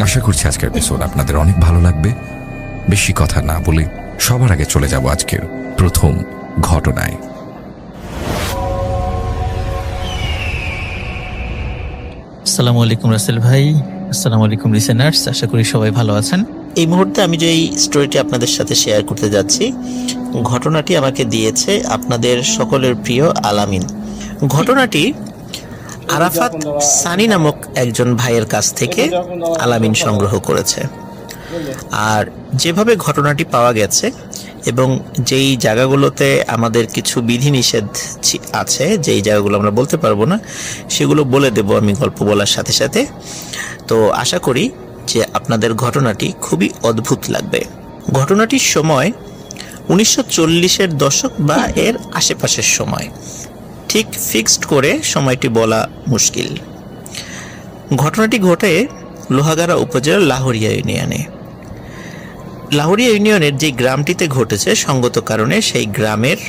আশা করছি আজকের এপিসোড আপনাদের অনেক ভালো লাগবে। বেশি কথা না বলে সবার আগে চলে যাব আজকের প্রথম ঘটনায়। আসসালামু আলাইকুম রাসেল ভাই, আসসালামু আলাইকুম লিসেনার্স, আশা করি সবাই ভালো আছেন। এই মুহূর্তে আমি যে এই স্টোরিটি আপনাদের সাথে শেয়ার করতে যাচ্ছি, ঘটনাটি আমাকে দিয়েছে আপনাদের সকলের প্রিয় আলামিন। ঘটনাটি আরাফাত সানি নামক একজন ভাইয়ের কাছ থেকে আলামিন সংগ্রহ করেছে। আর যেভাবে ঘটনাটি পাওয়া গেছে এবং যেই জায়গাগুলোতে আমাদের কিছু বিধিনিষেধ আছে, যেই জায়গাগুলো আমরা বলতে পারবো না, সেগুলো বলে দেব আমি গল্প বলার সাথে সাথে। তো আশা করি যে আপনাদের ঘটনাটি খুবই অদ্ভুত লাগবে। ঘটনাটির সময় 1940-এর দশক বা এর আশেপাশের সময়, ঠিক ফিক্সড করে সময়টি বলা মুশকিল। ঘটনাটি ঘটে লোহাগাড়া উপজেলার লাহোরিয়া ইউনিয়নে। লাহোরিয়া ইউনিয়নের যে গ্রামটিতে ঘটেছে, সঙ্গত কারণে সেই গ্রামের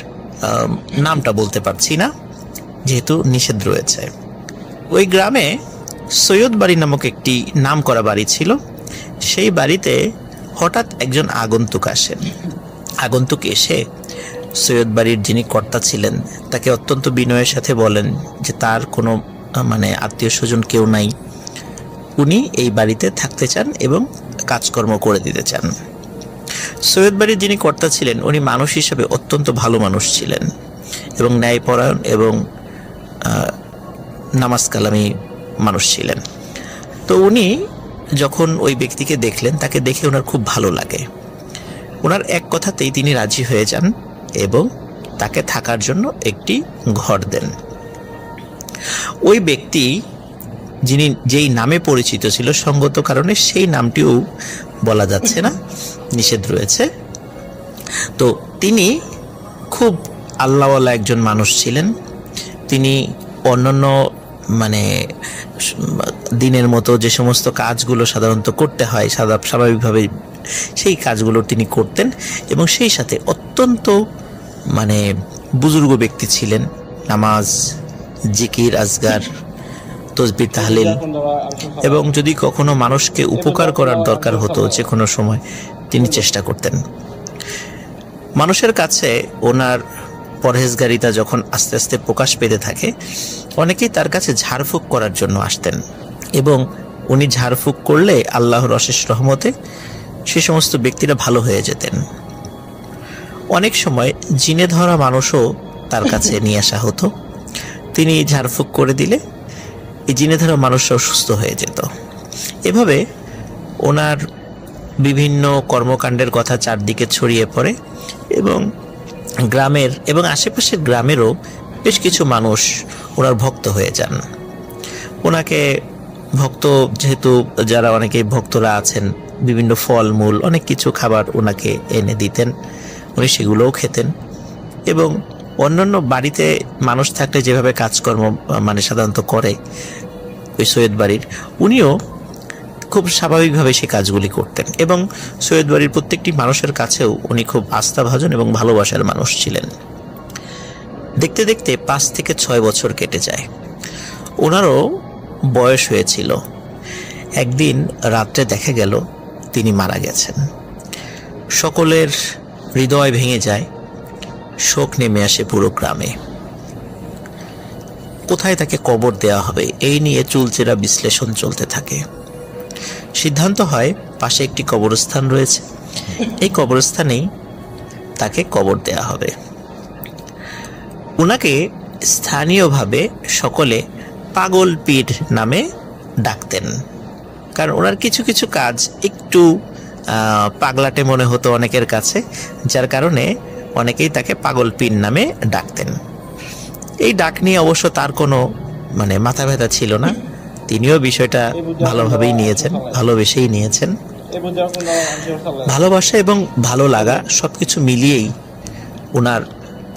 নামটা বলতে পারছি না, যেহেতু নিষেধ রয়েছে। ওই গ্রামে সৈয়দ বাড়ি নামক একটি নাম করা বাড়ি ছিল। সেই বাড়িতে হঠাৎ একজন আগন্তুক আসেন। আগন্তুক এসে সৈয়দ বাড়ির যিনি কর্তা ছিলেন তাকে অত্যন্ত বিনয়ের সাথে বলেন যে তার কোনো আত্মীয় স্বজন কেউ নাই, উনি এই বাড়িতে থাকতে চান এবং কাজকর্ম করে দিতে চান। সৈয়দ বাড়ির যিনি কর্তা ছিলেন উনি মানুষ হিসেবে অত্যন্ত ভালো মানুষ ছিলেন এবং ন্যায়পরায়ণ এবং নামাজ কালামি মানুষ ছিলেন। তো উনি যখন ওই ব্যক্তিকে দেখলেন, তাকে দেখে ওনার খুব ভালো লাগে। ওনার এক কথাতেই তিনি রাজি হয়ে যান এবং তাকে থাকার জন্য একটি ঘর দেন। ওই ব্যক্তি যেই নামে পরিচিত ছিল, সঙ্গত কারণে সেই নামটিও বলা যাচ্ছে না, নিষেধ রয়েছে। তো তিনি খুব আল্লাহওয়ালা একজন মানুষ ছিলেন। তিনি অন্যান্য দিনের মতো যে সমস্ত কাজগুলো সাধারণত করতে হয় স্বাভাবিকভাবে, সেই কাজগুলো তিনি করতেন এবং সেই সাথে অত্যন্ত বুজুর্গ ব্যক্তি ছিলেন। নামাজ, জিকির, আজগার, তসবিহ, তাহলিল এবং যদি কখনো মানুষকে উপকার করার দরকার হতো যে কোনো সময়, তিনি চেষ্টা করতেন। মানুষের কাছে ওনার পরহেজগারিতা যখন আস্তে আস্তে প্রকাশ পেতে থাকে, অনেকেই তার কাছে ঝাড়ফুঁক করার জন্য আসতেন এবং উনি ঝাড়ফুঁক করলে আল্লাহর অশেষ রহমতে সে সমস্ত ব্যক্তিরা ভালো হয়ে যেতেন। অনেক সময় জিনে ধরা মানুষও তার কাছে নিয়ে আসা হতো। তিনি ঝাড়ফুঁক করে দিলে এই জিনে ধরা মানুষরাও সুস্থ হয়ে যেত। এভাবে ওনার বিভিন্ন কর্মকাণ্ডের কথা চারদিকে ছড়িয়ে পড়ে এবং গ্রামের এবং আশেপাশের গ্রামেরও বেশ কিছু মানুষ ওনার ভক্ত হয়ে যান। ওনাকে ভক্ত যেহেতু যারা অনেকেই ভক্তরা আছেন, বিভিন্ন ফলমূল, অনেক কিছু খাবার ওনাকে এনে দিতেন, উনি সেগুলোও খেতেন। এবং অন্যান্য বাড়িতে মানুষ থাকলে যেভাবে কাজকর্ম সাধারণত করে ওই সৈয়দ বাড়ির, উনিও খুব স্বাভাবিকভাবে সেই কাজগুলি করতেন এবং সৈয়দ বাড়ির প্রত্যেকটি মানুষের কাছেও উনি খুব আস্থাভাজন এবং ভালোবাসার মানুষ ছিলেন। দেখতে দেখতে 5 থেকে 6 বছর কেটে যায়। ওনারও বয়স হয়েছিল। একদিন রাত্রে দেখা গেল তিনি মারা গেছেন। সকলের হৃদয় ভেঙে যায়, শোক নেমে আসে পুরো গ্রামে। কোথায় তাকে কবর দেওয়া হবে এই নিয়ে চুলচেরা বিশ্লেষণ চলতে থাকে। সিদ্ধান্ত হয় পাশে একটি কবরস্থান রয়েছে, এই কবরস্থানেই তাকে কবর দেওয়া হবে। উনাকে স্থানীয়ভাবে সকলে পাগল পীর নামে ডাকতেন, কারণ ওনার কিছু কিছু কাজ একটু পাগলাটে মনে হতো অনেকের কাছে, যার কারণে অনেকেই তাকে পাগল পীর নামে ডাকতেন। এই ডাক নিয়ে অবশ্য তার কোনো মাথা ব্যথা ছিল না, তিনিও বিষয়টা ভালোভাবেই নিয়েছেন, ভালোবেসেই নিয়েছেন। ভালোবাসা এবং ভালো লাগা সবকিছু মিলিয়েই ওনার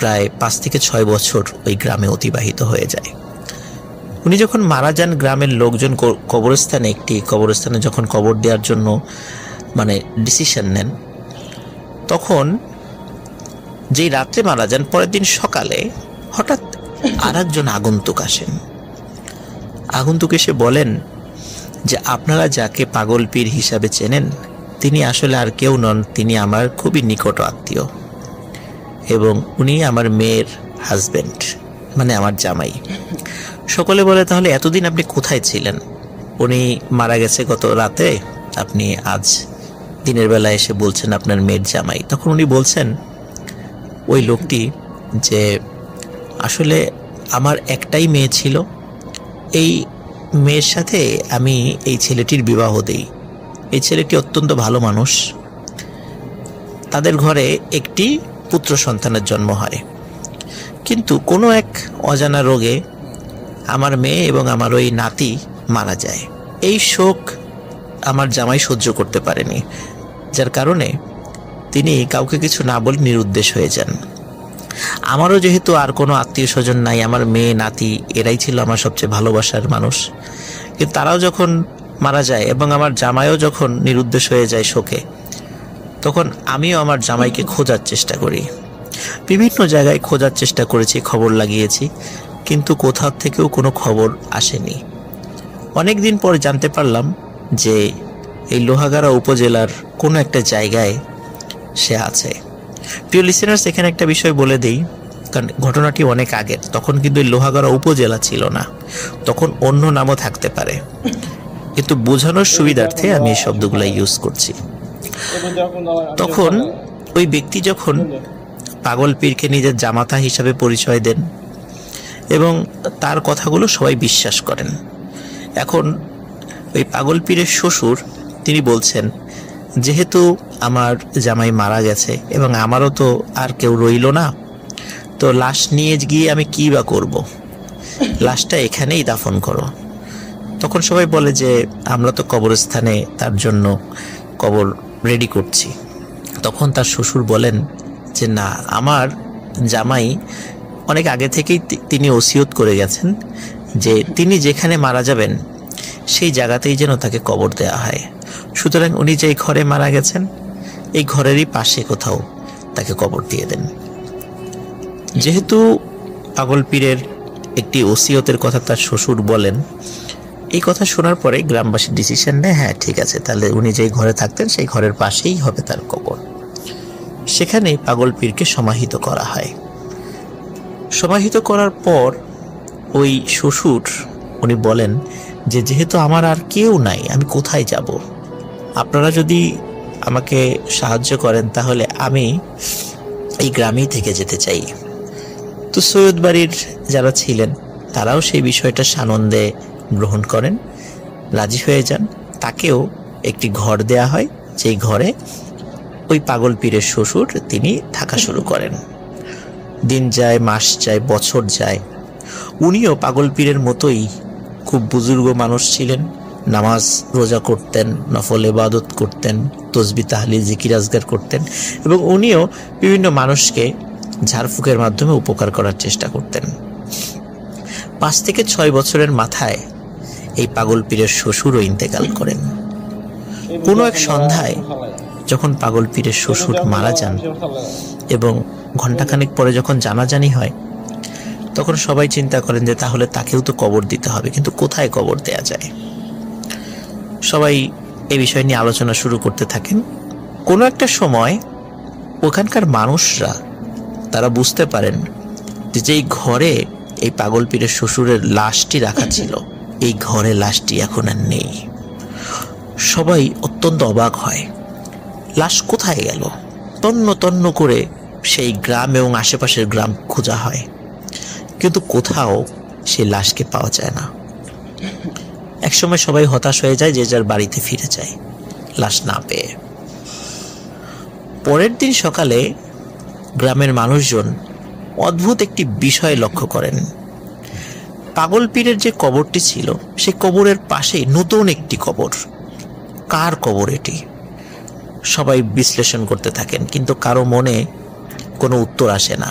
প্রায় 5 থেকে 6 বছর ওই গ্রামে অতিবাহিত হয়ে যায়। উনি যখন মারা যান, গ্রামের লোকজন একটি কবরস্থানে যখন কবর দেওয়ার জন্য ডিসিশন নেন, তখন যেই রাত্রে মারা যান, পরের দিন সকালে হঠাৎ আর একজন আগন্তুক আসেন। আগন্তুক এসে বলেন যে আপনারা যাকে পাগল পীর হিসাবে চেনেন তিনি আসলে আর কেউ নন, তিনি আমার খুবই নিকট আত্মীয় এবং উনি আমার মেয়ের হাজবেন্ড, মানে আমার জামাই। সকলে বলে, তাহলে এতদিন আপনি কোথায় ছিলেন? উনি মারা গেছে গত রাতে, আপনি আজ দিনের বেলা এসে বলছেন আপনার মেয়ের জামাই। তখন উনি বলছেন ওই লোকটি যে আসলে আমার একটাই মেয়ে ছিল, এই মেয়ের সাথে আমি এই ছেলেটির বিবাহ দেই। এই ছেলেটি অত্যন্ত ভালো মানুষ, তাদের ঘরে একটি পুত্র সন্তানের জন্ম হয়, কিন্তু কোনো এক অজানা রোগে আমার মেয়ে এবং আমার ওই নাতি মারা যায়। এই শোক আমার জামাই সহ্য করতে পারেনি, যার কারণে তিনি কাউকে কিছু না বলে নিরুদ্দেশ হয়ে যান। আমারও যেহেতু আর কোনো আত্মীয় স্বজন নাই, আমার মেয়ে নাতি এরাই ছিল আমার সবচেয়ে ভালোবাসার মানুষ, কিন্তু তারাও যখন মারা যায় এবং আমার জামাইও যখন নিরুদ্দেশ হয়ে যায় শোকে, তখন আমিও আমার জামাইকে খোঁজার চেষ্টা করি। বিভিন্ন জায়গায় খোঁজার চেষ্টা করেছি, খবর লাগিয়েছি, কিন্তু কোথাও থেকেও কোনো খবর আসেনি। অনেক দিন পর জানতে পারলাম যে এই লোহাগাড়া উপজেলার কোনো একটা জায়গায় সে আছে। প্রিয় লিসেনার্স, এখানে একটা বিষয় বলে দেই, কারণ ঘটনাটি অনেক আগের, তখন কিন্তু এই লোহাগাড়া উপজেলা ছিল না, তখন অন্য নামও থাকতে পারে, কিন্তু বোঝানোর সুবিধার্থে আমি এই শব্দগুলো ইউজ করছি। তখন ওই ব্যক্তি যখন পাগল পীরকে নিজের জামাতা হিসাবে পরিচয় দেন এবং তার কথাগুলো সবাই বিশ্বাস করেন। এখন ওই পাগল পীরের শ্বশুর তিনি বলছেন, যেহেতু আমার জামাই মারা গেছে এবং আমারও তো আর কেউ রইল না, তো লাশ নিয়ে গিয়ে আমি কী বা করব, লাশটা এখানেই দাফন করো। তখন সবাই বলে যে আমরা তো কবরস্থানে তার জন্য কবর রেডি করছি। তখন তার শ্বশুর বলেন যে না, আমার জামাই অনেক আগে থেকেই তিনি ওসিয়ত করে গেছেন যে তিনি যেখানে মারা যাবেন সেই জায়গাতেই যেন তাকে কবর দেওয়া হয়, সুতরাং উনি যেই ঘরে মারা গেছেন এই ঘরেরই পাশে কোথাও তাকে কবর দিয়ে দেন। যেহেতু পাগল পীরের একটি ওসিয়তের কথা তার শ্বশুর বলেন, এই কথা শোনার পরে গ্রামবাসী ডিসিশন নেয়, হ্যাঁ ঠিক আছে, তাহলে উনি যেই ঘরে থাকতেন সেই ঘরের পাশেই হবে তার কবর। সেখানেই পাগল পীরকে সমাহিত করা হয়। সমাহিত করার পর ওই শ্বশুর উনি বলেন যে যেহেতু আমার আর কেউ নাই, আমি কোথায় যাব, আপনারা যদি আমাকে সাহায্য করেন তাহলে আমি এই গ্রামেই থেকে যেতে চাই। তো সৈয়দ বাড়ির যারা ছিলেন তারাও সেই বিষয়টা সানন্দে গ্রহণ করেন, রাজি হয়ে যান। তাকেও একটি ঘর দেয়া হয়, যেই ঘরে ওই পাগল পীরের শ্বশুর তিনি থাকা শুরু করেন। দিন যায়, মাস যায়, বছর যায়। উনিও পাগল পীরের মতোই খুব বুজুর্গ মানুষ ছিলেন, নামাজ রোজা করতেন, নফল ইবাদত করতেন, তসবিহ তাহলিল জিকির আজগার করতেন এবং উনিও বিভিন্ন মানুষকে ঝাড়ফুঁকের মাধ্যমে উপকার করার চেষ্টা করতেন। 5 থেকে 6 বছরের মাথায় এই পাগল পীরের শ্বশুরও ইন্তেকাল করেন। কোনো এক সন্ধ্যায় যখন পাগল পীরের শ্বশুর মারা যান এবং ঘণ্টাখানেক পরে যখন জানাজানি হয়, তখন সবাই চিন্তা করেন যে তাহলে তাকেও তো কবর দিতে হবে, কিন্তু কোথায় কবর দেয়া যায়। সবাই এই বিষয় নিয়ে আলোচনা শুরু করতে থাকেন। কোনো একটা সময় ওখানকার মানুষরা তারা বুঝতে পারেন যে যেই ঘরে এই পাগল পীরের শ্বশুরের লাশটি রাখা ছিল, এই ঘরে লাশটি এখন আর নেই। সবাই অত্যন্ত অবাক হয়, লাশ কোথায় গেল? তন্ন তন্ন করে সেই গ্রাম এবং আশেপাশের গ্রাম খোঁজা হয়, কিন্তু কোথাও সেই লাশকে পাওয়া যায় না। একসময় সবাই হতাশ হয়ে যায়, যে যার বাড়িতে ফিরে যায় লাশ না পেয়ে। পরের দিন সকালে গ্রামের মানুষজন অদ্ভুত একটি বিষয় লক্ষ্য করেন। পাগল পীরের যে কবরটি ছিল সে কবরের পাশেই নতুন একটি কবর। কার কবর এটি? সবাই বিশ্লেষণ করতে থাকেন, কিন্তু কারো মনে কোনো উত্তর আসে না,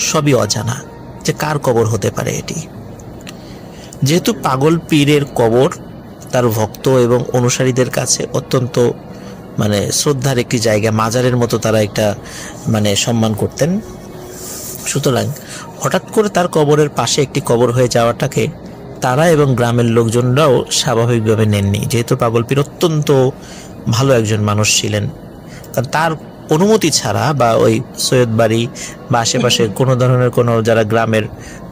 সবই অজানা যে কার কবর হতে পারে এটি। যেহেতু পাগল পীরের কবর তার ভক্ত এবং অনুসারীদের কাছে অত্যন্ত শ্রদ্ধার একটি জায়গা, মাজারের মতো তারা একটা সম্মান করতেন, সুতরাং হঠাৎ করে তার কবরের পাশে একটি কবর হয়ে যাওয়াটাকে তারা এবং গ্রামের লোকজনরাও স্বাভাবিকভাবে নেননি, যেহেতু পাগল পীর অত্যন্ত ভালো একজন মানুষ ছিলেন। কারণ তার অনুমতি ছাড়া বা ওই সৈয়দ বাড়ি বা আশেপাশে কোনো ধরনের কোনো যারা গ্রামের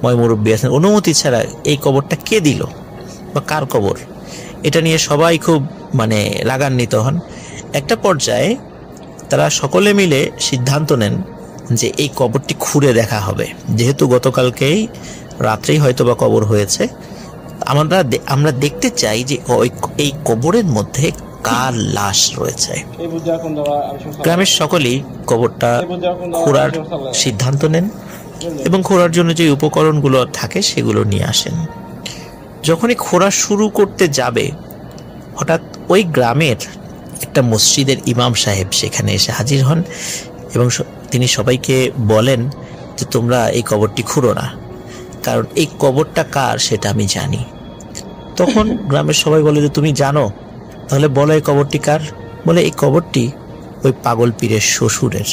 ময়মুরব্বী আছেন, অনুমতি ছাড়া এই কবরটা কে দিল বা কার কবর, এটা নিয়ে সবাই খুব মানে রাগান্বিত হন। একটা পর্যায়ে তারা সকলে মিলে সিদ্ধান্ত নেন যে এই কবরটি খুঁড়ে দেখা হবে, যেহেতু গতকালকেই রাত্রেই হয়তো বা কবর হয়েছে। আমরা দেখতে চাই যে এই কবরের মধ্যে কার লাশ রয়েছে। গ্রামের সকলেই কবরটা খোঁড়ার সিদ্ধান্ত নেন এবং খোঁড়ার জন্য যে উপকরণগুলো থাকে সেগুলো নিয়ে আসেন। যখনই খোঁড়া শুরু করতে যাবে, হঠাৎ ওই গ্রামের একটা মসজিদের ইমাম সাহেব সেখানে এসে হাজির হন এবং তিনি সবাইকে বলেন যে তোমরা এই কবরটি খুঁড়ো না, কারণ এই কবরটা কার সেটা আমি জানি। তখন গ্রামের সবাই বলে যে তুমি জানো, তাহলে বলো এই কবরটি কার। বলে এই কবরটি ওই পাগল পীরের শ্বশুরের,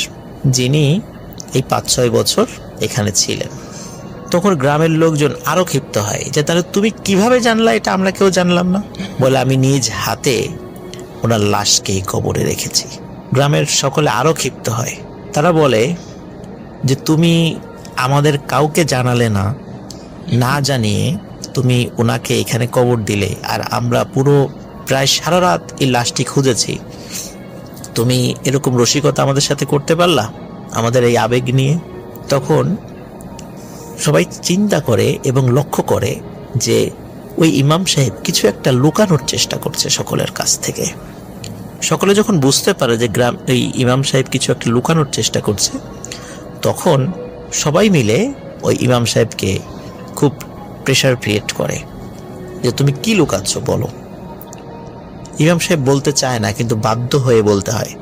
যিনি এই 5-6 বছর এখানে ছিলেন। তখন গ্রামের লোকজন আরো ক্ষিপ্ত হয় যে তাহলে তুমি কিভাবে জানলা, এটা আমরা কেউ জানলাম না। বলে আমি নিজ হাতে ওনার লাশকে এই কবরে রেখেছি। গ্রামের সকলে আরো ক্ষিপ্ত হয়, তারা বলে যে তুমি আমাদের কাউকে জানালে না, না জানিয়ে তুমি ওনাকে এখানে কবর দিলে, আর আমরা পুরো প্রায় সারা রাত এই লাশটি খুঁজেছি, তুমি এরকম রসিকতা আমাদের সাথে করতে পারলা আমাদের এই আবেগ নিয়ে। তখন সবাই চিন্তা করে এবং লক্ষ্য করে যে ওই ইমাম সাহেব কিছু একটা লুকানোর চেষ্টা করছে সকলের কাছ থেকে। সকলে যখন বুঝতে পারে যে এই ইমাম সাহেব কিছু একটা লুকানোর চেষ্টা করছে, তখন সবাই মিলে ওই ইমাম সাহেবকে খুব প্রেশার ক্রিয়েট করে যে তুমি কি লুকাচ্ছ বলো। ইমাম সাহেব বলতে চায় না, কিন্তু বাধ্য হয়ে বলতে হয়,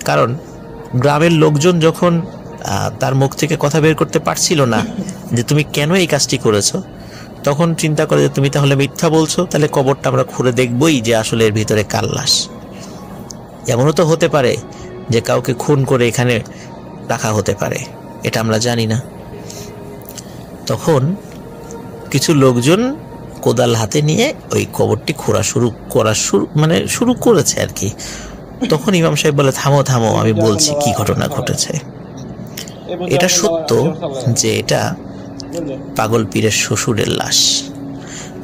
কারণ গ্রামের লোকজন যখন তার মুখ থেকে কথা বের করতে পারছিল না যে তুমি কেন এই কাজটি করেছো, তখন চিন্তা করে যে তুমি তাহলে মিথ্যা বলছো, তাহলে কবরটা আমরা খুঁড়ে দেখবই যে আসলে এর ভিতরে কার লাশ। এমনও তো হতে পারে যে কাউকে খুন করে এখানে রাখা হতে পারে, এটা আমরা জানি না। তখন কিছু লোকজন কোদাল হাতে নিয়ে ওই কবরটি খোঁড়া শুরু করেছে আর কি। তখন ইমাম সাহেব বলে থামো থামো, আমি বলছি কি ঘটনা ঘটেছে। এটা সত্য যে এটা পাগল পীরের শ্বশুরের লাশ,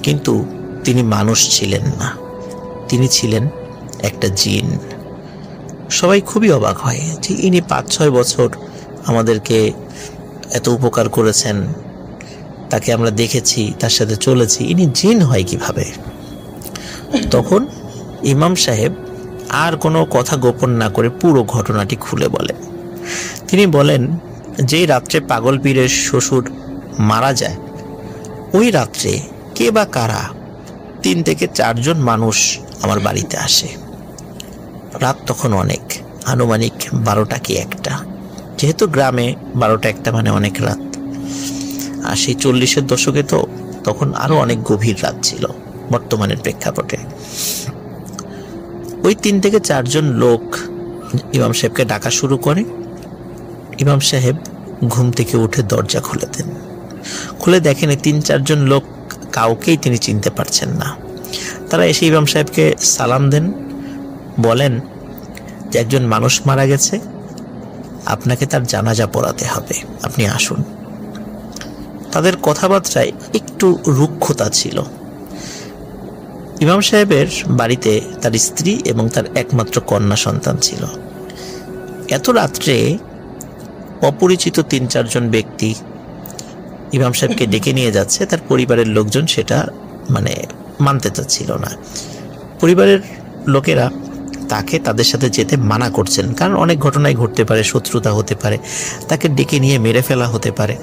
কিন্তু তিনি মানুষ ছিলেন না, তিনি ছিলেন একটা জিন। সবাই খুবই অবাক হয় যে ইনি 5-6 বছর আমাদেরকে এত উপকার করেছেন, তাকে আমরা দেখেছি, তার সাথে চলেছি, ইনি জিন হয় কিভাবে। তখন ইমাম সাহেব আর কোনো কথা গোপন না করে পুরো ঘটনাটি খুলে বলেন। তিনি বলেন যেই রাত্রে পাগল পীরের শ্বশুর মারা যায়, ওই রাত্রে কে বা কারা 3 থেকে 4 জন মানুষ আমার বাড়িতে আসে। রাত তখন অনেক, আনুমানিক 12টা কি 1টা, যেহেতু গ্রামে 12টা 1টা মানে অনেক রাত। আর সেই 40-এর দশকে তো তখন আরো অনেক গভীর রাত ছিল বর্তমানের প্রেক্ষাপটে। ওই 3 থেকে 4 জন লোক ইমাম সাহেবকে ডাকা শুরু করে। ইমাম সাহেব ঘুম থেকে উঠে দরজা খুলে দেন। খুলে দেখেন 3-4 জন লোক কাউকেই তিনি চিনতে পারছেন না। তারা এসে ইমাম সাহেবকে সালাম দেন, বলেন যে একজন মানুষ মারা গেছে, আপনাকে তার জানাজা পড়াতে হবে, আপনি আসুন। তাদের কথাবার্তায় একটু রুক্ষতা ছিল। ইমাম সাহেবের বাড়িতে তার স্ত্রী এবং তার একমাত্র কন্যা সন্তান ছিল। এত রাত্রে অপরিচিত 3-4 জন ব্যক্তি ইমাম সাহেবকে ডেকে নিয়ে যাচ্ছে, তার পরিবারের লোকজন সেটা মানতে চাচ্ছিল না। পরিবারের লোকেরা তাকে তাদের সাথে যেতে মানা করছেন, কারণ অনেক ঘটনাই ঘটতে পারে, শত্রুতা হতে পারে, তাকে ডেকে নিয়ে মেরে ফেলা হতে পারে,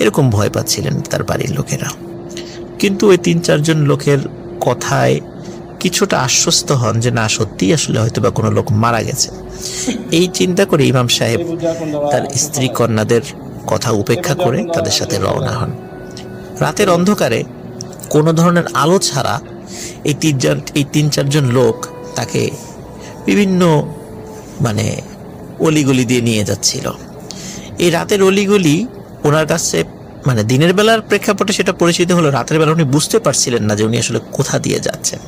এরকম ভয় পাচ্ছিলেন তার বাড়ির লোকেরা। কিন্তু ওই 3-4 জন লোকের কথায় কিছুটা আশ্বস্ত হন যে না, সত্যিই আসলে হয়তো বা কোনো লোক মারা গেছে। এই চিন্তা করে ইমাম সাহেব তার স্ত্রী কন্যাদের কথা উপেক্ষা করে তাদের সাথে রওনা হন। রাতের অন্ধকারে কোনো ধরনের আলো ছাড়া এই 3-4 জন লোক তাকে বিভিন্ন অলিগলি দিয়ে নিয়ে যাচ্ছিল। এই রাতের অলিগলি ওনার কাছে মানে দিনের বেলার প্রেক্ষাপটে সেটা পরিচিত হলো, রাতের বেলা উনি বুঝতে পারছিলেন না যে উনি আসলে কোথা দিয়ে যাচ্ছেন।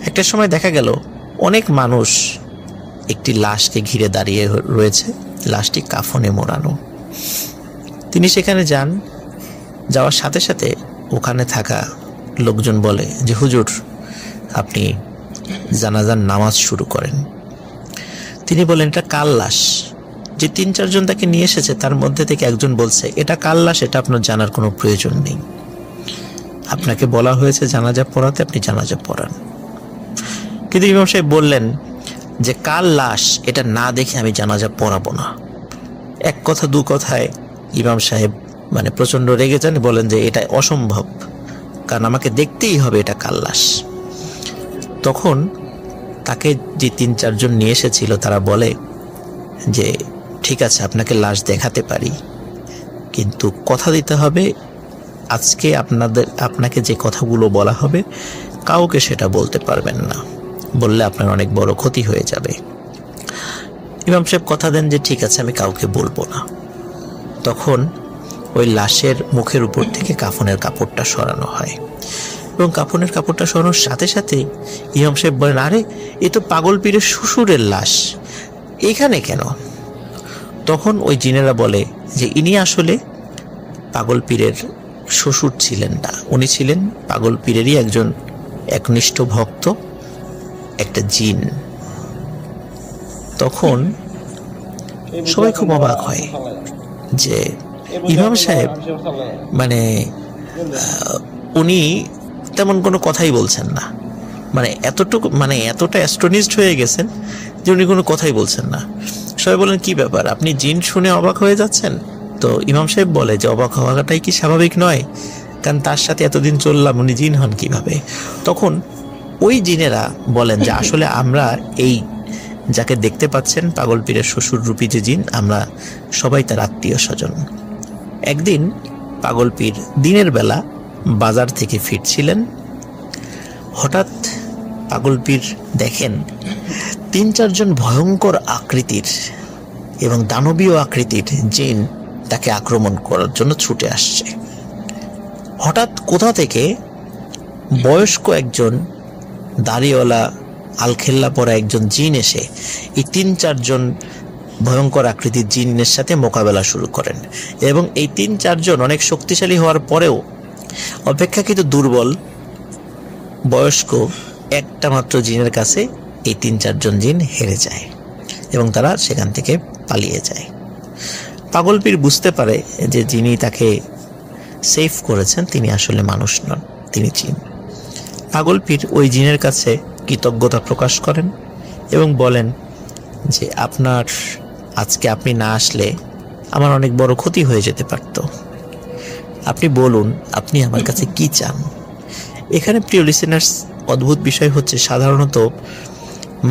একটা সময় দেখা গেল অনেক মানুষ একটি লাশকে ঘিরে দাঁড়িয়ে রয়েছে, লাশটি কাফনে মোড়ানো। তিনি সেখানে যান, যাওয়ার সাথে সাথে ওখানে থাকা লোকজন বলে যে হুজুর আপনি জানাজার নামাজ শুরু করেন। তিনি বলেন এটা কার লাশ? যে 3-4 জন তাকে নিয়ে এসেছে তার মধ্যে থেকে একজন বলছে এটা কার লাশ, এটা আপনার জানার কোনো প্রয়োজন নেই, আপনাকে বলা হয়েছে জানাজা পড়াতে, আপনি জানাজা পড়ান। কিন্তু ইমাম সাহেব বললেন যে কার লাশ এটা না দেখে আমি জানাজা পড়াবো না। এক কথা দু কথায় ইমাম সাহেব মানে প্রচন্ড রেগে যান, বলেন যে এটা অসম্ভব, কারণ আমাকে দেখতেই হবে এটা কার লাশ। তখন তাকে যে 3-4 জন নিয়ে এসেছিল তারা বলে যে ঠিক আছে আপনাকে লাশ দেখাতে পারি, কিন্তু কথা দিতে হবে আজকে আপনাকে যে কথাগুলো বলা হবে কাউকে সেটা বলতে পারবেন না, বললে আপনার অনেক বড় ক্ষতি হয়ে যাবে। ইমাম সাহেব কথা দেন যে ঠিক আছে আমি কাউকে বলবো না। তখন ওই লাশের মুখের উপর থেকে কাফনের কাপড়টা সরানো হয় এবং কাফনের কাপড়টা সরানোর সাথে সাথে ইমাম সাহেব বলেন আরে এ তো পাগল পীরের শ্বশুরের লাশ, এখানে কেন? তখন ওই জিনেরা বলে যে ইনি আসলে পাগল পীরের শ্বশুর ছিলেন না, উনি ছিলেন পাগল পীরেরই একজন একনিষ্ঠ ভক্ত, একটা জিন। তখন সবাই খুব অবাক হয় যে ইমাম সাহেব মানে উনি তেমন কোনো কথাই বলছেন না, মানে এতটা অ্যাস্ট্রনিস্ট হয়ে গেছেন যে উনি কোনো কথাই বলছেন না। সবাই বলেন কি ব্যাপার, আপনি জিন শুনে অবাক হয়ে যাচ্ছেন? তো ইমাম সাহেব বলে যে অবাক হওয়াটাই কি স্বাভাবিক নয়, কারণ তার সাথে এতদিন চললাম, উনি জিন হন কিভাবে? তখন ওই জিনেরা বলেন যে আসলে আমরা এই যাকে দেখতে পাচ্ছেন পাগল পীরের শ্বশুর রূপী যে জিন, আমরা সবাই তার আত্মীয় স্বজন। একদিন পাগল পীর দিনের বেলা বাজার থেকে ফিরছিলেন, হঠাৎ পাগল পীর দেখেন 3-4 জন ভয়ঙ্কর আকৃতির এবং দানবীয় আকৃতির জিন তাকে আক্রমণ করার জন্য ছুটে আসছে। হঠাৎ কোথা থেকে বয়স্ক একজন দাড়িওয়ালা আলখেল্লা পরা একজন জিন এসে এই 3-4 জন ভয়ঙ্কর আকৃতির জিনের সাথে মোকাবেলা শুরু করেন এবং এই 3-4 জন অনেক শক্তিশালী হওয়ার পরেও অপেক্ষাকৃত দুর্বল বয়স্ক একটা মাত্র জিনের কাছে এই 3-4 জন জিন হেরে যায় এবং তারা সেখান থেকে পালিয়ে যায়। পাগল পীর বুঝতে পারে যে যিনি তাকে সেভ করেছেন তিনি আসলে মানুষ নন, তিনি জিন। পাগল পীর ওই জিনের কাছে কৃতজ্ঞতা প্রকাশ করেন এবং বলেন যে আজকে আপনি না আসলে আমার অনেক বড় ক্ষতি হয়ে যেতে পারত, আপনি বলুন আপনি আমার কাছে কি চান। এখানে প্রিয় লিসেনার্স অদ্ভুত বিষয় হচ্ছে সাধারণত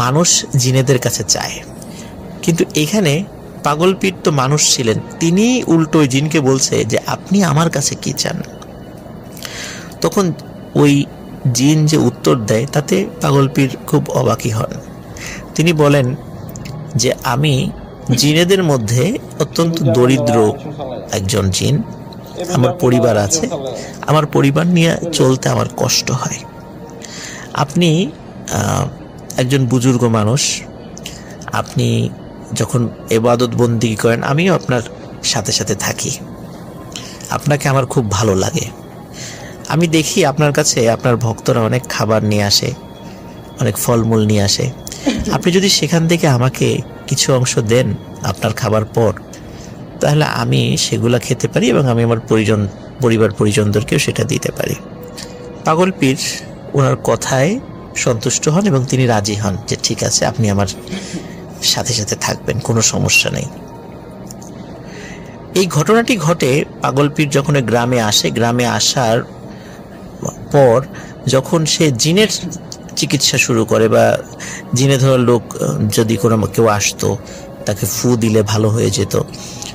মানুষ জিনেদের কাছে চায়, কিন্তু এখানে পাগল পীর তো মানুষ ছিলেন, তিনি উল্টো ওই জিনকে বলছে যে আপনি আমার কাছে কি চান। তখন ওই জিন যে উত্তর দেয় তাতে পাগল পীর খুব অবাকই হন। তিনি বলেন যে আমি জিনেদের মধ্যে অত্যন্ত দরিদ্র একজন জিন, আমার পরিবার আছে, আমার পরিবার নিয়ে চলতে আমার কষ্ট হয়। আপনি একজন বুজুর্গ মানুষ, আপনি যখন ইবাদত বন্দেগী করেন আমিও আপনার সাথে সাথে থাকি, আপনাকে আমার খুব ভালো লাগে। আমি দেখি আপনার কাছে আপনার ভক্তরা অনেক খাবার নিয়ে আসে, অনেক ফলমূল নিয়ে আসে, আপনি যদি সেখান থেকে আমাকে কিছু অংশ দেন আপনার খাবার পর, তাহলে আমি সেগুলা খেতে পারি এবং আমি আমার পরিবার পরিজনদেরকেও সেটা দিতে পারি। পাগল পীর ওনার কথায় সন্তুষ্ট হন এবং তিনি রাজি হন যে ঠিক আছে আপনি আমার সাথে সাথে থাকবেন, কোনো সমস্যা নেই। এই ঘটনাটি ঘটে পাগল পীর যখন গ্রামে আসে, গ্রামে আসার পর যখন সে জিনের চিকিৎসা শুরু করে বা জিনে ধরা লোক যদি কোনো কেউ আসতো তাকে ফু দিলে ভালো হয়ে যেত,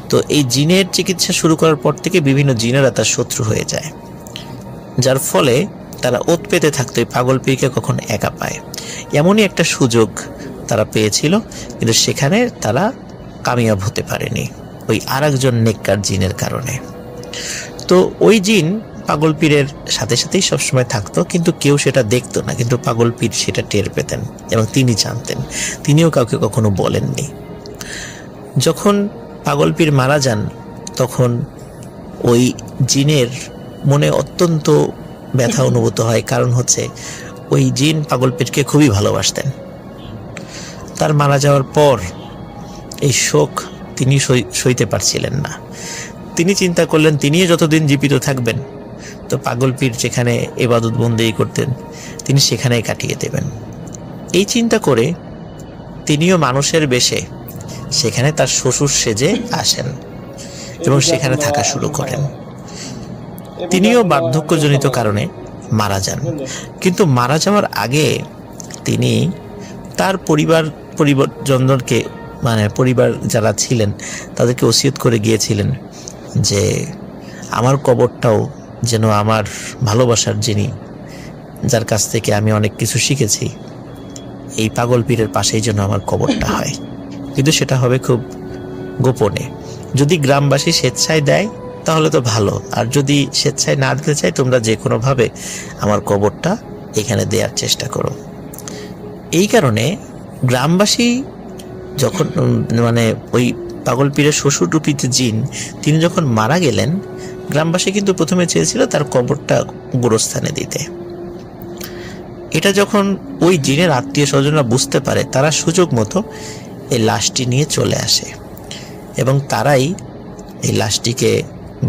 তো এই জিনের চিকিৎসা শুরু করার পর থেকে বিভিন্ন জিনেরা তার শত্রু হয়ে যায়, যার ফলে তারা ওত পেতে থাকতো এই পাগল পীরকে কখন একা পায়। এমনই একটা সুযোগ তারা পেয়েছিল, কিন্তু সেখানে তারা কামিয়াব হতে পারেনি। ওই আরেকজন নেককার জিনের কারণে। তো ওই জিন পাগল পীরের সাথে সাথেই সবসময় থাকতো, কিন্তু কেউ সেটা দেখতো না, কিন্তু পাগল পীর সেটা টের পেতেন এবং তিনি জানতেন। তিনিও কাউকে কখনো বলেননি। যখন পাগল পীর মারা যান তখন ওই জিনের মনে অত্যন্ত ব্যথা অনুভূত হয়, কারণ হচ্ছে ওই জিন পাগল পীরকে খুবই ভালোবাসতেন। তার মারা যাওয়ার পর এই শোক তিনি সইতে পারছিলেন না। তিনি চিন্তা করলেন তিনিও যতদিন জীবিত থাকবেন তো পাগল পীর যেখানে ইবাদত বন্দেগী করতেন তিনি সেখানেই কাটিয়ে দেবেন। এই চিন্তা করে তিনিও মানুষের বেশে সেখানে তার শ্বশুর সেজে আসেন এবং সেখানে থাকা শুরু করেন। তিনিও বার্ধক্যজনিত কারণে মারা যান, কিন্তু মারা যাওয়ার আগে তিনি তার পরিবারজনকে মানে পরিবার যারা ছিলেন তাদেরকে ওসিয়ত করে গিয়েছিলেন যে আমার কবরটাও যেন আমার ভালোবাসার যিনি, যার কাছ থেকে আমি অনেক কিছু শিখেছি, এই পাগল পীরের পাশেই যেন আমার কবরটা হয়, কিন্তু সেটা হবে খুব গোপনে। যদি গ্রামবাসী স্বেচ্ছায় দেয় তাহলে তো ভালো, আর যদি স্বেচ্ছায় না দিতে চায় তোমরা যে কোনোভাবে আমার কবরটা এখানে দেওয়ার চেষ্টা করো। এই কারণে গ্রামবাসী যখন মানে ওই পাগল পীরের শ্বশুর রূপী জিন তিনি যখন মারা গেলেন, গ্রামবাসী কিন্তু প্রথমে চেয়েছিল তার কবরটা গোরস্থানে দিতে। এটা যখন ওই জিনের আত্মীয় স্বজনরা বুঝতে পারে, তারা সুযোগ মতো এই লাশটি নিয়ে চলে আসে এবং তারাই এই লাশটিকে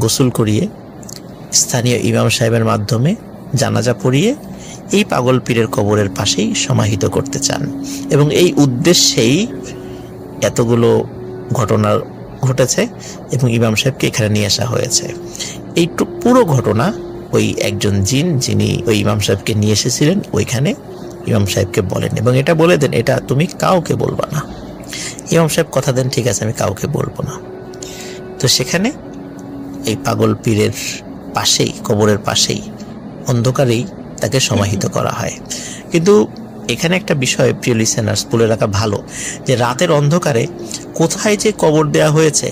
গোসল করিয়ে স্থানীয় ইমাম সাহেবের মাধ্যমে জানাজা পড়িয়ে এই পাগল পীরের কবরের পাশেই সমাহিত করতে চান, এবং এই উদ্দেশ্যেই এতগুলো ঘটনা ঘটেছে এবং ইমাম সাহেবকে এখানে নিয়ে আসা হয়েছে। এই পুরো ঘটনা ওই একজন জিন যিনি ওই ইমাম সাহেবকে নিয়ে এসেছিলেন ওইখানে ইমাম সাহেবকে বলেন এবং এটা বলে দেন এটা তুমি কাউকে বলবা না। ইমাম সাহেব কথা দেন ঠিক আছে আমি কাউকে বলবো না। তো সেখানে এই পাগল পীরের পাশেই কবরের পাশেই অন্ধকারেই তাকে সমাহিত করা হয়। কিন্তু এখানে একটা বিষয় প্রিয় লিসেনার্স বলে রাখা ভালো, যে রাতের অন্ধকারে কোথায় যে কবর দেয়া হয়েছে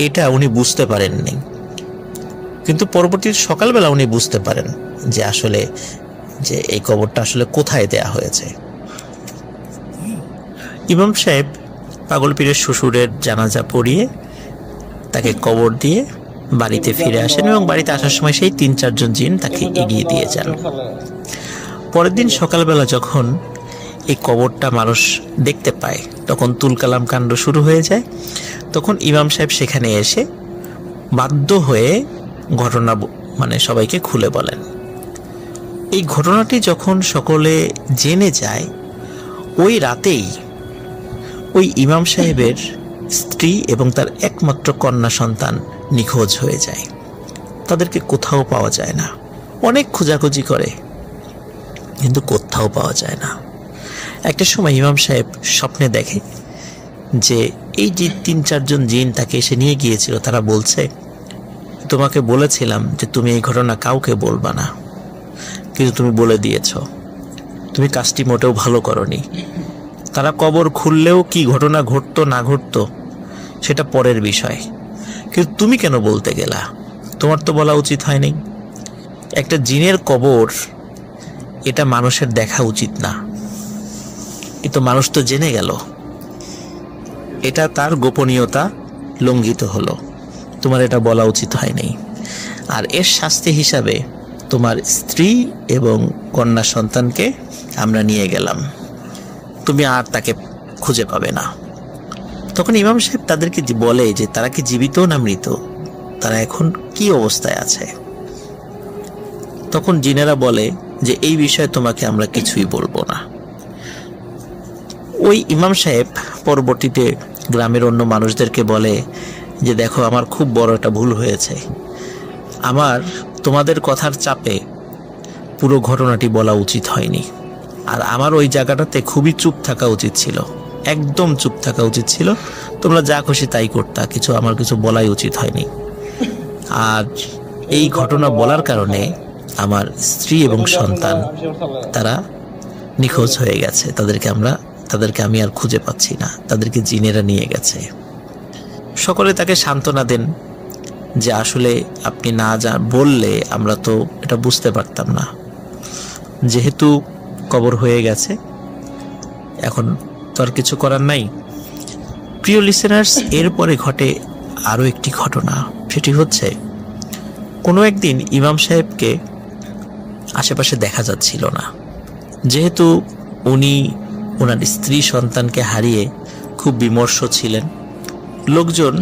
এটা উনি বুঝতে পারেননি, কিন্তু পরবর্তী সকালবেলা উনি বুঝতে পারেন যে আসলে যে এই কবরটা আসলে কোথায় দেয়া হয়েছে। ইমাম সাহেব পাগল পীরের শ্বশুরের জানাজা পড়িয়ে তাকে কবর দিয়ে বাড়িতে ফিরে আসেন এবং বাড়িতে আসার সময় সেই ৩-৪ জন জিন তাকে এগিয়ে দিয়ে যান। পরের দিন সকালবেলা যখন এই কবরটা মানুষ দেখতে পায় তখন তুলকালাম কাণ্ড শুরু হয়ে যায়। তখন ইমাম সাহেব সেখানে এসে বাধ্য হয়ে ঘটনা মানে সবাইকে খুলে বলেন। এই ঘটনাটি যখন সকলে জেনে যায়, ওই রাতেই ওই ইমাম সাহেবের স্ত্রী এবং তার একমাত্র কন্যা সন্তান নিখোঁজ হয়ে যায়। তাদেরকে কোথাও পাওয়া যায় না। অনেক খোঁজাখুঁজি করে কিন্তু কোথাও পাওয়া যায় না। একটা সময় ইমাম সাহেব স্বপ্নে দেখে যে এই যে ৩-৪ জন জিন তাকে এসে নিয়ে গিয়েছিল তারা বলছে তোমাকে বলেছিলাম যে তুমি এই ঘটনা কাউকে বলবা না, কিন্তু তুমি বলে দিয়েছ, তুমি কাজটি মোটেও ভালো করনি। তারা কবর খুললেও কি ঘটনা ঘটতো না ঘটতো সেটা পরের বিষয়, কিন্তু তুমি কেন বলতে গেলা? তোমার তো বলা উচিত হয়নি। একটা জিনের কবর এটা মানুষের দেখা উচিত না, কিন্তু মানুষ তো জেনে গেল, এটা তার গোপনীয়তা লঙ্ঘিত হলো, তোমার এটা বলা উচিত হয়নি। আর এর শাস্তি হিসাবে তোমার স্ত্রী এবং কন্যা সন্তানকে আমরা নিয়ে গেলাম, তুমি আর তাকে খুঁজে পাবে না। তখন ইমাম সাহেব তাদেরকে বলে যে তারা কি জীবিত না মৃত, তারা এখন কি অবস্থায় আছে। তখন জিনেরা বলে যে এই বিষয়ে তোমাকে আমরা কিছুই বলবো না। ওই ইমাম সাহেব পরবর্তীতে গ্রামের অন্য মানুষদেরকে বলে যে দেখো আমার খুব বড় একটা ভুল হয়েছে, আমার তোমাদের কথার চাপে পুরো ঘটনাটি বলা উচিত হয়নি, আর আমার ওই জায়গাটাতে খুবই চুপ থাকা উচিত ছিল, একদম চুপ থাকা উচিত ছিল, তোমরা যা খুশি তাই করতা, আমার কিছু বলাই উচিত হয়নি। আর এই ঘটনা বলার কারণে আমার স্ত্রী এবং সন্তান তারা নিখোঁজ হয়ে গেছে, তাদেরকে আমি আর খুঁজে পাচ্ছি না, তাদেরকে জিনেরা নিয়ে গেছে। সকলে তাকে সান্ত্বনা দেন যে আসলে আপনি না বললে আমরা তো এটা বুঝতে পারতাম না, যেহেতু কবর হয়ে গেছে এখন তো আর কিছু করার নাই। প্রিয় লিসেনার্স, এরপরে ঘটে আরও একটি ঘটনা। সেটি হচ্ছে, কোনো একদিন ইমাম সাহেবকে আশেপাশে দেখা যাচ্ছিল না, যেহেতু উনি ওনার স্ত্রী সন্তানকে হারিয়ে খুব বিমর্ষ ছিলেন। লোকজন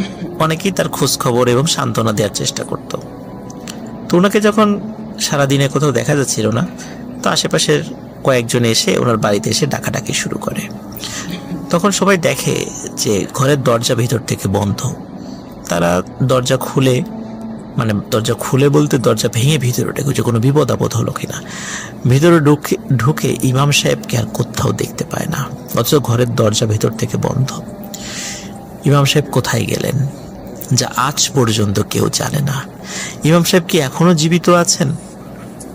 অনেকেই তার খোঁজ খবর এবং সান্ত্বনা দেওয়ার চেষ্টা করত। তো ওনাকে যখন সারাদিনে কোথাও দেখা যাচ্ছিল না, তো আশেপাশের কয়েকজন এসে ওনার বাড়িতে এসে ডাকাডাকি শুরু করে। তখন সবাই দেখে যে ঘরের দরজা ভিতর থেকে বন্ধ। তারা দরজা খুলে, মানে দরজা খুলে বলতে দরজা ভেঙে ভিতরে ঢুকে যে কোনো বিপদ আপদ হলো কিনা। ভিতরে ঢুকে ইমাম সাহেবকে আর কোথাও দেখতে পায় না, অথচ ঘরের দরজা ভিতর থেকে বন্ধ। ইমাম সাহেব কোথায় গেলেন যা আজ পর্যন্ত কেউ জানে না। ইমাম সাহেব কি এখনো জীবিত আছেন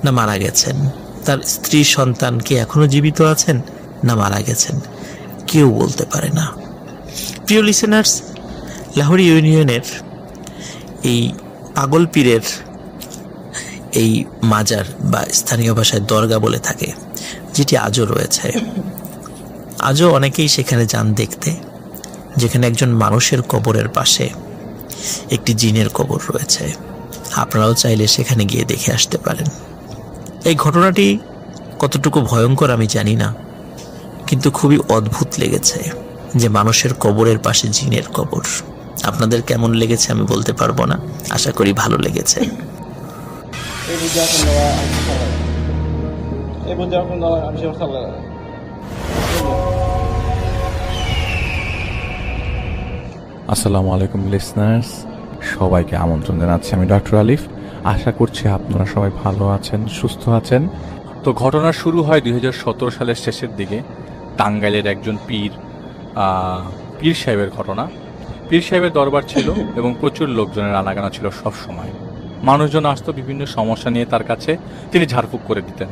না মারা গেছেন? তার স্ত্রী সন্তান কি এখনো জীবিত আছেন না মারা গেছেন? কেউ বলতে পারে না। প্রিয় লিসেনার্স, লাহোর ইউনিয়নের এই পাগল পীরের এই মাজার বা স্থানীয় ভাষায় দরগা বলে থাকে, যেটি আজও রয়েছে। আজও অনেকেই সেখানে যান দেখতে, যেখানে একজন মানুষের কবরের পাশে একটি জিনের কবর রয়েছে। আপনারাও চাইলে সেখানে গিয়ে দেখে আসতে পারেন। এই ঘটনাটি কতটুকু ভয়ঙ্কর আমি জানি না, কিন্তু খুবই অদ্ভুত লেগেছে যে মানুষের কবরের পাশে জিনের কবর। আপনাদের কেমন লেগেছে আমি বলতে পারবো না, আশা করি ভালো লেগেছে। আসসালামু আলাইকুম লিসনার্স, সবাইকে আমন্ত্রণ জানাচ্ছি আমি ডক্টর আলিফ। আশা করছি আপনারা সবাই ভালো আছেন, সুস্থ আছেন। তো ঘটনা শুরু হয় 2017 সালের শেষের দিকে। টাঙ্গাইলের একজন পীর সাহেবের ঘটনা। পীর সাহেবের দরবার ছিল এবং প্রচুর লোকজনের আনাগানা ছিল সব সময়। মানুষজন আসতো বিভিন্ন সমস্যা নিয়ে তার কাছে, তিনি ঝাড়ফুঁক করে দিতেন।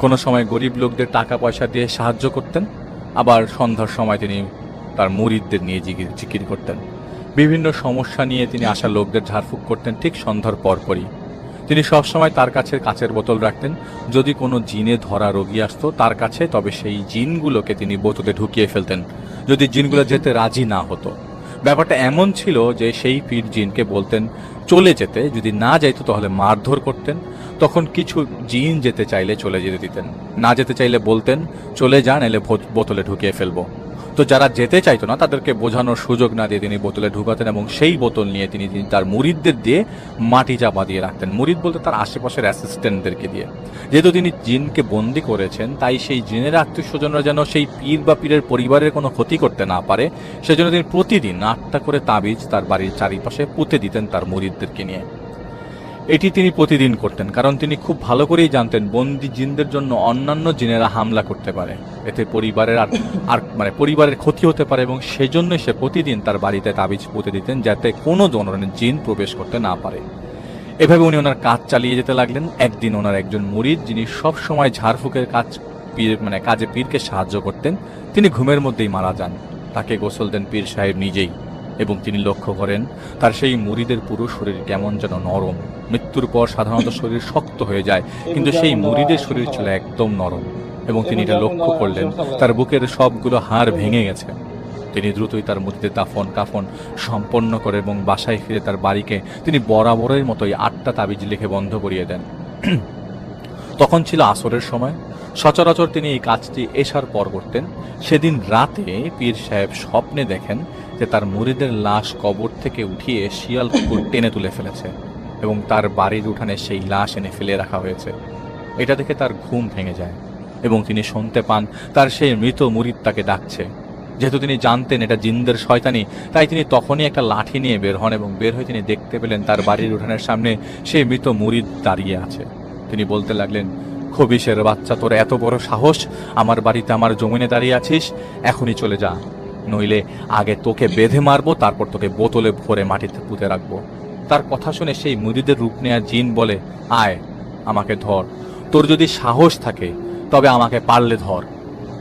কোনো সময় গরিব লোকদের টাকা পয়সা দিয়ে সাহায্য করতেন, আবার সন্ধ্যার সময় তিনি তার মুরিদদের নিয়ে জিকির করতেন। বিভিন্ন সমস্যা নিয়ে তিনি আসা লোকদের ঝাড়ফুঁক করতেন ঠিক সন্ধ্যার পরপরই। তিনি সবসময় তার কাছে কাচের বোতল রাখতেন। যদি কোনো জিনে ধরা রোগী আসতো তার কাছে, তবে সেই জিনগুলোকে তিনি বোতলে ঢুকিয়ে ফেলতেন যদি জিনগুলো যেতে রাজি না হতো। ব্যাপারটা এমন ছিল যে সেই পীর জিনকে বলতেন চলে যেতে, যদি না যাইতো তাহলে মারধর করতেন। তখন কিছু জিন যেতে চাইলে চলে যেতে দিতেন, না যেতে চাইলে বলতেন চলে যান, এলে বোতলে ঢুকিয়ে ফেলবো। তো যারা যেতে চাইতো না তাদেরকে বোঝানোর সুযোগ না দিয়ে তিনি বোতলে ঢুকাতেন এবং সেই বোতল নিয়ে তিনি তার মুরিদদের দিয়ে মাটি চাপা দিয়ে রাখতেন। মুরিদ বলতে তার আশেপাশের অ্যাসিস্ট্যান্টদেরকে দিয়ে। যেহেতু তিনি জিনকে বন্দি করেছেন, তাই সেই জিনের আত্মীয় স্বজনরা যেন সেই পীর বা পীরের পরিবারের কোনো ক্ষতি করতে না পারে, সেজন্য তিনি প্রতিদিন 8টা করে তাবিজ তার বাড়ির চারিপাশে পুঁতে দিতেন তার মুরিদদেরকে নিয়ে। এটি তিনি প্রতিদিন করতেন, কারণ তিনি খুব ভালো করেই জানতেন বন্দি জিনদের জন্য অন্যান্য জিনেরা হামলা করতে পারে, এতে পরিবারের ক্ষতি হতে পারে, এবং সেজন্য সে প্রতিদিন তার বাড়িতে তাবিজ পুঁতে দিতেন যাতে কোনো ধরনের জিন প্রবেশ করতে না পারে। এভাবে উনি ওনার কাজ চালিয়ে যেতে লাগলেন। একদিন ওনার একজন মুরিদ, যিনি সব সময় ঝাড়ফুঁকের কাজে পীরকে সাহায্য করতেন, তিনি ঘুমের মধ্যেই মারা যান। তাকে গোসল দেন পীর সাহেব নিজেই, এবং তিনি লক্ষ্য করেন তার সেই মুরিদের পুরো শরীর কেমন যেন নরম। মৃত্যুর পর সাধারণত শরীর শক্ত হয়ে যায়, কিন্তু সেই মুরিদের শরীর ছিল একদম নরম, এবং তিনি এটা লক্ষ্য করলেন তার বুকের সবগুলো হাড় ভেঙে গেছে। তিনি দ্রুতই তার মুরিদের দাফন কাফন সম্পন্ন করে এবং বাসায় ফিরে তার বাড়িকে তিনি বরাবরের মতোই 8টা তাবিজ লিখে বন্ধ করিয়ে দেন। তখন ছিল আসরের সময়। সচরাচর তিনি এই কাজটি এশার পর করতেন। সেদিন রাতে পীর সাহেব স্বপ্নে দেখেন যে তার মুরিদের লাশ কবর থেকে উঠিয়ে শিয়াল কুকুর টেনে তুলে ফেলেছে এবং তার বাড়ির উঠানে সেই লাশ এনে ফেলে রাখা হয়েছে। এটা দেখে তার ঘুম ভেঙে যায় এবং তিনি শুনতে পান তার সেই মৃত মুরিদ তাকে ডাকছে। যেহেতু তিনি জানতেন এটা জিনদের শয়তানি, তাই তিনি তখনই একটা লাঠি নিয়ে বের হন এবং বের হয়ে তিনি দেখতে পেলেন তার বাড়ির উঠানের সামনে সেই মৃত মুরিদ দাঁড়িয়ে আছে। তিনি বলতে লাগলেন, খবিশের বাচ্চা, তোর এত বড় সাহস, আমার বাড়িতে আমার জমিনে দাঁড়িয়ে আছিস, এখনই চলে যা, নইলে আগে তোকে বেঁধে মারবো, তারপর তোকে বোতলে ভরে মাটিতে পুঁতে রাখবো। তার কথা শুনে সেই মুরিদের রূপ নেয়া জিন বলে, আয় আমাকে ধর, তোর যদি সাহস থাকে তবে আমাকে পারলে ধর।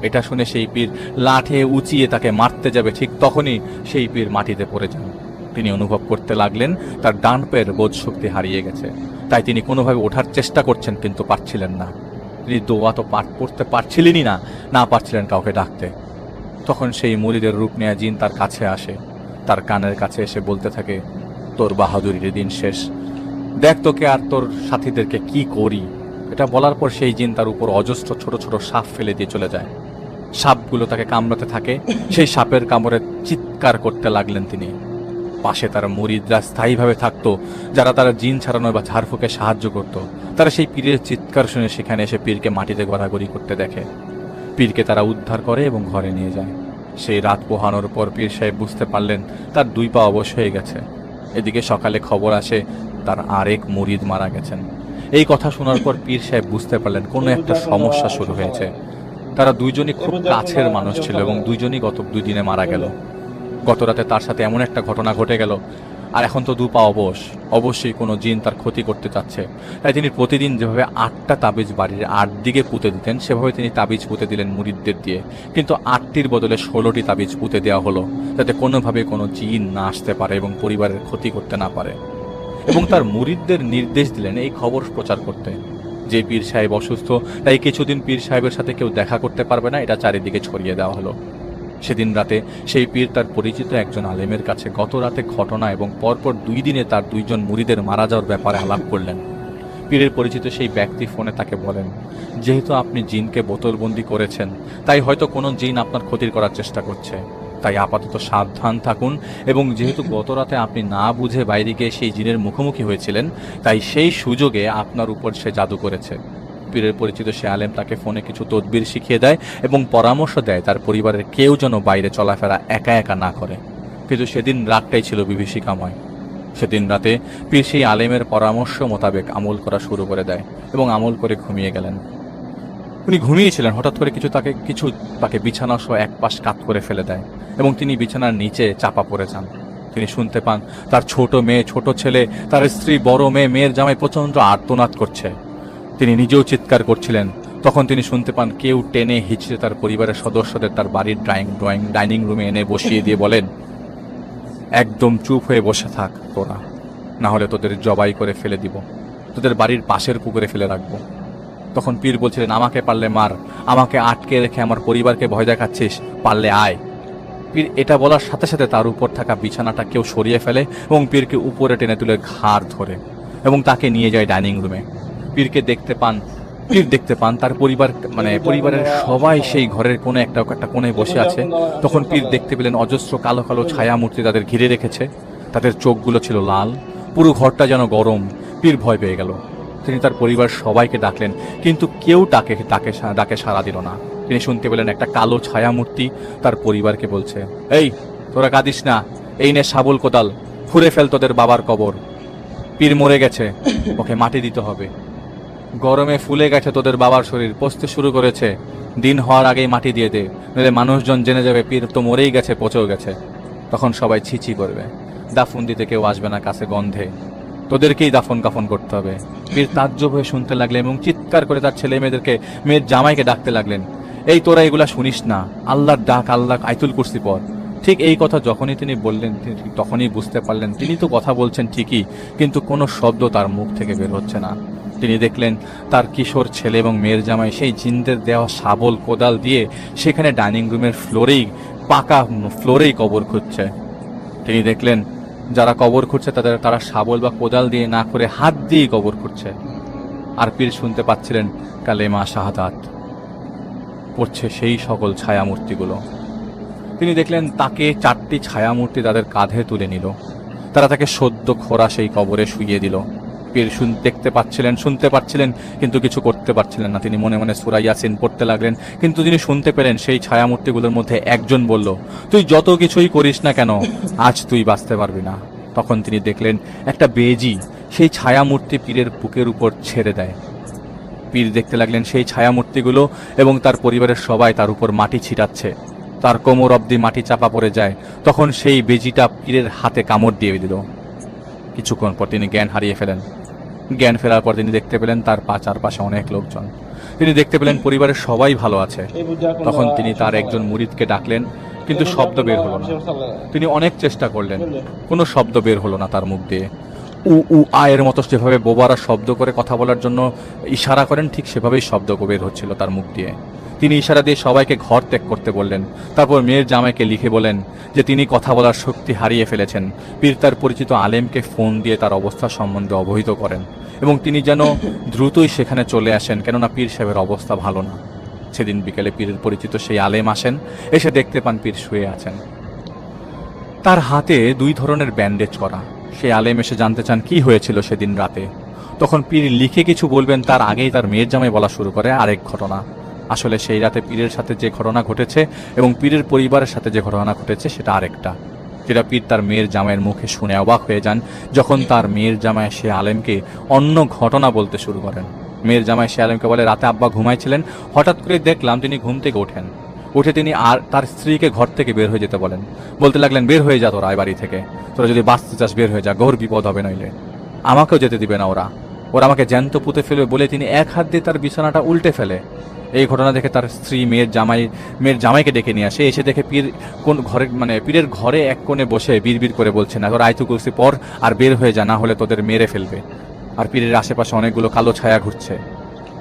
এটা শুনে সেই পীর লাঠে উঁচিয়ে তাকে মারতে যাবে, ঠিক তখনই সেই পীর মাটিতে পড়ে যান তিনি অনুভব করতে লাগলেন তার ডান পায়ের বোধ শক্তি হারিয়ে গেছে। তাই তিনি কোনোভাবে ওঠার চেষ্টা করছেন, কিন্তু পারছিলেন না। তিনি দোয়া তো পাঠ পড়তে পারছিলেনই না, না পারছিলেন কাউকে ডাকতে। তখন সেই মুরিদের রূপ নেয়া জিন তার কাছে আসে, তার কানের কাছে এসে বলতে থাকে, তোর বাহাদুরির দিন শেষ, দেখ তোকে আর তোর সাথীদেরকে কি করি। এটা বলার পর সেই জিন তার উপর অজস্র ছোট ছোট সাপ ফেলে দিয়ে চলে যায়। সাপগুলো তাকে কামড়াতে থাকে, সেই সাপের কামড়ে চিৎকার করতে লাগলেন তিনি। পাশে তার মুরিদরা স্থায়ীভাবে থাকতো, যারা তারা জিন ছাড়ানো বা ঝাড়ফুঁকে সাহায্য করত। তারা সেই পীরের চিৎকার শুনে সেখানে এসে পীরকে মাটিতে গড়াগড়ি করতে দেখে। পীরকে তারা উদ্ধার করে এবং ঘরে নিয়ে যায়। সেই রাত পোহানোর পর পীর সাহেব বুঝতে পারলেন তার 2 পা অবশ হয়ে গেছে। এদিকে সকালে খবর আসে তার আরেক মুরিদ মারা গেছেন। এই কথা শোনার পর পীর সাহেব বুঝতে পারলেন কোনো একটা সমস্যা শুরু হয়েছে। তারা দুইজনই খুব কাছের মানুষ ছিল এবং দুইজনই গত 2 দিনে মারা গেল। গত রাতে তার সাথে এমন একটা ঘটনা ঘটে গেল, আর এখন তো 2 পা অবশ, অবশ্যই কোনো জিন তার ক্ষতি করতে চাচ্ছে। তাই তিনি প্রতিদিন যেভাবে 8টা তাবিজ বাড়ির 8 দিকে পুঁতে দিতেন, সেভাবে তিনি তাবিজ পুঁতে দিলেন মুরিদদের দিয়ে। কিন্তু 8টির বদলে 16টি তাবিজ পুঁতে দেওয়া হলো, যাতে কোনোভাবে কোনো জিন না আসতে পারে এবং পরিবারের ক্ষতি করতে না পারে। এবং তার মুরিদদের নির্দেশ দিলেন এই খবর প্রচার করতে যে পীর সাহেব অসুস্থ, তাই কিছুদিন পীর সাহেবের সাথে কেউ দেখা করতে পারবে না, এটা চারিদিকে ছড়িয়ে দেওয়া হলো। সেদিন রাতে সেই পীর তার পরিচিত একজন আলেমের কাছে গত রাতে ঘটনা এবং পরপর 2 দিনে তার 2 জন মুরিদের মারা যাওয়ার ব্যাপারে আলাপ করলেন। পীরের পরিচিত সেই ব্যক্তি ফোনে তাকে বলেন, যেহেতু আপনি জিনকে বোতলবন্দি করেছেন, তাই হয়তো কোনো জিন আপনার ক্ষতির করার চেষ্টা করছে, তাই আপাতত সাবধান থাকুন। এবং যেহেতু গত রাতে আপনি না বুঝে বাইরে গিয়ে সেই জিনের মুখোমুখি হয়েছিলেন, তাই সেই সুযোগে আপনার উপর সে জাদু করেছে। পীরের পরিচিত সে আলেম তাকে ফোনে কিছু তদবির শিখিয়ে দেয় এবং পরামর্শ দেয় তার পরিবারের কেউ যেন বাইরে চলাফেরা একা একা না করে। কিন্তু সেদিন রাতটাই ছিল বিভীষিকাময়। সেদিন রাতে পীর সেই আলেমের পরামর্শ মোতাবেক আমল করা শুরু করে দেয় এবং আমল করে ঘুমিয়ে গেলেন। উনি ঘুমিয়েছিলেন, হঠাৎ করে কিছু তাকে বিছানা সহ এক পাশ কাত করে ফেলে দেয় এবং তিনি বিছানার নিচে চাপা পড়ে যান। তিনি শুনতে পান তার ছোট মেয়ে, ছোট ছেলে, তার স্ত্রী, বড় মেয়ে, মেয়ের জামাই প্রচন্ড আর্তনাদ করছে। তিনি নিজেও চিৎকার করছিলেন। তখন তিনি শুনতে পান কেউ টেনে হিচড়ে তার পরিবারের সদস্যদের তার বাড়ির ডাইনিং রুমে এনে বসিয়ে দিয়ে বলেন, একদম চুপ হয়ে বসে থাক তোরা, না হলে তোদের জবাই করে ফেলে দিব, তোদের বাড়ির পাশের পুকুরে ফেলে রাখবো। তখন পীর বলছিলেন, আমাকে পারলে মার, আমাকে আটকে রেখে আমার পরিবারকে ভয় দেখাচ্ছিস, পারলে আয়। পীর এটা বলার সাথে সাথে তার উপর থাকা বিছানাটা কেউ সরিয়ে ফেলে এবং পীরকে উপরে টেনে তুলে ঘাড় ধরে এবং তাকে নিয়ে যায় ডাইনিং রুমে। পীর দেখতে পান তার পরিবারের সবাই সেই ঘরের কোনো একটা কোণে বসে আছে। তখন পীর দেখতে পেলেন অজস্র কালো কালো ছায়া মূর্তি তাদের ঘিরে রেখেছে। তাদের চোখগুলো ছিল লাল, পুরো ঘরটা যেন গরম। পীর ভয় পেয়ে গেল। তিনি তার পরিবার সবাইকে ডাকলেন, কিন্তু কেউ ডাকে সাড়া দিল না। তিনি শুনতে পেলেন একটা কালো ছায়া মূর্তি তার পরিবারকে বলছে, এই তোরা কাঁদিস না, এই নে শাবল কোদাল, খুঁড়ে ফেল তোদের বাবার কবর। পীর মরে গেছে, ওকে মাটি দিতে হবে। গরমে ফুলে গেছে তোদের বাবার শরীর, পচতে শুরু করেছে, দিন হওয়ার আগেই মাটি দিয়ে দে, নইলে মানুষজন জেনে যাবে পীর তো মরেই গেছে, পচেও গেছে। তখন সবাই ছিছি করবে, দাফন দিতে কেউ আসবে না কাছে গন্ধে, তোদেরকেই দাফন কাফন করতে হবে। পীর তাজ্জব হয়ে শুনতে লাগলেন এবং চিৎকার করে তার ছেলে মেয়ের জামাইকে ডাকতে লাগলেন, এই তোরা এগুলা শুনিস না, আল্লাহর ডাক, আল্লাহ আয়াতুল কুরসি পড়। ঠিক এই কথা যখনই তিনি বললেন, তখনই বুঝতে পারলেন তিনি তো কথা বলছেন ঠিকই, কিন্তু কোনো শব্দ তার মুখ থেকে বের হচ্ছে না। তিনি দেখলেন তার কিশোর ছেলে এবং মেয়ের জামাই সেই জিনদের দেওয়া শাবল কোদাল দিয়ে সেখানে ডাইনিং রুমের পাকা ফ্লোরেই কবর খুঁজছে। তিনি দেখলেন যারা কবর খুঁজছে তারা শাবল বা কোদাল দিয়ে না করে হাত দিয়েই কবর খুঁজছে। আর পীর শুনতে পাচ্ছিলেন কালেমা শাহাদাত পড়ছে সেই সকল ছায়ামূর্তিগুলো। তিনি দেখলেন তাকে 4টি ছায়ামূর্তি তাদের কাঁধে তুলে নিল। তারা তাকে সদ্য খোরা সেই কবরে শুইয়ে দিল। পীর দেখতে পাচ্ছিলেন, শুনতে পাচ্ছিলেন, কিন্তু কিছু করতে পারছিলেন না। তিনি মনে মনে সূরা ইয়াসিন পড়তে লাগলেন, কিন্তু তিনি শুনতে পেলেন সেই ছায়ামূর্তিগুলোর মধ্যে একজন বলল, তুই যত কিছুই করিস না কেন, আজ তুই বাঁচতে পারবি না। তখন তিনি দেখলেন একটা বেজি সেই ছায়ামূর্তি পীরের বুকের উপর ছেড়ে দেয়। পীর দেখতে লাগলেন সেই ছায়ামূর্তিগুলো এবং তার পরিবারের সবাই তার উপর মাটি ছিটাচ্ছে, তার কোমর অবধি মাটি চাপা পড়ে যায়। তখন সেই বেজিটা পীরের হাতে কামড় দিয়ে দিল। কিছুক্ষণ পর তিনি জ্ঞান হারিয়ে ফেলেন। জ্ঞান ফেরার পর তিনি দেখতে পেলেন তার চারপাশে অনেক লোকজন। তিনি দেখতে পেলেন পরিবারের সবাই ভালো আছে। তখন তিনি তার একজন মুরিদকে ডাকলেন, কিন্তু শব্দ বের হলো না। তিনি অনেক চেষ্টা করলেন, কোনো শব্দ বের হলো না তার মুখ দিয়ে। উ উ আয়ের মতো যেভাবে বোবারা শব্দ করে কথা বলার জন্য ইশারা করেন, ঠিক সেভাবেই শব্দ বের হচ্ছিল তার মুখ দিয়ে। তিনি ইশারা দিয়ে সবাইকে ঘর ত্যাগ করতে বললেন। তারপর মেয়ের জামাইকে লিখে বলেন যে তিনি কথা বলার শক্তি হারিয়ে ফেলেছেন। পীর তার পরিচিত আলেমকে ফোন দিয়ে তার অবস্থা সম্বন্ধে অবহিত করেন এবং তিনি যেন দ্রুতই সেখানে চলে আসেন, কেননা পীর সাহেবের অবস্থা ভালো না। সেদিন বিকেলে পীরের পরিচিত সেই আলেম আসেন, এসে দেখতে পান পীর শুয়ে আছেন, তার হাতে 2 ধরনের ব্যান্ডেজ করা। সেই আলেম এসে জানতে চান কি হয়েছিল সেদিন রাতে। তখন পীর লিখে কিছু বলবেন তার আগেই তার মেয়ের জামাই বলা শুরু করে আরেক ঘটনা। আসলে সেই রাতে পীরের সাথে যে ঘটনা ঘটেছে এবং পীরের পরিবারের সাথে যে ঘটনা ঘটেছে সেটা আরেকটা, যেটা পীর তার মেয়ের জামাইয়ের মুখে শুনে অবাক হয়ে যান যখন তার মেয়ের জামাই সে আলেমকে অন্য ঘটনা বলতে শুরু করেন। মেয়ের জামাই সে আলেমকে বলে, রাতে আব্বা ঘুমাইছিলেন, হঠাৎ করে দেখলাম তিনি ঘুম থেকে ওঠেন। উঠে তিনি আর তার স্ত্রীকে ঘর থেকে বের হয়ে যেতে বলেন। বলতে লাগলেন, বের হয়ে যা তোরা এই বাড়ি থেকে, তোরা যদি বাঁচতে চাস বের হয়ে যা, ঘোর বিপদ হবে নইলে। আমাকেও যেতে দিবে না ওরা আমাকে জ্যান্ত পুঁতে ফেলবে বলে তিনি এক হাত দিয়ে তার বিছানাটা উল্টে ফেলে। এই ঘটনা দেখে তার স্ত্রী মেয়ের জামাইকে ডেকে নিয়ে আসে। এসে দেখে পীর কোন ঘরে, মানে পীরের ঘরে এক কোণে বসে বিড়বিড় করে বলছেন, তোরা আয়তু কুরসি পর আর বের হয়ে যা, না হলে তোদের মেরে ফেলবে। আর পীরের আশেপাশে অনেকগুলো কালো ছায়া ঘুরছে।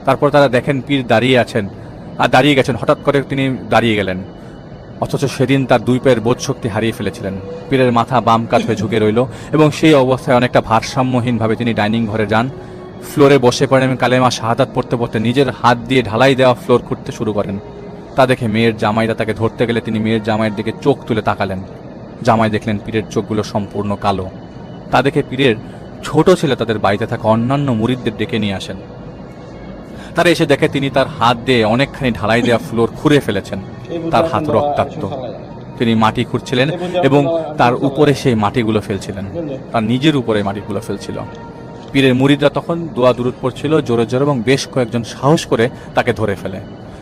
তারপর তারা দেখেন পীর দাঁড়িয়ে আছেন আর দাঁড়িয়ে গেছেন, হঠাৎ করে তিনি দাঁড়িয়ে গেলেন, অথচ সেদিন তার 2 পায়ের বোধ শক্তি হারিয়ে ফেলেছিলেন। পীরের মাথা বাম কাত হয়ে ঝুঁকে রইল এবং সেই অবস্থায় অনেকটা ভারসাম্যহীনভাবে তিনি ডাইনিং ঘরে যান, ফ্লোরে বসে পড়েন এবং কালেমা শাহাদাত পড়তে পড়তে নিজের হাত দিয়ে ঢালাই দেওয়া ফ্লোর খুঁড়তে শুরু করেন। তা দেখে মেয়ের জামাইরা তাকে ধরতে গেলে তিনি মেয়ের জামাইয়ের দিকে চোখ তুলে তাকালেন। জামাই দেখলেন পীরের চোখগুলো সম্পূর্ণ কালো। তা দেখে পীরের ছোট ছেলে তাদের বাড়িতে থাকা অন্যান্য মুরিদদের ডেকে নিয়ে আসেন। তারা এসে দেখে তিনি তার হাত দিয়ে অনেকখানি ঢালাই দেওয়া ফ্লোর খুঁড়ে ফেলেছেন। তার হাত রক্তাক্ত। তিনি মাটি খুঁড়ছিলেন এবং তার উপরে সেই মাটিগুলো ফেলছিলেন, তার নিজের উপরে মাটিগুলো ফেলছিল। পীরের মুরিদরা তখন দোয়া দুরুদ পড়ছিল জোরে জোরে এবং বেশ কয়েকজন সাহস করে তাকে ধরে ফেলে।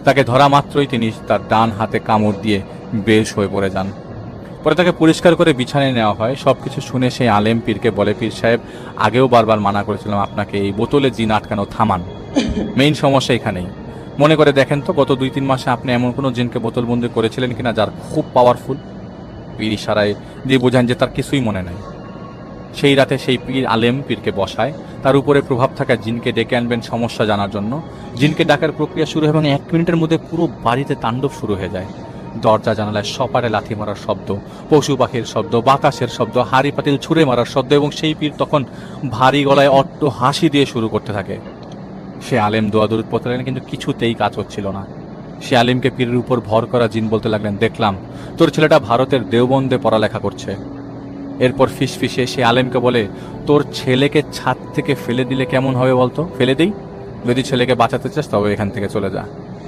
তাকে ধরা মাত্রই তিনি তার ডান হাতে কামড় দিয়ে বেশ হয়ে পড়ে যান। পরে তাকে পরিষ্কার করে বিছানায় নেওয়া হয়। সবকিছু শুনে সেই আলেম পীরকে বলে, পীর সাহেব, আগেও বারবার মানা করেছিলাম আপনাকে এই বোতলে জিন আটকানো থামান, মেইন সমস্যা এখানেই। মনে করে দেখেন তো গত 2-3 মাসে আপনি এমন কোনো জিনকে বোতলবন্দি করেছিলেন কিনা যার খুব পাওয়ারফুল। পীর ইশারায় দিয়ে বোঝান যে তার কিছুই মনে নাই। সেই রাতে সেই পীর আলেম পীরকে বসায়, তার উপরে প্রভাব থাকা জিনকে ডেকে আনবেন সমস্যা জানার জন্য। জিনকে ডাকার প্রক্রিয়া শুরু হয় এবং 1 মিনিটের মধ্যে পুরো বাড়িতে তাণ্ডব শুরু হয়ে যায়। দরজা জানালায় সপারে লাথি মারার শব্দ, পশু পাখির শব্দ, বাতাসের শব্দ, হাড়ি পাতিল ছুঁড়ে মারার শব্দ এবং সেই পীর তখন ভারী গলায় অট্ট হাসি দিয়ে শুরু করতে থাকে। সে আলেম দোয়া দরুদ পড়লেন কিন্তু কিছুতেই কাজ হচ্ছিল না। সে আলেমকে পীরের উপর ভর করা জিন বলতে লাগলেন, দেখলাম তোর ছেলেটা ভারতের দেওবন্দে পড়ালেখা করছে। এরপর ফিসফিসে সে আলেমকে বলে, তোর ছেলেকে ছাদ থেকে ফেলে দিলে কেমন হবে বলতো? ফেলে দেই? যদি ছেলেকে বাঁচাতে চাস তবে এখান থেকে চলে যা,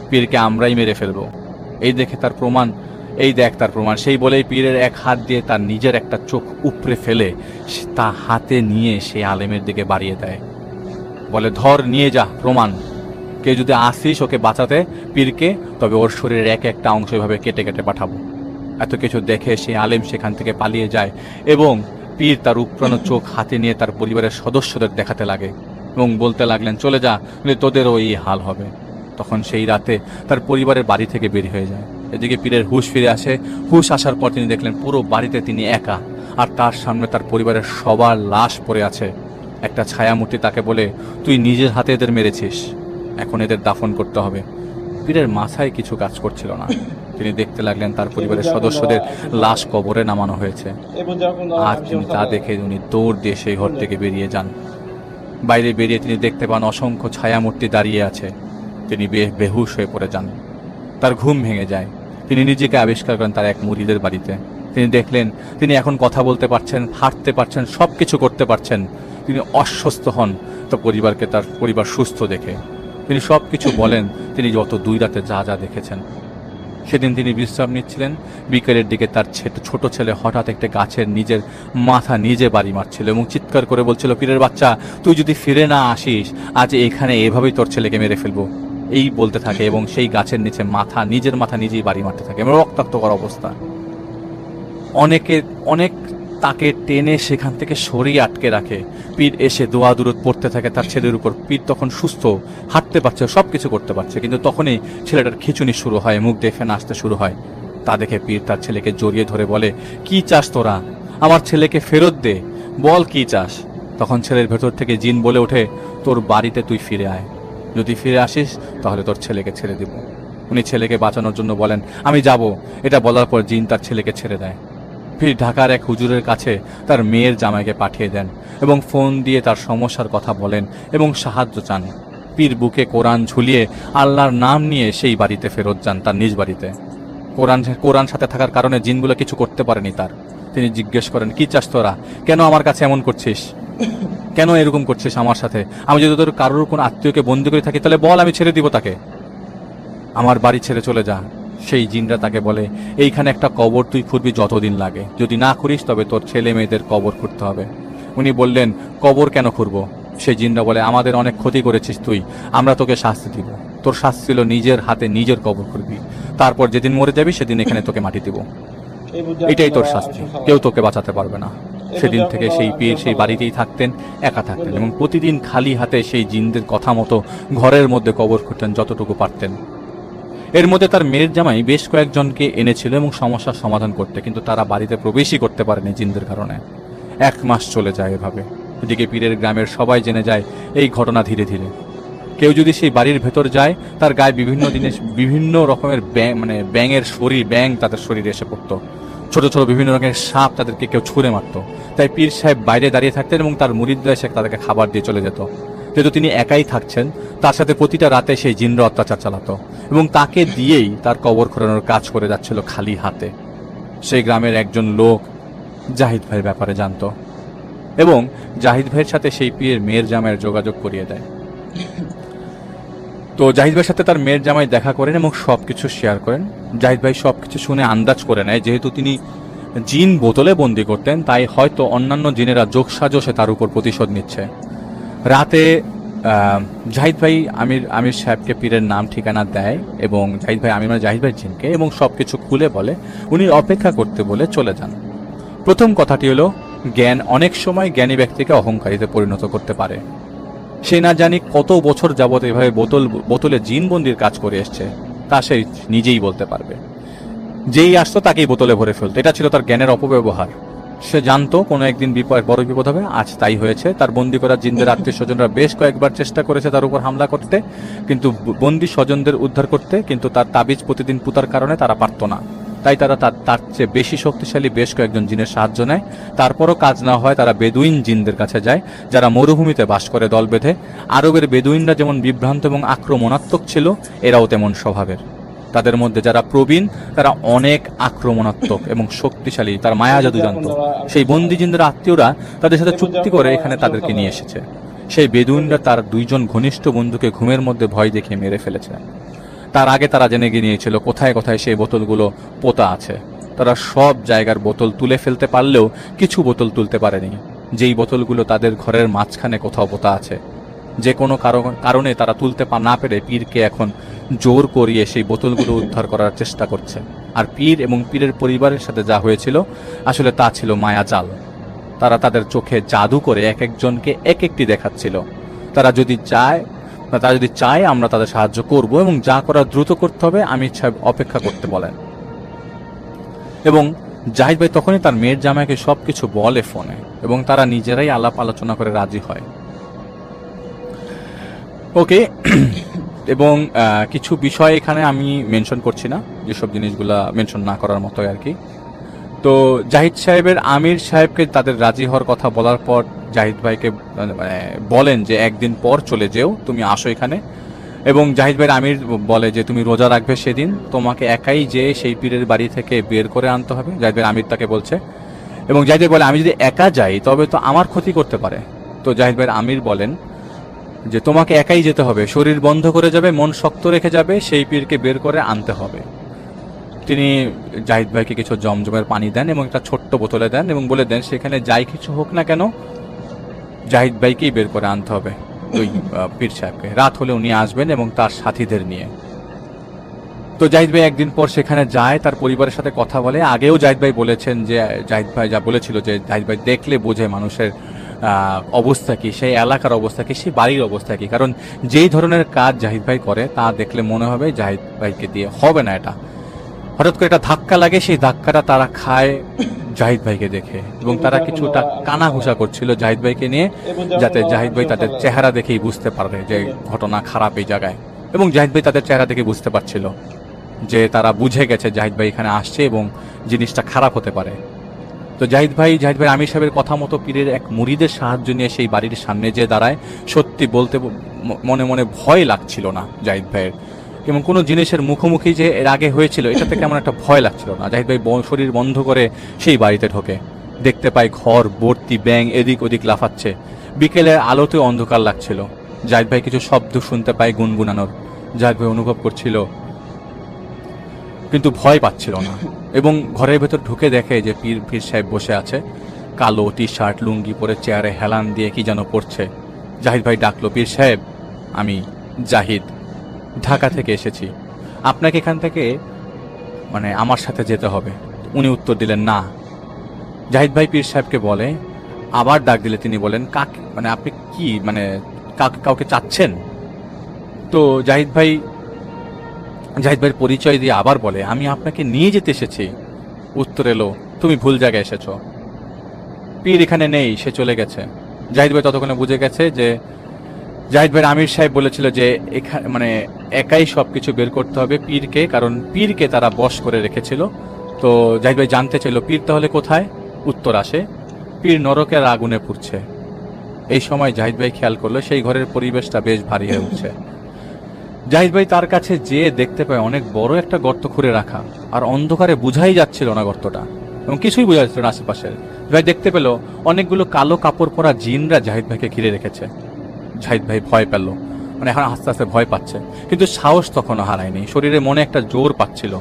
পীরকে আমরাই মেরে ফেলবো। এই দেখে তার প্রমাণ, এই দেখ তার প্রমাণ। সেই বলেই পীরের এক হাত দিয়ে তার নিজের একটা চোখ উপড়ে ফেলে তা হাতে নিয়ে সে আলেমের দিকে বাড়িয়ে দেয়, বলে, ধর নিয়ে যা প্রমাণ। কেউ যদি আসিস ওকে বাঁচাতে পীরকে, তবে ওর শরীরের এক একটা অংশ এভাবে কেটে কেটে পাঠাবো। এত কিছু দেখে সে আলেম সেখান থেকে পালিয়ে যায় এবং পীর তার উপড়ানো চোখ হাতে নিয়ে তার পরিবারের সদস্যদের দেখাতে লাগে এবং বলতে লাগলেন, চলে যা, তোদেরও এই হাল হবে। তখন সেই রাতে তার পরিবারের বাড়ি থেকে বের হয়ে যায়। এদিকে পীরের হুঁশ ফিরে আসে। হুঁশ আসার পর তিনি দেখলেন পুরো বাড়িতে তিনি একা, আর তার সামনে তার পরিবারের সবার লাশ পড়ে আছে। একটা ছায়ামূর্তি তাকে বলে, তুই নিজের হাতে এদের মেরেছিস, এখন এদের দাফন করতে হবে। পীরের মাথায় কিছু কাজ করছিল না। তিনি দেখতে লাগলেন তার পরিবারের সদস্যদের লাশ কবরে নামানো হয়েছে, আর তিনি তা দেখে উনি দৌড় দিয়ে সেই ঘর থেকে বেরিয়ে যান। বাইরে বেরিয়ে তিনি দেখতে পান অসংখ্য ছায়ামূর্তি দাঁড়িয়ে আছে। তিনি বেহুশ হয়ে পড়ে যান, তার ঘুম ভেঙে যায়। তিনি নিজেকে আবিষ্কার করেন তার এক মুরিদের বাড়িতে। তিনি দেখলেন তিনি এখন কথা বলতে পারছেন, হাঁটতে পারছেন, সবকিছু করতে পারছেন। তিনি অস্বস্ত হন তার পরিবারকে, তার পরিবার সুস্থ দেখে। তিনি সবকিছু বলেন তিনি গত 2 রাতে যা যা দেখেছেন। সেদিন তিনি বিশ্রাম নিচ্ছিলেন। বিকেলের দিকে তার ছোট ছেলে হঠাৎ একটা গাছের নিজের মাথা নিজে বাড়ি মারছিল এবং চিৎকার করে বলছিল, পীরের বাচ্চা, তুই যদি ফিরে না আসিস আজ এখানে এভাবেই তোর ছেলেকে মেরে ফেলবো। এই বলতে থাকে এবং সেই গাছের নিচে নিজের মাথা নিজেই বাড়ি মারতে থাকে এবং রক্তাক্ত করা অবস্থা। অনেক তাকে টেনে সেখান থেকে সরিয়ে আটকে রাখে। পীর এসে দোয়া দুরুদ পড়তে থাকে তার ছেলের উপর। পীর তখন সুস্থ, হাঁটতে পারছে, সবকিছু করতে পারছে, কিন্তু তখনই ছেলেটার খিঁচুনি শুরু হয়, মুখ দিয়ে ফেনা আসতে শুরু হয়। তা দেখে পীর তার ছেলেকে জড়িয়ে ধরে বলে, কি চাস তোরা? আমার ছেলেকে ফেরত দে, বল কি চাস? তখন ছেলের ভেতর থেকে জিন বলে ওঠে, তোর বাড়িতে তুই ফিরে আয়, যদি ফিরে আসিস তাহলে তোর ছেলেকে ছেড়ে দিব। উনি ছেলেকে বাঁচানোর জন্য বলেন, আমি যাব। এটা বলার পর জিন তার ছেলেকে ছেড়ে দেয়। পীর ঢাকার এক হুজুরের কাছে তার মেয়ের জামাইকে পাঠিয়ে দেন এবং ফোন দিয়ে তার সমস্যার কথা বলেন এবং সাহায্য চান। পীর বুকে কোরআন ঝুলিয়ে আল্লাহর নাম নিয়ে সেই বাড়িতে ফেরত যান, তার নিজ বাড়িতে। কোরআন সাথে থাকার কারণে জিনগুলো কিছু করতে পারেনি তার। তিনি জিজ্ঞেস করেন, কি চাস তোরা? কেন আমার কাছে এমন করছিস? কেন এরকম করছিস আমার সাথে? আমি যদি তোর কারোর কোনো আত্মীয়কে বন্দি করে থাকি তাহলে বল, আমি ছেড়ে দিব তাকে। আমার বাড়ি ছেড়ে চলে যা। সেই জিনরা তাকে বলে, এইখানে একটা কবর তুই খুঁড়বি যতদিন লাগে, যদি না করিস তবে তোর ছেলে মেয়েদের কবর খুঁড়তে হবে। উনি বললেন, কবর কেন খুঁড়বো? সেই জিনরা বলে, আমাদের অনেক ক্ষতি করেছিস তুই, আমরা তোকে শাস্তি দিব। তোর শাস্তি ছিল নিজের হাতে নিজের কবর খুঁড়বি, তারপর যেদিন মরে যাবি সেদিন এখানে তোকে মাটি দিব। এটাই তোর শাস্তি, কেউ তোকে বাঁচাতে পারবে না। সেদিন থেকে সেই পীর সেই বাড়িতেই থাকতেন, একা থাকতেন এবং প্রতিদিন খালি হাতে সেই জিনদের কথা মতো ঘরের মধ্যে কবর খুঁড়তেন যতটুকু পারতেন। এর মধ্যে তার মেয়ের জামাই বেশ কয়েকজনকে এনেছিল এবং সমস্যার সমাধান করতে, কিন্তু তারা বাড়িতে প্রবেশই করতে পারেনি জিনদের কারণে। 1 মাস চলে যায় এভাবে। এদিকে পীরের গ্রামের সবাই জেনে যায় এই ঘটনা। ধীরে ধীরে কেউ যদি সেই বাড়ির ভেতর যায়, তার গায়ে বিভিন্ন রকমের ব্যাঙের শরীর, ব্যাঙ তাদের শরীরে এসে পড়তো। ছোট ছোট বিভিন্ন রকমের সাপ তাদেরকে কেউ ছুঁড়ে মারত। তাই পীর সাহেব বাইরে দাঁড়িয়ে থাকতেন এবং তার মুরিদরা এসে তাদেরকে খাবার দিয়ে চলে যেত। যেহেতু তিনি একাই থাকছেন, তার সাথে প্রতিটা রাতে সেই জিনরা অত্যাচার চালাতো এবং তাকে দিয়েই তার কবর খোঁড়ানোর কাজ করে যাচ্ছিল খালি হাতে। সেই গ্রামের একজন লোক জাহিদ ভাইয়ের ব্যাপারে জানতো এবং জাহিদ ভাইয়ের সাথে সেই পীরের মেয়ের জামাইয়ের যোগাযোগ করিয়ে দেয়। তো জাহিদ ভাইয়ের সাথে তার মেয়ের জামাই দেখা করেন এবং সবকিছু শেয়ার করেন। জাহিদ ভাই সবকিছু শুনে আন্দাজ করে নেয়, যেহেতু তিনি জিন বোতলে বন্দি করতেন, তাই হয়তো অন্যান্য জিনেরা যোগসাজশে তার উপর প্রতিশোধ নিচ্ছে। রাতে জাহিদ ভাই আমির সাহেবকে পীরের নাম ঠিকানা দেয় এবং জাহিদ ভাই জাহিদ ভাই জিনকে এবং সবকিছু খুলে বলে, উনি অপেক্ষা করতে বলে চলে যান। প্রথম কথাটি হলো, জ্ঞান অনেক সময় জ্ঞানী ব্যক্তিকে অহংকারীতে পরিণত করতে পারে। সে না জানি কত বছর যাবত এভাবে বোতলে জিন বন্দির কাজ করে এসছে, তা সে নিজেই বলতে পারবে। যেই আসতো তাকেই বোতলে ভরে ফেলতো, এটা ছিল তার জ্ঞানের অপব্যবহার। সে জানতো কোনো একদিন বড় বিপদ হবে, আজ তাই হয়েছে। তার বন্দি করা জিনদের আত্মীয় স্বজনরা বেশ কয়েকবার চেষ্টা করেছে তার উপর হামলা করতে, কিন্তু বন্দি স্বজনদের উদ্ধার করতে, কিন্তু তার তাবিজ প্রতিদিন পুতার কারণে তারা পারত না। তাই তারা তার চেয়ে বেশি শক্তিশালী বেশ কয়েকজন জিনের সাহায্য নেয়। তারপরও কাজ না হয়, তারা বেদুইন জিনদের কাছে যায়, যারা মরুভূমিতে বাস করে দল বেঁধে। আরবের বেদুইনরা যেমন বিভ্রান্ত এবং আক্রমণাত্মক ছিল, এরাও তেমন স্বভাবের। তাদের মধ্যে যারা প্রবীণ তারা অনেক আক্রমণাত্মক এবং শক্তিশালী, তার মায়া জাদু জানত। সেই বন্দি জিনদের আত্মীয়রা তাদের সাথে চুক্তি করে এখানে তাদেরকে নিয়ে এসেছে। সেই বেদুইনরা তার 2 জন ঘনিষ্ঠ বন্ধুকে ঘুমের মধ্যে ভয় দেখিয়ে মেরে ফেলেছে। তার আগে তারা জেনে গিয়েছিল কোথায় কোথায় সেই বোতলগুলো পোতা আছে। তারা সব জায়গার বোতল তুলে ফেলতে পারলেও কিছু বোতল তুলতে পারেনি, যেই বোতলগুলো তাদের ঘরের মাঝখানে কোথাও পোতা আছে। যে কোনো কারণে তারা তুলতে না পেরে পীরকে এখন জোর করিয়ে সেই বোতলগুলো উদ্ধার করার চেষ্টা করছে। আর পীর এবং পীরের পরিবারের সাথে যা হয়েছিল আসলে তা ছিল মায়াজাল। তারা তাদের চোখে জাদু করে এক একজনকে এক একটি দেখাচ্ছিল। তারা যদি চায় আমরা তাদের সাহায্য করব এবং যা করা দ্রুত করতে হবে। আমির সাহেব অপেক্ষা করতে বলেন এবং জাহিদ ভাই তখনই তার মেয়ের জামাইকে সবকিছু বলে ফোনে এবং তারা নিজেরাই আলাপ আলোচনা করে রাজি হয়। ওকে, এবং কিছু বিষয় এখানে আমি মেনশন করছি না, যেসব জিনিসগুলা মেনশন না করার মতো আর কি। তো জাহিদ সাহেবের আমির সাহেবকে তাদের রাজি হওয়ার কথা বলার পর জাহিদ ভাইকে বলেন যে একদিন পর চলে যেও, তুমি আসো এখানে। এবং জাহিদ ভাইয়ের আমির বলে যে তুমি রোজা রাখবে সেদিন, তোমাকে একাই যে সেই পীরের বাড়ি থেকে বের করে আনতে হবে। জাহিদ ভাইয়ের আমির তাকে বলছে এবং জাহিদ ভাই বলে, আমি যদি একা যাই তবে তো আমার ক্ষতি করতে পারে। তো জাহিদ ভাইয়ের আমির বলেন যে তোমাকে একাই যেতে হবে, শরীর বন্ধ করে যাবে, মন শক্ত রেখে যাবে, সেই পীরকে বের করে আনতে হবে। তিনি জাহিদ ভাইকে কিছু জমজমের পানি দেন এবং একটা ছোট্ট বোতলে দেন এবং বলে দেন সেখানে যাই কিছু হোক না কেন জাহিদ ভাইকেই বের করে আনতে হবে ওই পীর সাহেবকে। রাত হলে উনি আসবেন এবং তার সাথীদের নিয়ে। তো জাহিদ ভাই একদিন পর সেখানে যায়, তার পরিবারের সাথে কথা বলে। আগেও জাহিদ ভাই বলেছেন যে জাহিদ ভাই যা বলেছিল যে জাহিদ ভাই দেখলে বোঝে মানুষের অবস্থা কি, সেই এলাকার অবস্থা কি, সেই বাড়ির অবস্থা কি। কারণ যেই ধরনের কাজ জাহিদ ভাই করে তা দেখলে মনে হবে জাহিদ ভাইকে দিয়ে হবে না এটা। হঠাৎ করে একটা ধাক্কা লাগে, সেই ধাক্কাটা তারা খায় জাহিদ ভাইকে দেখে, এবং তারা কিছুটা কানাঘুষা করছিল জাহিদ ভাইকে নিয়ে, যাতে জাহিদ ভাই তাদের চেহারা দেখেই বুঝতে পারবে যে ঘটনা খারাপ এই জায়গায়। এবং জাহিদ ভাই তাদের চেহারা দেখে বুঝতে পারছিল যে তারা বুঝে গেছে জাহিদ ভাই এখানে আসছে এবং জিনিসটা খারাপ হতে পারে। তো জাহিদ ভাই আমির সাহেবের কথা মতো পীরের এক মুরিদের সাহায্য নিয়ে সেই বাড়ির সামনে যেয়ে দাঁড়ায়। সত্যি বলতে মনে মনে ভয় লাগছিল না জাহিদ ভাইয়ের, এবং কোনো জিনিসের মুখোমুখি যে এর আগে হয়েছিল এটা থেকে এমন একটা ভয় লাগছিল না। জাহিদ ভাই শরীর বন্ধ করে সেই বাড়িতে ঢোকে, দেখতে পায় ঘর ভর্তি ব্যাঙ এদিক ওদিক লাফাচ্ছে। বিকেলের আলোতেও অন্ধকার লাগছিল। জাহিদ ভাই কিছু শব্দ শুনতে পায় গুনগুনানোর। জাহিদ ভাই অনুভব করছিল কিন্তু ভয় পাচ্ছিল না, এবং ঘরের ভেতর ঢুকে দেখে যে পীর সাহেব বসে আছে, কালো টি শার্ট লুঙ্গি পরে চেয়ারে হেলান দিয়ে কি যেন পড়ছে। জাহিদ ভাই ডাকলো, পীর সাহেব, আমি জাহিদ, ঢাকা থেকে এসেছি, আপনাকে এখান থেকে আমার সাথে যেতে হবে। উনি উত্তর দিলেন না। জাহিদ ভাই পীর সাহেবকে বলে, আবার ডাক দিলে তিনি বলেন, কাকে আপনি কি কাউকে চাচ্ছেন? তো জাহিদ ভাইয়ের পরিচয় দিয়ে আবার বলে, আমি আপনাকে নিয়ে যেতে এসেছি। উত্তর এলো, তুমি ভুল জায়গায় এসেছো, পীর এখানে নেই, সে চলে গেছে। জাহিদ ভাই ততক্ষণে বুঝে গেছে যে জাহিদ ভাইয়ের আমির সাহেব বলেছিল যে এখানে একাই সবকিছু বের করতে হবে পীরকে, কারণ পীরকে তারা বশ করে রেখেছিল। তো জাহিদ ভাই জানতে চাইল, পীর তাহলে কোথায়? উত্তর আসে, পীর নরকের আগুনে পুড়ছে। এই সময় জাহিদ ভাই খেয়াল করলো সেই ঘরের পরিবেশটা বেশ ভারী হয়ে উঠছে। জাহিদ ভাই তার কাছে যেয়ে দেখতে পায় অনেক বড় একটা গর্ত খুঁড়ে রাখা, আর অন্ধকারে বুঝাই যাচ্ছিল না গর্তটা, এবং কিছুই বোঝা যাচ্ছিল না আশেপাশের। ভাই দেখতে পেল অনেকগুলো কালো কাপড় পরা জিনরা জাহিদ ভাইকে ঘিরে রেখেছে। জাহিদ ভাই ভয় পেল, এখন আস্তে আস্তে ভয় পাচ্ছে, কিন্তু সাহস তখনও হারায়নি, শরীরে মনে একটা জোর পাচ্ছিল।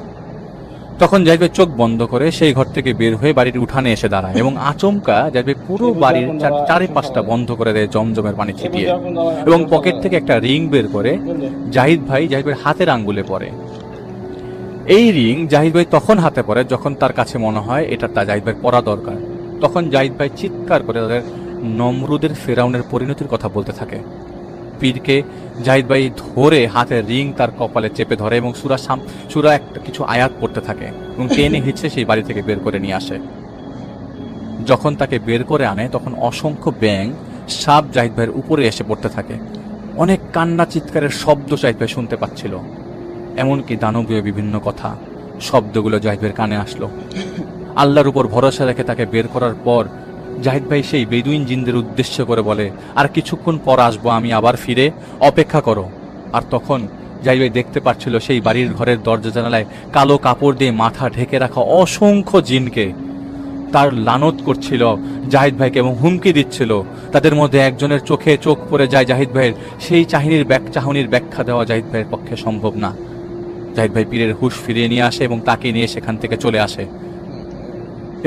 তখন জাহিদ ভাই চোখ বন্ধ করে সেই ঘর থেকে বের হয়ে বাড়ির উঠানে এসে দাঁড়ায়, এবং আচমকা জাহিদ ভাই পুরো বাড়ির চারিপাশটা বন্ধ করে দেয় জমজমের পানি ছিটিয়ে, এবং পকেট থেকে একটা রিং বের করে জাহিদ ভাইয়ের হাতের আঙ্গুলে পরে। এই রিং জাহিদ ভাই তখন হাতে পরে যখন তার কাছে মনে হয় এটা জাহিদ ভাই পরা দরকার। তখন জাহিদ ভাই চিৎকার করে তাদের নমরুদের ফেরাউনের পরিণতির কথা বলতে থাকে। পীরকে জাহিদ ভাই ধরে হাতের রিং তার কপালে চেপে ধরে, এবং সূরা একটা কিছু আয়াত পড়তে থাকে, এবং টেনে হিচড়ে সেই বাড়ি থেকে বের করে নিয়ে আসে। যখন তাকে বের করে আনে তখন অসংখ্য ব্যাঙ সাপ জাহিদ ভাইয়ের উপরে এসে পড়তে থাকে। অনেক কান্না চিৎকারের শব্দ জাহিদ ভাই শুনতে পাচ্ছিল, এমনকি দানবীয় বিভিন্ন কথা। শব্দগুলো জাহিদ ভাইয়ের কানে আসলো। আল্লাহর উপর ভরসা রেখে তাকে বের করার পর জাহিদ ভাই সেই বেদুইন জিনদের উদ্দেশ্য করে বলে, আর কিছুক্ষণ পর আসবো আমি আবার ফিরে, অপেক্ষা করো। আর তখন জাহিদ ভাই দেখতে পাচ্ছিল সেই বাড়ির ঘরের দরজা জানালায় কালো কাপড় দিয়ে মাথা ঢেকে রাখা অসংখ্য জিনকে তার লানত করছিল জাহিদ ভাইকে, এবং হুমকি দিচ্ছিল। তাদের মধ্যে একজনের চোখে চোখ পড়ে যায় জাহিদ ভাইয়ের, সেই চাহনির ব্যাখ্যা দেওয়া জাহিদ ভাইয়ের পক্ষে সম্ভব না। জাহিদ ভাই পীরের হুঁশ ফিরিয়ে নিয়ে আসে এবং তাকে নিয়ে সেখান থেকে চলে আসে।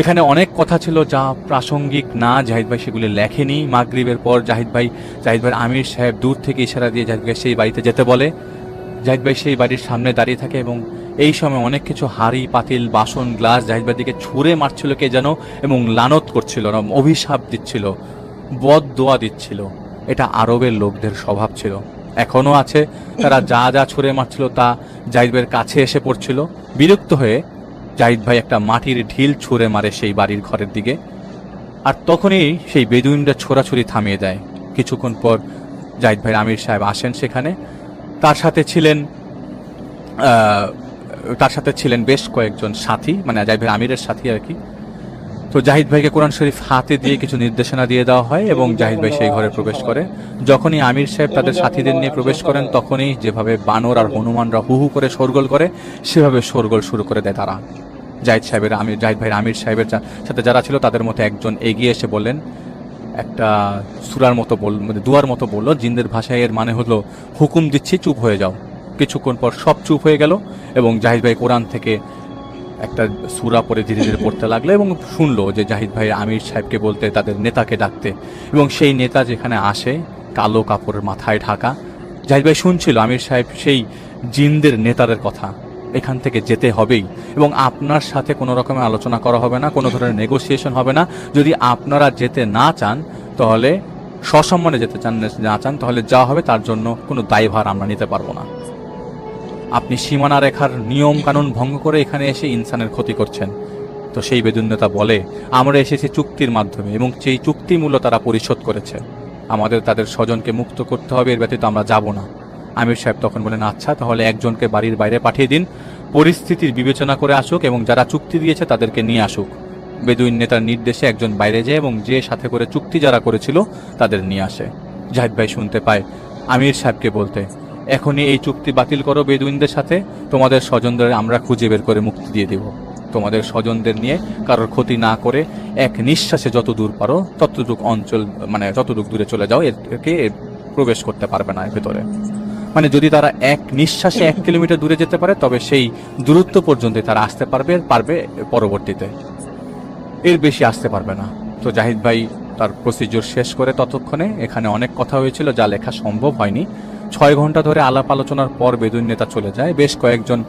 এখানে অনেক কথা ছিল যা প্রাসঙ্গিক না, জাহিদ ভাই সেগুলি লেখেনি। মাগরিবের পর জাহিদ ভাইয়ের আমির সাহেব দূর থেকে ইশারা দিয়ে জাহিদ ভাই সেই বাড়িতে যেতে বলে। জাহিদ ভাই সেই বাড়ির সামনে দাঁড়িয়ে থাকে, এবং এই সময় অনেক কিছু হাড়ি পাতিল বাসন গ্লাস জাহিদ ভাইয়ের দিকে ছুঁড়ে মারছিল কে যেন, এবং লানত করছিল, অভিশাপ দিচ্ছিল, বদ দোয়া দিচ্ছিল। এটা আরবের লোকদের স্বভাব ছিল, এখনো আছে। তারা যা যা ছুঁড়ে মারছিল তা জাহিদ ভাইয়ের কাছে এসে পড়ছিল। বিরক্ত হয়ে জাহিদ ভাই একটা মাটির ঢিল ছুঁড়ে মারে সেই বাড়ির ঘরের দিকে, আর তখনই সেই বেদুইনরা ছোড়াছুরি থামিয়ে দেয়। কিছুক্ষণ পর জাহিদ ভাইয়ের আমির সাহেব আসেন সেখানে। তার সাথে ছিলেন বেশ কয়েকজন সাথী, জাহিদ ভাই আমিরের সাথী আর কি। তো জাহিদ ভাইকে কোরআন শরীফ হাতে দিয়ে কিছু নির্দেশনা দিয়ে দেওয়া হয়, এবং জাহিদ ভাই সেই ঘরে প্রবেশ করে। যখনই আমির সাহেব তাদের সাথীদের নিয়ে প্রবেশ করেন, তখনই যেভাবে বানর আর হনুমানরা হু হু করে শোরগোল করে, সেভাবে শোরগোল শুরু করে দেয় তারা। জাহিদ ভাইয়ের আমির সাহেবের সাথে যারা ছিল তাদের মধ্যে একজন এগিয়ে এসে বললেন, একটা সূরার মতো দুয়ার মতো বললো, জিনদের ভাষায় এর মানে হলো, হুকুম দিচ্ছি চুপ হয়ে যাও। কিছুক্ষণ পর সব চুপ হয়ে গেল, এবং জাহিদ ভাই কোরআন থেকে একটা সূরা পড়ে ধীরে ধীরে পড়তে লাগলো, এবং শুনলো যে জাহিদ ভাই আমির সাহেবকে বলতে, তাদের নেতাকে ডাকতে, এবং সেই নেতা যেখানে আসে কালো কাপড়ের মাথায় ঢাকা। জাহিদ ভাই শুনছিল আমির সাহেব সেই জিনদের নেতাদের কথা, এখান থেকে যেতে হবেই, এবং আপনার সাথে কোনো রকমের আলোচনা করা হবে না, কোনো ধরনের নেগোসিয়েশন হবে না। যদি আপনারা যেতে না চান তাহলে সসম্মানে যেতে না চান তাহলে যা হবে তার জন্য কোনো দায়ভার আমরা নিতে পারবো না। আপনি সীমানা রেখার নিয়ম কানুন ভঙ্গ করে এখানে এসে ইনসানের ক্ষতি করছেন। তো সেই বেদুইন নেতা বলে, আমরা এসেছি চুক্তির মাধ্যমে এবং সেই চুক্তি মূল্য তারা পরিশোধ করেছে, আমাদের তাদের স্বজনকে মুক্ত করতে হবে, এর ব্যতীত আমরা যাব না। আমির সাহেব তখন বলেন, আচ্ছা তাহলে একজনকে বাড়ির বাইরে পাঠিয়ে দিন, পরিস্থিতির বিবেচনা করে আসুক এবং যারা চুক্তি দিয়েছে তাদেরকে নিয়ে আসুক। বেদুইন নেতার নির্দেশে একজন বাইরে যায় এবং যে সাথে করে চুক্তি যারা করেছিল তাদের নিয়ে আসে। জাহিদ ভাই শুনতে পায় আমির সাহেবকে বলতে, এখনই এই চুক্তি বাতিল করো বেদুইনদের সাথে, তোমাদের স্বজনদের আমরা খুঁজে বের করে মুক্তি দিয়ে দেব। তোমাদের স্বজনদের নিয়ে কারোর ক্ষতি না করে এক নিঃশ্বাসে যত দূর পারো ততটুকু অঞ্চল, মানে যতটুকু দূরে চলে যাও, একে প্রবেশ করতে পারবে না এর ভেতরে। মানে যদি তারা এক নিঃশ্বাসে 1 কিলোমিটার দূরে যেতে পারে তবে সেই দূরত্ব পর্যন্ত তারা আসতে পারবে পরবর্তীতে, এর বেশি আসতে পারবে না। তো জাহিদ ভাই তার প্রসিডিউর শেষ করে ততক্ষণে এখানে অনেক কথা হয়েছিল যা লেখা সম্ভব হয়নি। 6 ঘন্টা ধরে আলাপ আলোচনার পর বেদুইন নেতা চলে যায়। বেশ কয়েকজন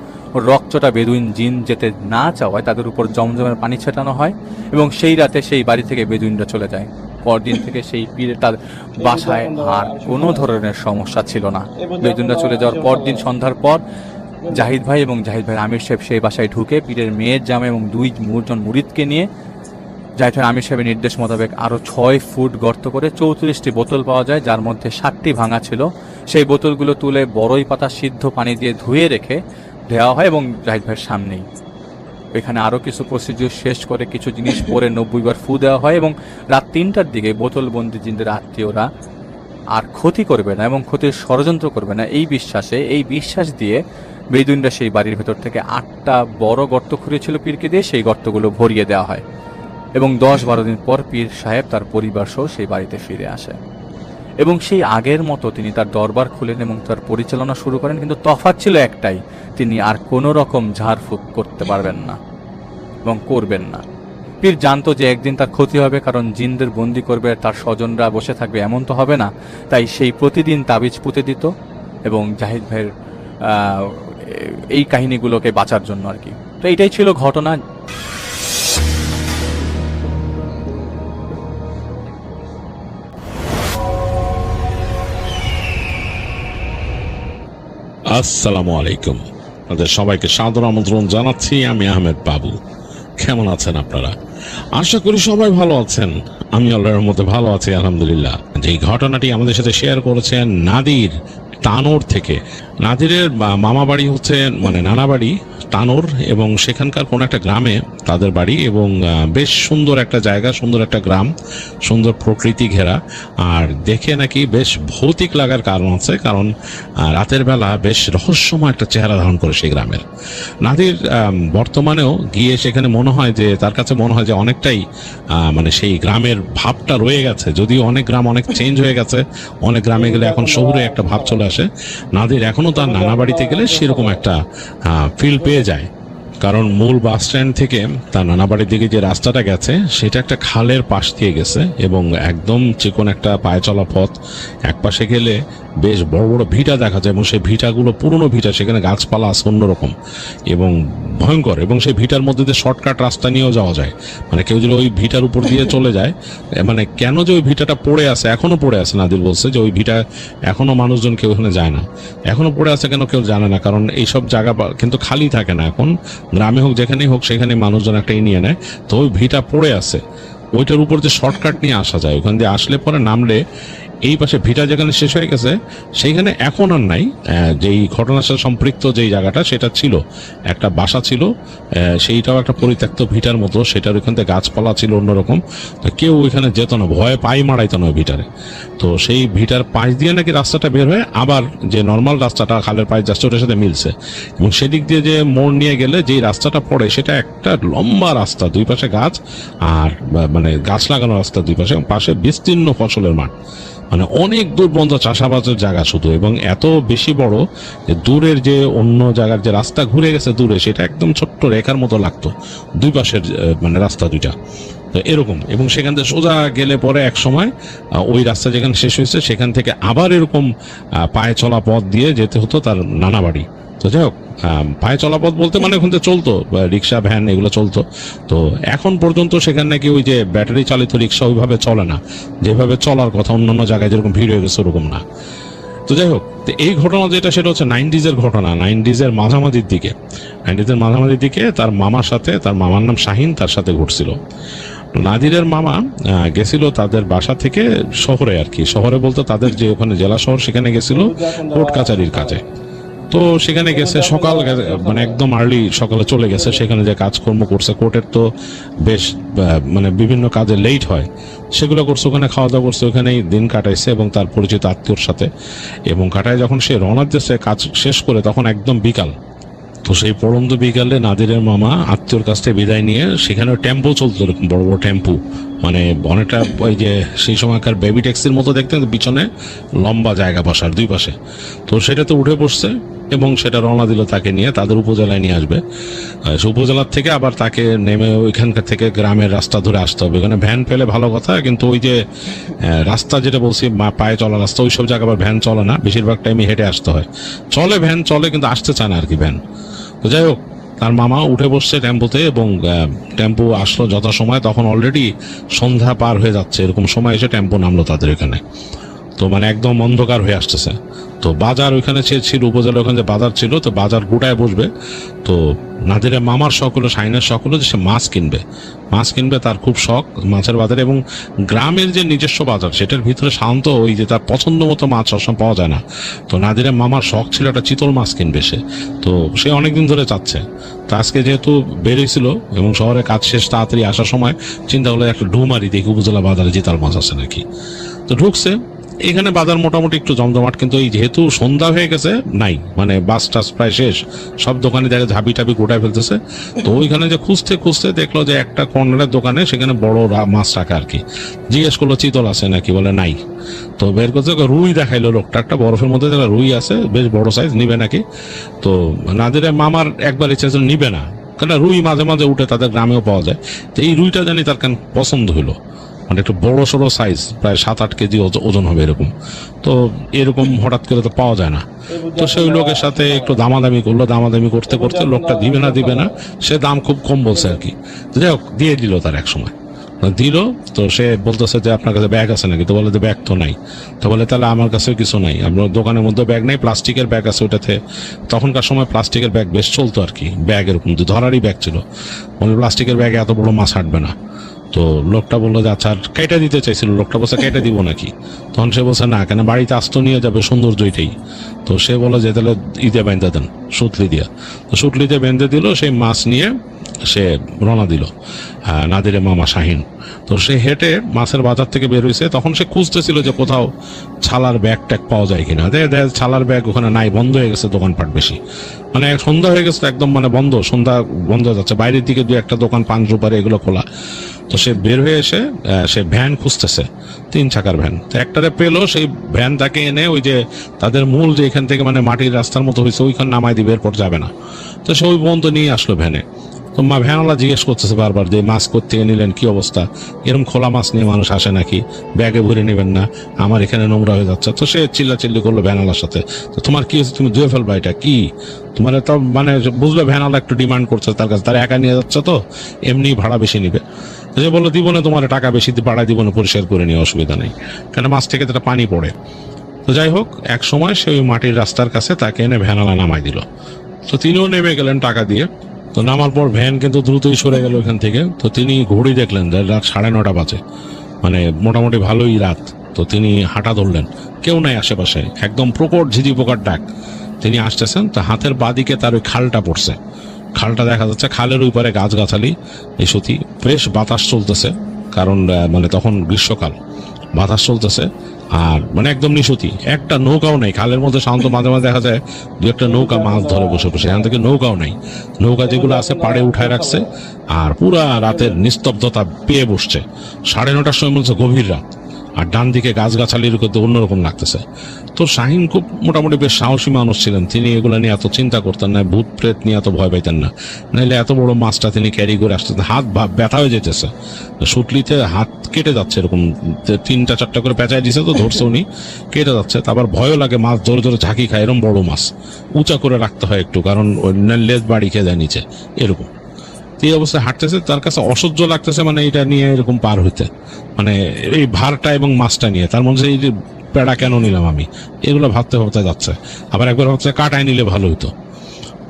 রক্তটা বেদুইন জিন যেতে না চাওয়ায় তাদের উপর জমজমের পানি ছেটানো হয় এবং সেই রাতে সেই বাড়ি থেকে বেদুইনরা চলে যায়। পরদিন থেকে সেই পীরে তার বাসায় আর কোনো ধরনের সমস্যা ছিল না। বেদুইনরা চলে যাওয়ার পরদিন সন্ধ্যার পর জাহিদ ভাই এবং জাহিদ ভাই আমির সাহেব সেই বাসায় ঢুকে পীরের মেয়ের জামা এবং 2 জন মুরিদকে নিয়ে জাহিদ ভাই আমির সাহেবের নির্দেশ মোতাবেক আরও 6 ফুট গর্ত করে 34টি বোতল পাওয়া যায়, যার মধ্যে 7টি ভাঙা ছিল। সেই বোতলগুলো তুলে বড়ই পাতা সিদ্ধ পানি দিয়ে ধুয়ে রেখে দেওয়া হয় এবং জাহিদ ভাইয়ের সামনেই এখানে আরও কিছু প্রসিডিউর শেষ করে কিছু জিনিস পরে 90 বার ফু দেওয়া হয় এবং রাত 3টার দিকে বোতলবন্দি জিনদের আত্মীয়রা আর ক্ষতি করবে না এবং ক্ষতির ষড়যন্ত্র করবে না এই বিশ্বাস দিয়ে বেদুইনরা সেই বাড়ির ভেতর থেকে 8টা বড় গর্ত খুঁড়েছিল পীরকে দিয়ে, সেই গর্তগুলো ভরিয়ে দেওয়া হয় এবং 10-12 দিন পর পীর সাহেব তার পরিবার সহ সেই বাড়িতে ফিরে আসে এবং সেই আগের মতো তিনি তার দরবার খুলেন এবং তার পরিচালনা শুরু করেন। কিন্তু তফাৎ ছিল একটাই, তিনি আর কোনো রকম ঝাড়ফুঁক করতে পারবেন না এবং করবেন না। পীর জানতো যে একদিন তার ক্ষতি হবে, কারণ জিনদের বন্দি করবে, তার স্বজনরা বসে থাকবে এমন তো হবে না। তাই সেই প্রতিদিন তাবিজ পুঁতে দিত এবং জাহিদ ভাইয়ের এই কাহিনীগুলোকে বাঁচার জন্য আর কি। তো এইটাই ছিল ঘটনা। আসসালামু আলাইকুম, আপনাদের সবাইকে সাদর আমন্ত্রণ জানাচ্ছি। আমি আহমেদ বাবু। কেমন আছেন আপনারা? আশা করি সবাই ভালো আছেন। আমি আল্লাহর মধ্যে ভালো আছি আলহামদুলিল্লাহ। যে ঘটনাটি আমাদের সাথে শেয়ার করেছেন নাদির তানোর থেকে। নাদিরের মামা বাড়ি হচ্ছে মানে নানা বাড়ি তানোর এবং সেখানকার কোন একটা গ্রামে তাদের বাড়ি এবং বেশ সুন্দর একটা জায়গা, সুন্দর একটা গ্রাম, সুন্দর প্রকৃতি ঘেরা। আর দেখে নাকি বেশ ভৌতিক লাগার কারণ আছে, কারণ রাতের বেলা বেশ রহস্যময় একটা চেহারা ধারণ করে সেই গ্রামের। নাদির বর্তমানেও গিয়ে সেখানে মনে হয় যে তার কাছে মনে হয় যে অনেকটাই মানে সেই গ্রামের ভাবটা রয়ে গেছে, যদিও অনেক গ্রাম অনেক চেঞ্জ হয়ে গেছে। অনেক গ্রামে গেলে এখন শহুরে একটা ভাব চলে আসে। নাদির এখনো তার নানা বাড়িতে গেলে সেরকম একটা ফিল পেয়ে যায়, কারণ মূল বাস স্ট্যান্ড থেকে তার নানা বাড়ির দিকে যে রাস্তাটা গেছে সেটা একটা খালের পাশ দিয়ে গেছে এবং একদম চিকন একটা পায়ে চলা পথ। এক পাশে গেলে বেশ বড় বড় ভিটা দেখা যায় এবং সেই ভিটাগুলো পুরনো ভিটা, সেখানে গাছপালা আছে অন্যরকম এবং ভয়ঙ্কর। এবং সেই ভিটার মধ্যে দিয়ে শর্টকাট রাস্তা নিয়েও যাওয়া যায়, মানে কেউ যদি ওই ভিটার উপর দিয়ে চলে যায়, মানে কেন যে ওই ভিটাটা পড়ে আছে, এখনো পড়ে আছে, নাদির বলছে যে ওই ভিটা এখনো মানুষজন কেউ ওখানে যায় না, এখনো পড়ে আছে কেন কেউ জানে না, কারণ এইসব জায়গা কিন্তু খালি থাকে না। এখন গ্রামে হোক যেখানেই হোক সেখানে মানুষজন একটা নিয়ে নেয়, তো ওই ভিটা পড়ে আছে। ওইটার উপর যে শর্টকাট নিয়ে আসা যায়, ওখান দিয়ে আসলে পরে নামলে এই পাশে ভিটা যেখানে শেষ হয়ে গেছে সেইখানে এখন আর নাই। যেই ঘটনার সাথে সম্পৃক্ত যেই জায়গাটা সেটা ছিল একটা বাসা ছিল, সেইটাও একটা পরিত্যক্ত ভিটার মতো, সেটার ওইখান থেকে গাছপালা ছিল অন্যরকম। তো কেউ ওইখানে যেত না, ভয়ে পাই মারাইতো না ওই ভিটারে। তো সেই ভিটার পাশ দিয়ে নাকি রাস্তাটা বের হয়ে আবার যে নর্মাল রাস্তাটা খালের পাশ যাচ্ছে ওটার সাথে মিলছে এবং সেদিক দিয়ে যে মোড় নিয়ে গেলে যেই রাস্তাটা পড়ে সেটা একটা লম্বা রাস্তা, দুই পাশে গাছ আর মানে গাছ লাগানো রাস্তা দুই পাশে, এবং পাশে বিস্তীর্ণ ফসলের মাঠ, মানে অনেক দূর পর্যন্ত চাষাবাদের জায়গা শুধু, এবং এত বেশি বড় যে দূরের যে অন্য জায়গার যে রাস্তা ঘুরে গেছে দূরে সেটা একদম ছোট্ট রেখার মতো লাগতো দুই পাশের মানে রাস্তা দুইটা। তো এরকম, এবং সেখান থেকে সোজা গেলে পরে এক সময় ওই রাস্তা যেখানে শেষ হয়েছে সেখান থেকে আবার এরকম পায়ে চলা পথ দিয়ে যেতে হতো তার নানা বাড়ি। তো যাই হোক, পায়ে চলা পথ বলতে মানে ওখান থেকে চলতো রিক্সা ভ্যান এগুলো চলতো। তো এখন পর্যন্ত সেখানে নাকি ওই যে ব্যাটারি চালিত রিক্সা ওইভাবে চলে না, যেভাবে চলার কথা অন্যান্য জায়গায় যেরকম ভিড় হয়ে গেছে ওরকম না। তো তো যাই হোক, তো এই ঘটনা যেটা সেটা হচ্ছে 90s ঘটনা, 90s মাঝামাঝির দিকে, 90s মাঝামাঝির দিকে তার মামার সাথে, তার মামার নাম শাহিন, তার সাথে ঘটছিল। নাদিরের মামা গেছিল তাদের বাসা থেকে শহরে আর কি, শহরে বলতে তাদের যে ওখানে জেলা শহর, সেখানে গেছিল কোর্ট কাচারির কাজে। তো সেখানে গেছে সকাল, মানে একদম আর্লি সকালে চলে গেছে, সেখানে যে কাজকর্ম করছে, কোর্টের তো বেশ মানে বিভিন্ন কাজে লেট হয়, সেগুলো করছে, ওখানে খাওয়া দাওয়া করছে, ওখানেই দিন কাটাইছে এবং তার পরিচিত আত্মীয়র সাথে। এবং কাটায় যখন সে রওনা দিয়েছে কাজ শেষ করে, তখন একদম বিকাল। তো সেই পড়ন্ত বিকালে নাদিরের মামা আত্মীয়র কাছ থেকে বিদায় নিয়ে, সেখানে টেম্পো চলতো, এরকম বড় বড় টেম্পু, মানে অনেকটা ওই যে সেই সময়কার বেবি ট্যাক্সির মতো দেখতে, পিছনে লম্বা জায়গা বসার দুই পাশে। তো সেটাতে উঠে বসছে এবং সেটা রওনা দিল তাকে নিয়ে, তাদের উপজেলায় নিয়ে আসবে। সে উপজেলার থেকে আবার তাকে নেমে ওইখানকার থেকে গ্রামের রাস্তা ধরে আসতে হবে। ওখানে ভ্যান পেলে ভালো কথা, কিন্তু ওই যে রাস্তা যেটা বলছি পায়ে চলা রাস্তা, ওইসব জায়গায় আবার ভ্যান চলে না, বেশিরভাগ টাইমে হেঁটে আসতে হয়। চলে ভ্যান চলে, কিন্তু আসতে চায় না আর কি ভ্যান। তো যাই হোক, তার মামা উঠে বসছে টেম্পোতে এবং টেম্পো আসলো যথাসময়, তখন অলরেডি সন্ধ্যা পার হয়ে যাচ্ছে, এরকম সময় এসে টেম্পো নামলো তাদের এখানে। তো মানে একদম অন্ধকার হয়ে আসতেছে। তো বাজার ওইখানে ছিল, উপজেলা ওখানে যে বাজার ছিল, তো বাজার গোটায় বসবে। তো নাদিরের মামার শখ হলো, শাহিনের শখ হলো যে সে মাছ কিনবে, তার খুব শখ মাছের বাজারে। এবং গ্রামের যে নিজস্ব বাজার, সেটার ভিতরে সাধারণত ওই যে তার পছন্দ মতো মাছ সবসময় পাওয়া যায় না। তো নাদিরের মামার শখ ছিল একটা চিতল মাছ কিনবে সে, তো সে অনেকদিন ধরে চাচ্ছে। তো আজকে যেহেতু বেরিয়েছিল এবং শহরে কাজ শেষ, তাড়াতাড়ি আসার সময় চিন্তা হলো একটা ঢুমারি দেখি উপজেলা বাজারে চিতল মাছ আছে নাকি। তো ঢুকছে, এখানে বাজার মোটামুটি একটু জমজমাট, কিন্তু এই যেহেতু সন্ধ্যা হয়ে গেছে নাই, মানে বাস টাস প্রায় শেষ, সব দোকানে দেখে ঝাবি টাবি গোটায় ফেলতেছে। তো ওইখানে যে খুঁজতে দেখলো যে একটা কর্নারের দোকানে সেখানে বড় মাছ রাখা আর কি। জিজ্ঞেস করলো চিতল আছে নাকি, বলে নাই। তো বের করতে রুই দেখাইলো লোকটা, একটা বরফের মধ্যে রুই আছে, বেশ বড় সাইজ, নিবে নাকি। তো নাদিরের মামার একবার ইচ্ছা ছিল নিবে না, কারণ রুই মাঝে মাঝে উঠে, তাদের গ্রামেও পাওয়া যায়। তো এই রুইটা জানি তার কেন পছন্দ হইলো, মানে একটু বড় সড়ো সাইজ, প্রায় 7-8 কেজি ওজন হবে এরকম। তো এরকম হঠাৎ করে তো পাওয়া যায় না। তো সেই লোকের সাথে একটু দামাদামি করলো, দামাদামি করতে করতে লোকটা দিবে না, সে দাম খুব কম বলছে আর কি। যাই হোক, দিয়ে দিল তার এক সময় দিল। তো সে বলতেছে যে আপনার কাছে ব্যাগ আছে নাকি, তো বলে যে ব্যাগ তো নাই। তো বলে তাহলে আমার কাছেও কিছু নাই, আপনার দোকানের মধ্যে ব্যাগ নেই, প্লাস্টিকের ব্যাগ আছে ওটাতে। তখনকার সময় প্লাস্টিকের ব্যাগ বেশ চলতো আর কি, ব্যাগ এরকম ধরারই ব্যাগ ছিল। বলে প্লাস্টিকের ব্যাগে এত বড় মাছ হাঁটবে না। তো লোকটা বললো যে আচ্ছা, কেটে দিতে চাইছিল, লোকটা বলছে কেটে দিব নাকি। তখন সে বলছে না, কেন বাড়িতে আস্ত নিয়ে যাবে, সৌন্দর্যটাই। তো সে বললো যে তাহলে ঈদে বেঁধে দেন, সুতলি দিয়া। তো সুতলিতে বেঁধে দিল, সেই মাছ নিয়ে সে রওনা দিল নাদিরের মামা শাহিন। তো সে হেঁটে মাছের বাজার থেকে বের হয়েছে, তখন সে খুঁজতেছিল যে কোথাও ছালার ব্যাগ ট্যাগ পাওয়া যায় কিনা। ছালার ব্যাগ ওখানে নাই, বন্ধ হয়ে গেছে দোকানপাট বেশি, মানে সন্ধ্যা হয়ে গেছে একদম, মানে বন্ধ, সন্ধ্যা বন্ধ হয়ে যাচ্ছে। বাইরের দিকে 2-1টা দোকান, পান রূপারে এগুলো খোলা। তো সে বের হয়ে এসে সে ভ্যান খুঁজতেছে, 3 চাকার ভ্যান। তো একটারে পেলো, সেই ভ্যান তাকে এনে ওই যে তাদের মূল যে এখান থেকে মানে মাটির রাস্তার মতো হয়েছে, ওইখানে নামাই দিবে, এরপর যাবে না। তো সে ওই পর্যন্ত নিয়ে আসলো ভ্যানে। তো ভ্যানওয়ালা জিজ্ঞেস করতেছে বারবার যে মাছ কোত্থেকে নিলেন, কি অবস্থা, এরকম খোলা মাছ নিয়ে মানুষ আসে নাকি, ব্যাগে ভরে নেবেন না, আমার এখানে নোংরা হয়ে যাচ্ছে। তো সে চিল্লাচিল্লি করলো ভ্যানওয়ালার সাথে, তো তোমার কি হয়েছে, তুমি ধুয়ে ফেলবা এটা কি, তোমার তো মানে বুঝলো ভ্যানওয়ালা একটু ডিমান্ড করছে তার কাছে, তার একা নিয়ে যাচ্ছে তো এমনি ভাড়া বেশি নিবে। তো সে বললো দিব না, তোমার টাকা বেশি ভাড়া দিব না, পরিষ্কার করে নিয়ে অসুবিধা নেই, কেন মাছ থেকে তো পানি পড়ে। তো যাই হোক, এক সময় সে ওই মাটির রাস্তার কাছে তাকে এনে ভ্যানওয়ালা নামাই দিল। তো তিনিও নেমে গেলেন টাকা দিয়ে। তো নামার পর ভ্যান কিন্তু দ্রুতই সরে গেল ওখান থেকে। তো তিনি ঘড়ি দেখলেন যে রাত 9:30 বাজে, মানে মোটামুটি ভালোই রাত। তো তিনি হাঁটা ধরলেন, কেউ নাই আশেপাশে, একদম প্রকট ঝিঝি পোকার ডাক। তিনি আসতেছেন, তো হাতের বাদিকে তার ওই খালটা পড়ছে, খালটা দেখা যাচ্ছে, খালের ওই পারে গাছগাছালি, এই সত্যি বেশ বাতাস চলতেছে, কারণ মানে তখন গ্রীষ্মকাল, বাতাস চলতেছে। আর মানে একদম নিশুতি, একটা নৌকাও নেই খালের মধ্যে। সাধারণত মাঝে মাঝে দেখা যায় 2-1টা নৌকা মাছ ধরে বসে বসে, এখান থেকে নৌকাও নেই। নৌকা যেগুলো আছে পাড়ে উঠায় রাখছে, আর পুরা রাতের নিস্তব্ধতা পেয়ে বসছে। 9:30টার সময় বলছে গভীর রাত, আর ডান দিকে গাছগাছালির করতে অন্যরকম লাগতেছে। তো শাহিন খুব মোটামুটি বেশ সাহসী মানুষ ছিলেন, তিনি এগুলো নিয়ে এত চিন্তা করতেন না, ভূত প্রেত নিয়ে এত ভয় পাইতেন না। নাহলে এত বড় মাছটা তিনি ক্যারি করে আসতেন, হাত ব্যথা হয়ে যেতেছে, সুটলিতে হাত কেটে যাচ্ছে, এরকম 3-4টা করে পেঁচাই দিছে, তো ধরছে উনি, কেটে যাচ্ছে। তারপর ভয়ও লাগে, মাছ জোরে জোরে ঝাঁকি খায়, এরকম বড় মাছ উঁচা করে রাখতে হয় একটু, কারণ লেজ বাড়ি খেয়ে যায় নিচে এরকম। এই অবস্থায় হাঁটতেছে, তার কাছে অসহ্য লাগতেছে, মানে এটা নিয়ে এরকম পার হইতে, মানে এই ভারটা এবং মাছটা নিয়ে। তার মধ্যে এই যে পেড়া কেন নিলাম আমি, এগুলো ভাবতে ভাবতে যাচ্ছে। আবার একবার হচ্ছে কাটায় নিলে ভালো হতো।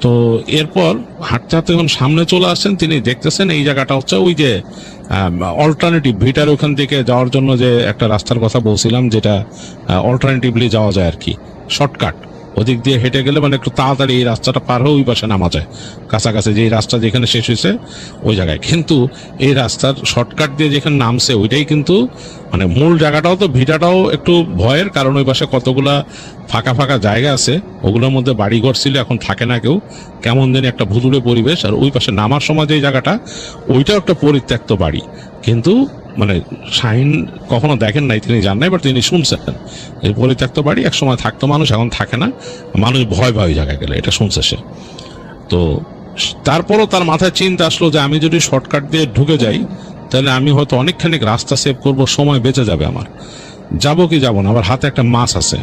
তো এরপর হাঁটতে হাঁটতে যখন সামনে চলে আসছেন, তিনি দেখতেছেন এই জায়গাটা হচ্ছে ওই যে অল্টারনেটিভ ভিটার ওখান থেকে যাওয়ার জন্য যে একটা রাস্তার কথা বলছিলাম, যেটা অল্টারনেটিভলি যাওয়া যায় আর কি, শর্টকাট। ওদিক দিয়ে হেঁটে গেলে মানে একটু তাড়াতাড়ি এই রাস্তাটা পার হয়ে ওই পাশে নামা যায়, কাছাকাছি যে রাস্তা যেখানে শেষ হয়েছে ওই জায়গায়। কিন্তু এই রাস্তার শর্টকাট দিয়ে যেখানে নামছে ওইটাই কিন্তু মানে মূল জায়গাটাও তো, ভিটাটাও একটু ভয়ের, কারণ ওই পাশে কতগুলা ফাঁকা ফাঁকা জায়গা আছে, ওগুলোর মধ্যে বাড়িঘর ছিল, এখন থাকে না কেউ, কেমন যেন একটা ভুতুড়ে পরিবেশ। আর ওই পাশে নামার সময় যে জায়গাটা, ওইটাও একটা পরিত্যক্ত বাড়ি। কিন্তু মানে শাহিন কখনো দেখেন নাই, তিনি জান নাই, বাট তিনি শুনছেন এই পরিত্যক্ত বাড়ি একসময় থাকতো মানুষ, এখন থাকে না, মানুষ ভয় পায় ওই জায়গায় গেলে, এটা শুনছে সে। তো তারপরও তার মাথায় চিন্তা আসলো যে আমি যদি শর্টকাট দিয়ে ঢুকে যাই তাহলে আমি হয়তো অনেকখানি রাস্তা সেভ করব, সময় বেঁচে যাবে আমার। যাবো কি যাবো না, আবার হাতে একটা মাছ আছে,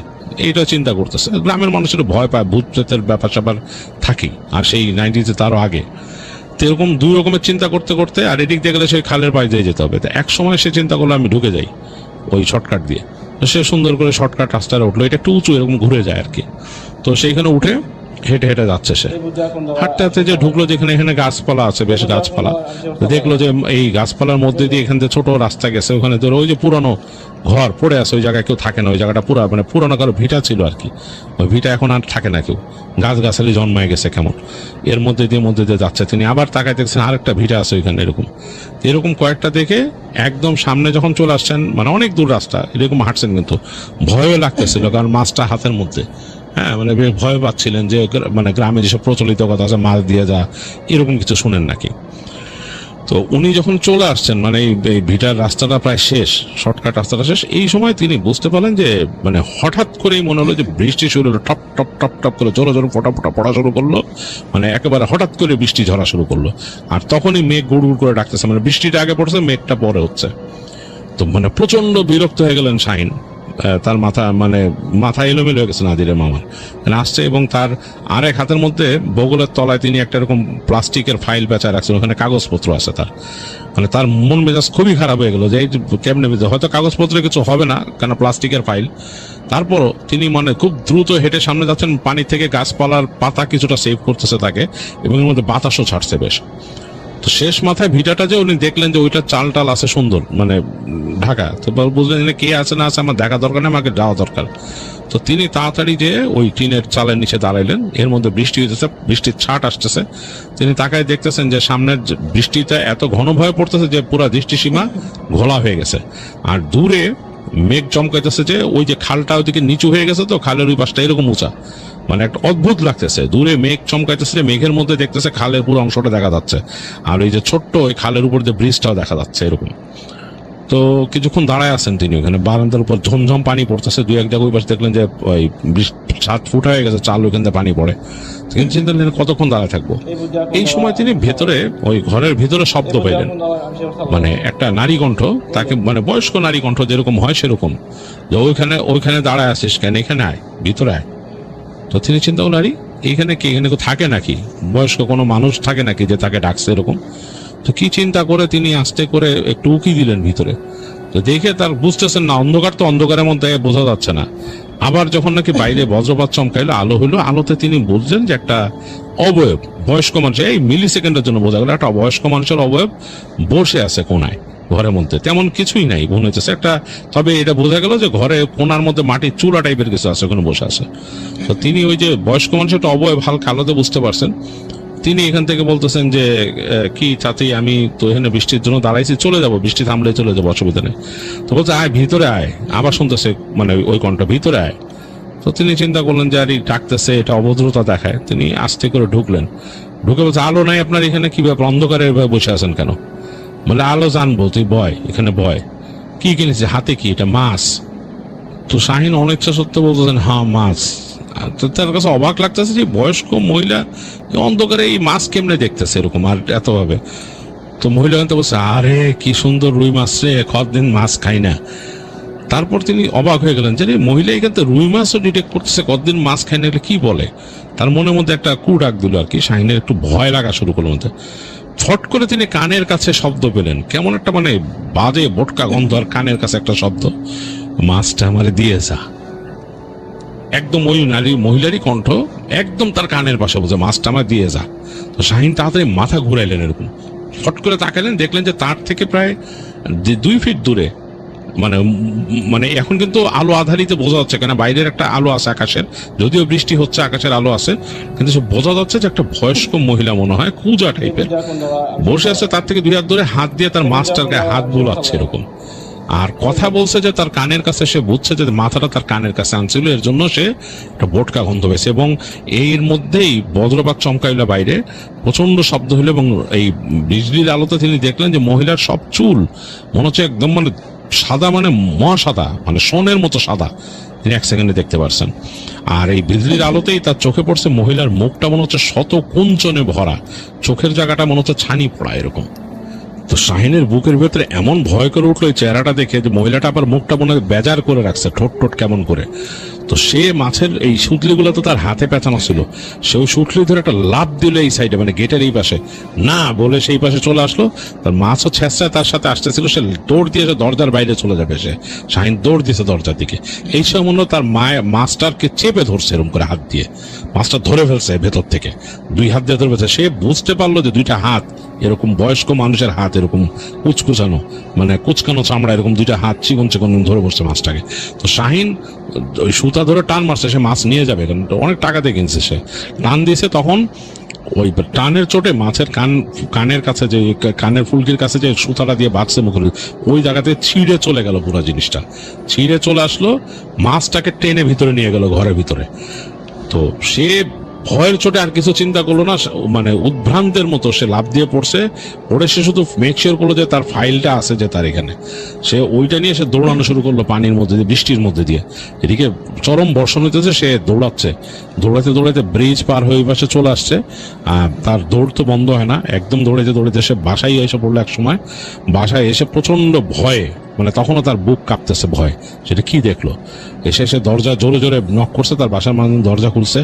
এইটা চিন্তা করতেছে। গ্রামের মানুষের ভয় পায়, ভূত প্রেতের ব্যাপার স্যাপার থাকি, আর সেই 90s তারও আগে। তো এরকম দুই রকমের চিন্তা করতে করতে, আর এদিক দিয়ে গেলে সেই খালের পাড়ে দিয়ে যেতে হবে। তো এক সময় সে চিন্তা করলো আমি ঢুকে যাই ওই শর্টকাট দিয়ে। তো সে সুন্দর করে শর্টকাট রাস্তায় উঠলো, এটা একটু উঁচু, এরকম ঘুরে যায় আর কি। তো সেইখানে উঠে হেঁটে হেঁটে যাচ্ছে সে, হাঁটতে হাঁটতে যে ঢুকলো যেখানে, এখানে গাছপালা আছে, বেশ গাছপালা। দেখলো যে এই গাছপালার মধ্যে দিয়ে এখান থেকে ছোট রাস্তা গেছে, ওখানে ধরো ওই যে পুরানো ঘর পড়ে আছে, ওই জায়গায় কেউ থাকে না, ওই জায়গাটা পুরো মানে পুরানো কারো ভিটা ছিল আর কি। ওই ভিটা এখন আর থাকে না কেউ, গাছগাছালি জন্মায় গেছে কেমন। এর মধ্যে দিয়ে যাচ্ছে তিনি, আবার তাকায় দেখছেন আরেকটা ভিটা আছে ওইখানে, এরকম কয়েকটা দেখে একদম সামনে যখন চলে আসছেন, মানে অনেক দূর রাস্তা, এরকম হাঁটছেন, কিন্তু ভয়ও লাগতেছিল, কারণ মাছটা হাতের মধ্যে। হ্যাঁ, মানে বেশ ভয় পাচ্ছিলেন যে মানে গ্রামে যেসব প্রচলিত কথা আছে, মাছ দিয়ে যা, এরকম কিছু শুনেন নাকি। তো উনি যখন চলে আসছেন, মানে এই ভিটার রাস্তাটা প্রায় শেষ, শর্টকাট রাস্তাটা শেষ, এই সময় তিনি বুঝতে পারলেন যে মানে হঠাৎ করেই মনে হলো যে বৃষ্টি শুরু হলো, টপ টপ টপ টপ করে জোরে জোরে ফোটা ফোটা পড়া শুরু করলো, মানে একেবারে হঠাৎ করে বৃষ্টি ঝরা শুরু করলো। আর তখনই মেঘ গুড় গুড় করে ডাকতেছে, মানে বৃষ্টিটা আগে পড়ছে, মেঘটা পরে হচ্ছে। তো মানে প্রচন্ড বিরক্ত হয়ে গেলেন শাহিন, তার মাথা এলোমেলো হয়ে গেছে নাদিরের মামার, আসছে। এবং তার আরেক হাতের মধ্যে বগলের তলায় তিনি একটা এরকম প্লাস্টিকের ফাইল বেচা রাখছেন, ওখানে কাগজপত্র আছে তার। মানে তার মন মেজাজ খুবই খারাপ হয়ে গেল যে এই কেমনে, হয়তো কাগজপত্রে কিছু হবে না, কেন প্লাস্টিকের ফাইল। তারপরও তিনি মানে খুব দ্রুত হেঁটে সামনে যাচ্ছেন, পানি থেকে গাছপালার পাতা কিছুটা সেভ করতেছে তাকে, এবং এর মধ্যে বাতাসও ছাড়ছে বেশ। তো শেষ মাথায় ভিটাটা যে উনি দেখলেন যে ওইটা চাল টাল আছে সুন্দর, মানে ঢাকা। তো বুঝলেন কে আছে না আছে আমার দেখা দরকার নেই, আমাকে যাওয়া দরকার। তো তিনি তাড়াতাড়ি যে ওই টিনের চালের নিচে দাঁড়াইলেন, এর মধ্যে বৃষ্টি হইতেছে, বৃষ্টির ছাট আসতেছে। তিনি তাকায় দেখতেছেন যে সামনের বৃষ্টিটা এত ঘন ভয়ে পড়তেছে যে পুরা দৃষ্টিসীমা ঘোলা হয়ে গেছে। আর দূরে মেঘ চমকাইতেছে, যে ওই যে খালটা ওইদিকে নিচু হয়ে গেছে, তো খালের ওই পাশটা এরকম উঁচা, মানে একটা অদ্ভুত লাগতেছে। দূরে মেঘ চমকাইতেছে, মেঘের মধ্যে দেখতেছে খালের পুরো অংশটা দেখা যাচ্ছে, আর ওই যে ছোট্ট ওই খালের উপর যে ব্রিজটাও দেখা যাচ্ছে এরকম। তো কিছুক্ষণ দাঁড়ায় আছেন তিনি ওখানে, বারান্দার উপর ঝমঝম পানি পড়তেছে, দুই এক জায়গায় ওই পাশে দেখলেন যে ওই 7 ফুট হয়ে গেছে চাল, ওইখান থেকে পানি পড়ে। কিন্তু চিন্তা করলেন কতক্ষণ দাঁড়ায় থাকবো। এই সময় তিনি ভেতরে, ওই ঘরের ভিতরে শব্দ পেলেন, মানে একটা নারী কণ্ঠ, তাকে মানে বয়স্ক নারী কণ্ঠ যেরকম হয় সেরকম, যে ওইখানে দাঁড়ায় আছিস কেন, এখানে আয়, ভিতরে আয়। তো তিনি চিন্তা করলেন আরে এইখানে কি, এখানে থাকে নাকি, বয়স্ক কোনো মানুষ থাকে নাকি যে তাকে ডাকছে এরকম। তো কি চিন্তা করে তিনি আস্তে করে একটু উকি দিলেন ভিতরে। তো দেখে তার বুঝতেছেন না, অন্ধকার, তো অন্ধকারের মধ্যে বোঝা যাচ্ছে না। আবার যখন নাকি বাইরে বজ্রপাত চমকাইলো, আলো হইলো, আলোতে তিনি বুঝলেন যে একটা অবয়ব, বয়স্ক মানুষ, এই মিলি সেকেন্ডের জন্য বোঝা গেল একটা বয়স্ক মানুষের অবয়ব বসে আছে কোনায়, ঘরের মধ্যে তেমন কিছুই নাই মনে হচ্ছে একটা। তবে এটা বোঝা গেল যে ঘরে কোনার মধ্যে মাটির চূড়া টাইপের কিছু আছে, ওখানে বসে আছে। তো তিনি ওই যে বয়স্ক মানুষের একটা অবয়ব হালকা আলোতে বুঝতে পারছেন। তিনি এখান থেকে বলতেছেন যে কি চাচি, আমি তো এখানে বৃষ্টির জন্য দাঁড়াইছি, চলে যাব, বৃষ্টি থামলে চলে যাবো, অসুবিধা নেই। তো বলছে আয় ভিতরে আয়, আবার শুনতেছে মানে ওই কণ্ঠ, ভিতরে আয়। তো তিনি চিন্তা করলেন যে আর ডাকতেছে, এটা অভদ্রতা দেখায়। তিনি আস্তে করে ঢুকলেন, ঢুকে বলছে আলো নাই আপনার এখানে, কি ব্যাপার, অন্ধকারে এভাবে বসে আছেন কেন? বলে আলো জানবো, তুই বয়, এখানে বয়। কি কিনেছে হাতে, কি এটা, মাছ? তো শাহিন অনিচ্ছা সত্ত্বেও বলতেছেন হ্যাঁ মাছ। তো তার কাছে অবাক লাগতেছে যে বয়স্ক মহিলা অন্ধকারে এই মাছ কেমনে দেখতেছে এরকম আর এতভাবে। তো মহিলা কিন্তু বলছে আরে কি সুন্দর রুই মাছ রে, কতদিন মাছ খাই না। তারপর তিনি অবাক হয়ে গেলেন যে মহিলা এখান থেকে রুই মাছও ডিটেক্ট করতেছে, কতদিন মাছ খাই না, কি বলে। তার মনের মধ্যে একটা কু ডাক দিল আর কি, শাহিনের একটু ভয় লাগা শুরু করলো মধ্যে। ফট করে তিনি কানের কাছে শব্দ পেলেন, কেমন একটা মানে বাজে বোটকা গন্ধ, আর কানের কাছে একটা শব্দ। মাছটা আমারে দিয়ে যা। একদম ওই মহিলারই কণ্ঠ, একদম তার কানের পাশে বলছে মাছটা আমার দিয়ে যা। তো শাহিন তাড়াতাড়ি মাথা ঘুরাইলেন, এরকম ফট করে তাকালেন, দেখলেন যে তার থেকে প্রায় 2 ফিট দূরে, মানে এখন কিন্তু আলো আধারিতে বোঝা যাচ্ছে, কেন বাইরের একটা আলো আছে আকাশের, যদিও বৃষ্টি হচ্ছে আকাশের আলো আছে, কিন্তু সে বোঝা যাচ্ছে যে একটা বয়স্ক মহিলা মনে হয়, কুজা টাইপের বসে আছে, তার থেকে 2 হাত ধরে হাত দিয়ে তার মাছটার গায়ে হাত বুলাচ্ছে এরকম। আর কথা বলছে যে তার কানের কাছে, সে বুঝছে যে মাথাটা তার কানের কাছে আনছিল, এর জন্য সে একটা বোটকা গন্ধ পেয়েছে। এবং এর মধ্যেই বজ্রপাত চমকাইল বাইরে, প্রচন্ড শব্দ হলো, এবং এই বিজলির আলোতে তিনি দেখলেন যে মহিলার সব চুল মনে হচ্ছে একদম সাদা, মহাসাদা, সোনের মতো সাদা, তিনি 1 সেকেন্ডে দেখতে পারছেন। আর এই বিজলির আলোতেই তার চোখে পড়ছে মহিলার মুখটা মনে হচ্ছে শত কুঞ্চনে ভরা, চোখের জায়গাটা মনে হচ্ছে ছানি পড়া এরকম। তো শাহিনের বুকের ভেতরে এমন ভয় করে উঠলো এই চেহারাটা দেখে, যে মহিলাটা আবার মুখটা মনে হয় বেজার করে রাখছে, ঠোঁট কেমন করে। তো সে মাছের এই সুতলিগুলো তো তার হাতে পেঁচানো ছিল, সে ওই সুতলি ধরে একটা লাফ দিল এই সাইডে, গেটের এই পাশে, না বলে সেই পাশে চলে আসলো। তার মাছও ছেঁচড়ায় তার সাথে আসতেছিল, সে দৌড় দিয়েছে দরজার বাইরে চলে যাবে, সে শাহিন দৌড় দিয়েছে দরজার দিকে। এই সময় মনে হয় তার মাছটাকে চেপে ধরছে এরকম করে হাত দিয়ে, মাছটা ধরে ফেলছে ভেতর থেকে, 2 হাত দিয়ে ধরে ফেলছে। সে বুঝতে পারলো যে 2টা হাত, এরকম বয়স্ক মানুষের হাত, এরকম কুচকুচানো, কুচকানো চামড়া, এরকম 2টা হাত চিকন চিকন ধরে বসছে মাছটাকে। তো শাহিন ওই সুতা ধরে টান মারছে, সে মাছ নিয়ে যাবে, কারণ অনেক টাকা দিয়ে কিনছে, সে টান দিয়েছে। তখন ওই টানের চোটে মাছের কানের কাছে, যে কানের ফুলকির কাছে যে সুতাটা দিয়ে বাঁধছে মুখে, ওই জায়গাতে ছিঁড়ে চলে গেল, পুরো জিনিসটা ছিঁড়ে চলে আসলো, মাছটাকে টেনে ভিতরে নিয়ে গেল ঘরের ভিতরে। তো সে ভয়ের চোটে আর কিছু চিন্তা করলো না, উদ্ভ্রান্তের মতো সে লাফ দিয়ে পড়ছে। পড়ে সে শুধু মেক শিওর করলো যে তার ফাইলটা আছে, যে তার এখানে, সে ওইটা নিয়ে সে দৌড়ানো শুরু করলো পানির মধ্যে দিয়ে, বৃষ্টির মধ্যে দিয়ে। এদিকে চরম বর্ষণ হইতেছে, সে দৌড়াতে দৌড়াতে ব্রিজ পার হয়ে পাশে চলে আসছে। তার দৌড় তো বন্ধ হয় না, একদম দৌড়াতে সে বাসায় এসে পড়লো। এক সময় বাসায় এসে প্রচন্ড ভয়ে, তখনও তার বুক কাঁপতেছে ভয়, সেটা কি দেখলো। এসে সে দরজা জোরে জোরে নক করছে, তার বাসার মানুষ দরজা খুলছে।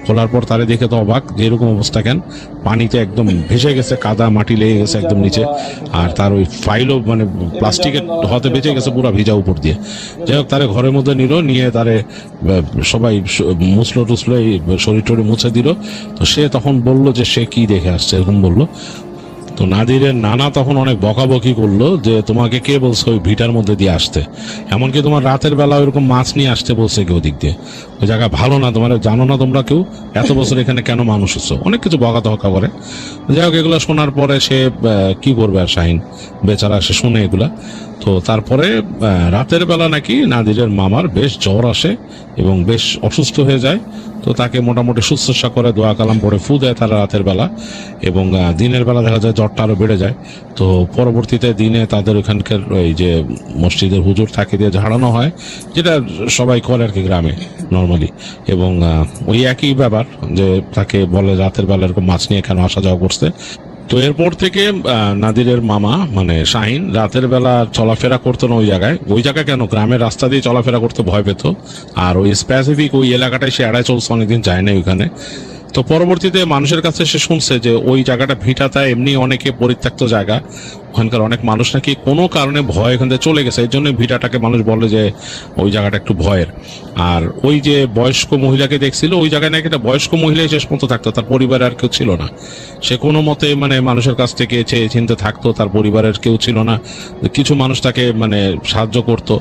খোলার পর তারে দেখে তো অবাক, যে এরকম অবস্থা কেন, পানিতে একদম ভেসে গেছে, কাদা মাটি লেগে গেছে একদম নিচে। আর তার ওই ফাইলও প্লাস্টিকের হতে বেঁচে গেছে পুরো ভিজা উপর দিয়ে। যাই হোক, তারে ঘরের মধ্যে নিয়ে তারে সবাই মুছলো টুসলো, এই শরীর টরি মুছে দিল। তো সে তখন বলল যে সে কি দেখে আসছে, এরকম বললো। তো নাদিরের নানা তখন অনেক বকাবকি করলো, যে তোমাকে কে বলছে ওই ভিটার মধ্যে দিয়ে আসতে, এমনকি তোমার রাতের বেলা ওইরকম মাছ নিয়ে আসতে বলছে কেউ দিক দিয়ে, ওই জায়গা ভালো না, তোমার জানো না তোমরা কেউ এত বছর এখানে কেন মানুষ হচ্ছে, অনেক কিছু বকা করে। যাই হোক, এগুলো শোনার পরে সে কি করবে, আর শাহিন বেচারা সে শুনে এগুলা। তো তারপরে রাতের বেলা নাকি নাদিরের মামার বেশ জ্বর আসে এবং বেশ অসুস্থ হয়ে যায়। তো তাকে মোটামুটি শুশ্রূষা করে, দোয়া কালাম পড়ে ফু দেয় তারা রাতের বেলা, এবং দিনের বেলা দেখা যায় জ্বরটা আরো বেড়ে যায়। তো পরবর্তীতে দিনে তাদের ওখানকার ওই যে মসজিদের হুজুর থাকে দিয়ে ঝাড়ানো হয়, যেটা সবাই করে আর কি গ্রামে নর্মালি। এবং ওই একই ব্যাপার, যে তাকে বলে রাতের বেলা এরকম মাছ নিয়ে কেন আসা যাওয়া করছে। তো এরপর থেকে নাদিরের মামা শাহিন রাতের বেলা চলাফেরা করতো না ওই জায়গায় কেন, গ্রামের রাস্তা দিয়ে চলাফেরা করতে ভয় পেত। আর ওই স্পেসিফিক ওই এলাকাটায় সে এড়ায় চলছে, অনেকদিন যায় না ওইখানে। তো পরবর্তীতে মানুষের কাছে সে শুনছে যে ওই জায়গাটা ভিটাটা এমনি অনেকে পরিত্যক্ত জায়গা, ওখানকার অনেক মানুষ নাকি কোনো কারণে ভয় এখান থেকে চলে গেছে, এই জন্য ভিটাটাকে মানুষ বলে যে ওই জায়গাটা একটু ভয়ের। আর ওই যে বয়স্ক মহিলাকে দেখছিল, ওই জায়গায় নাকি একটা বয়স্ক মহিলাই শেষ পর্যন্ত থাকতো, তার পরিবারে আর কেউ ছিল না। সে কোনো মতে মানুষের কাছ থেকে চেয়ে চিনতে থাকতো, তার পরিবারের কেউ ছিল না। কিছু মানুষ তাকে সাহায্য করতো।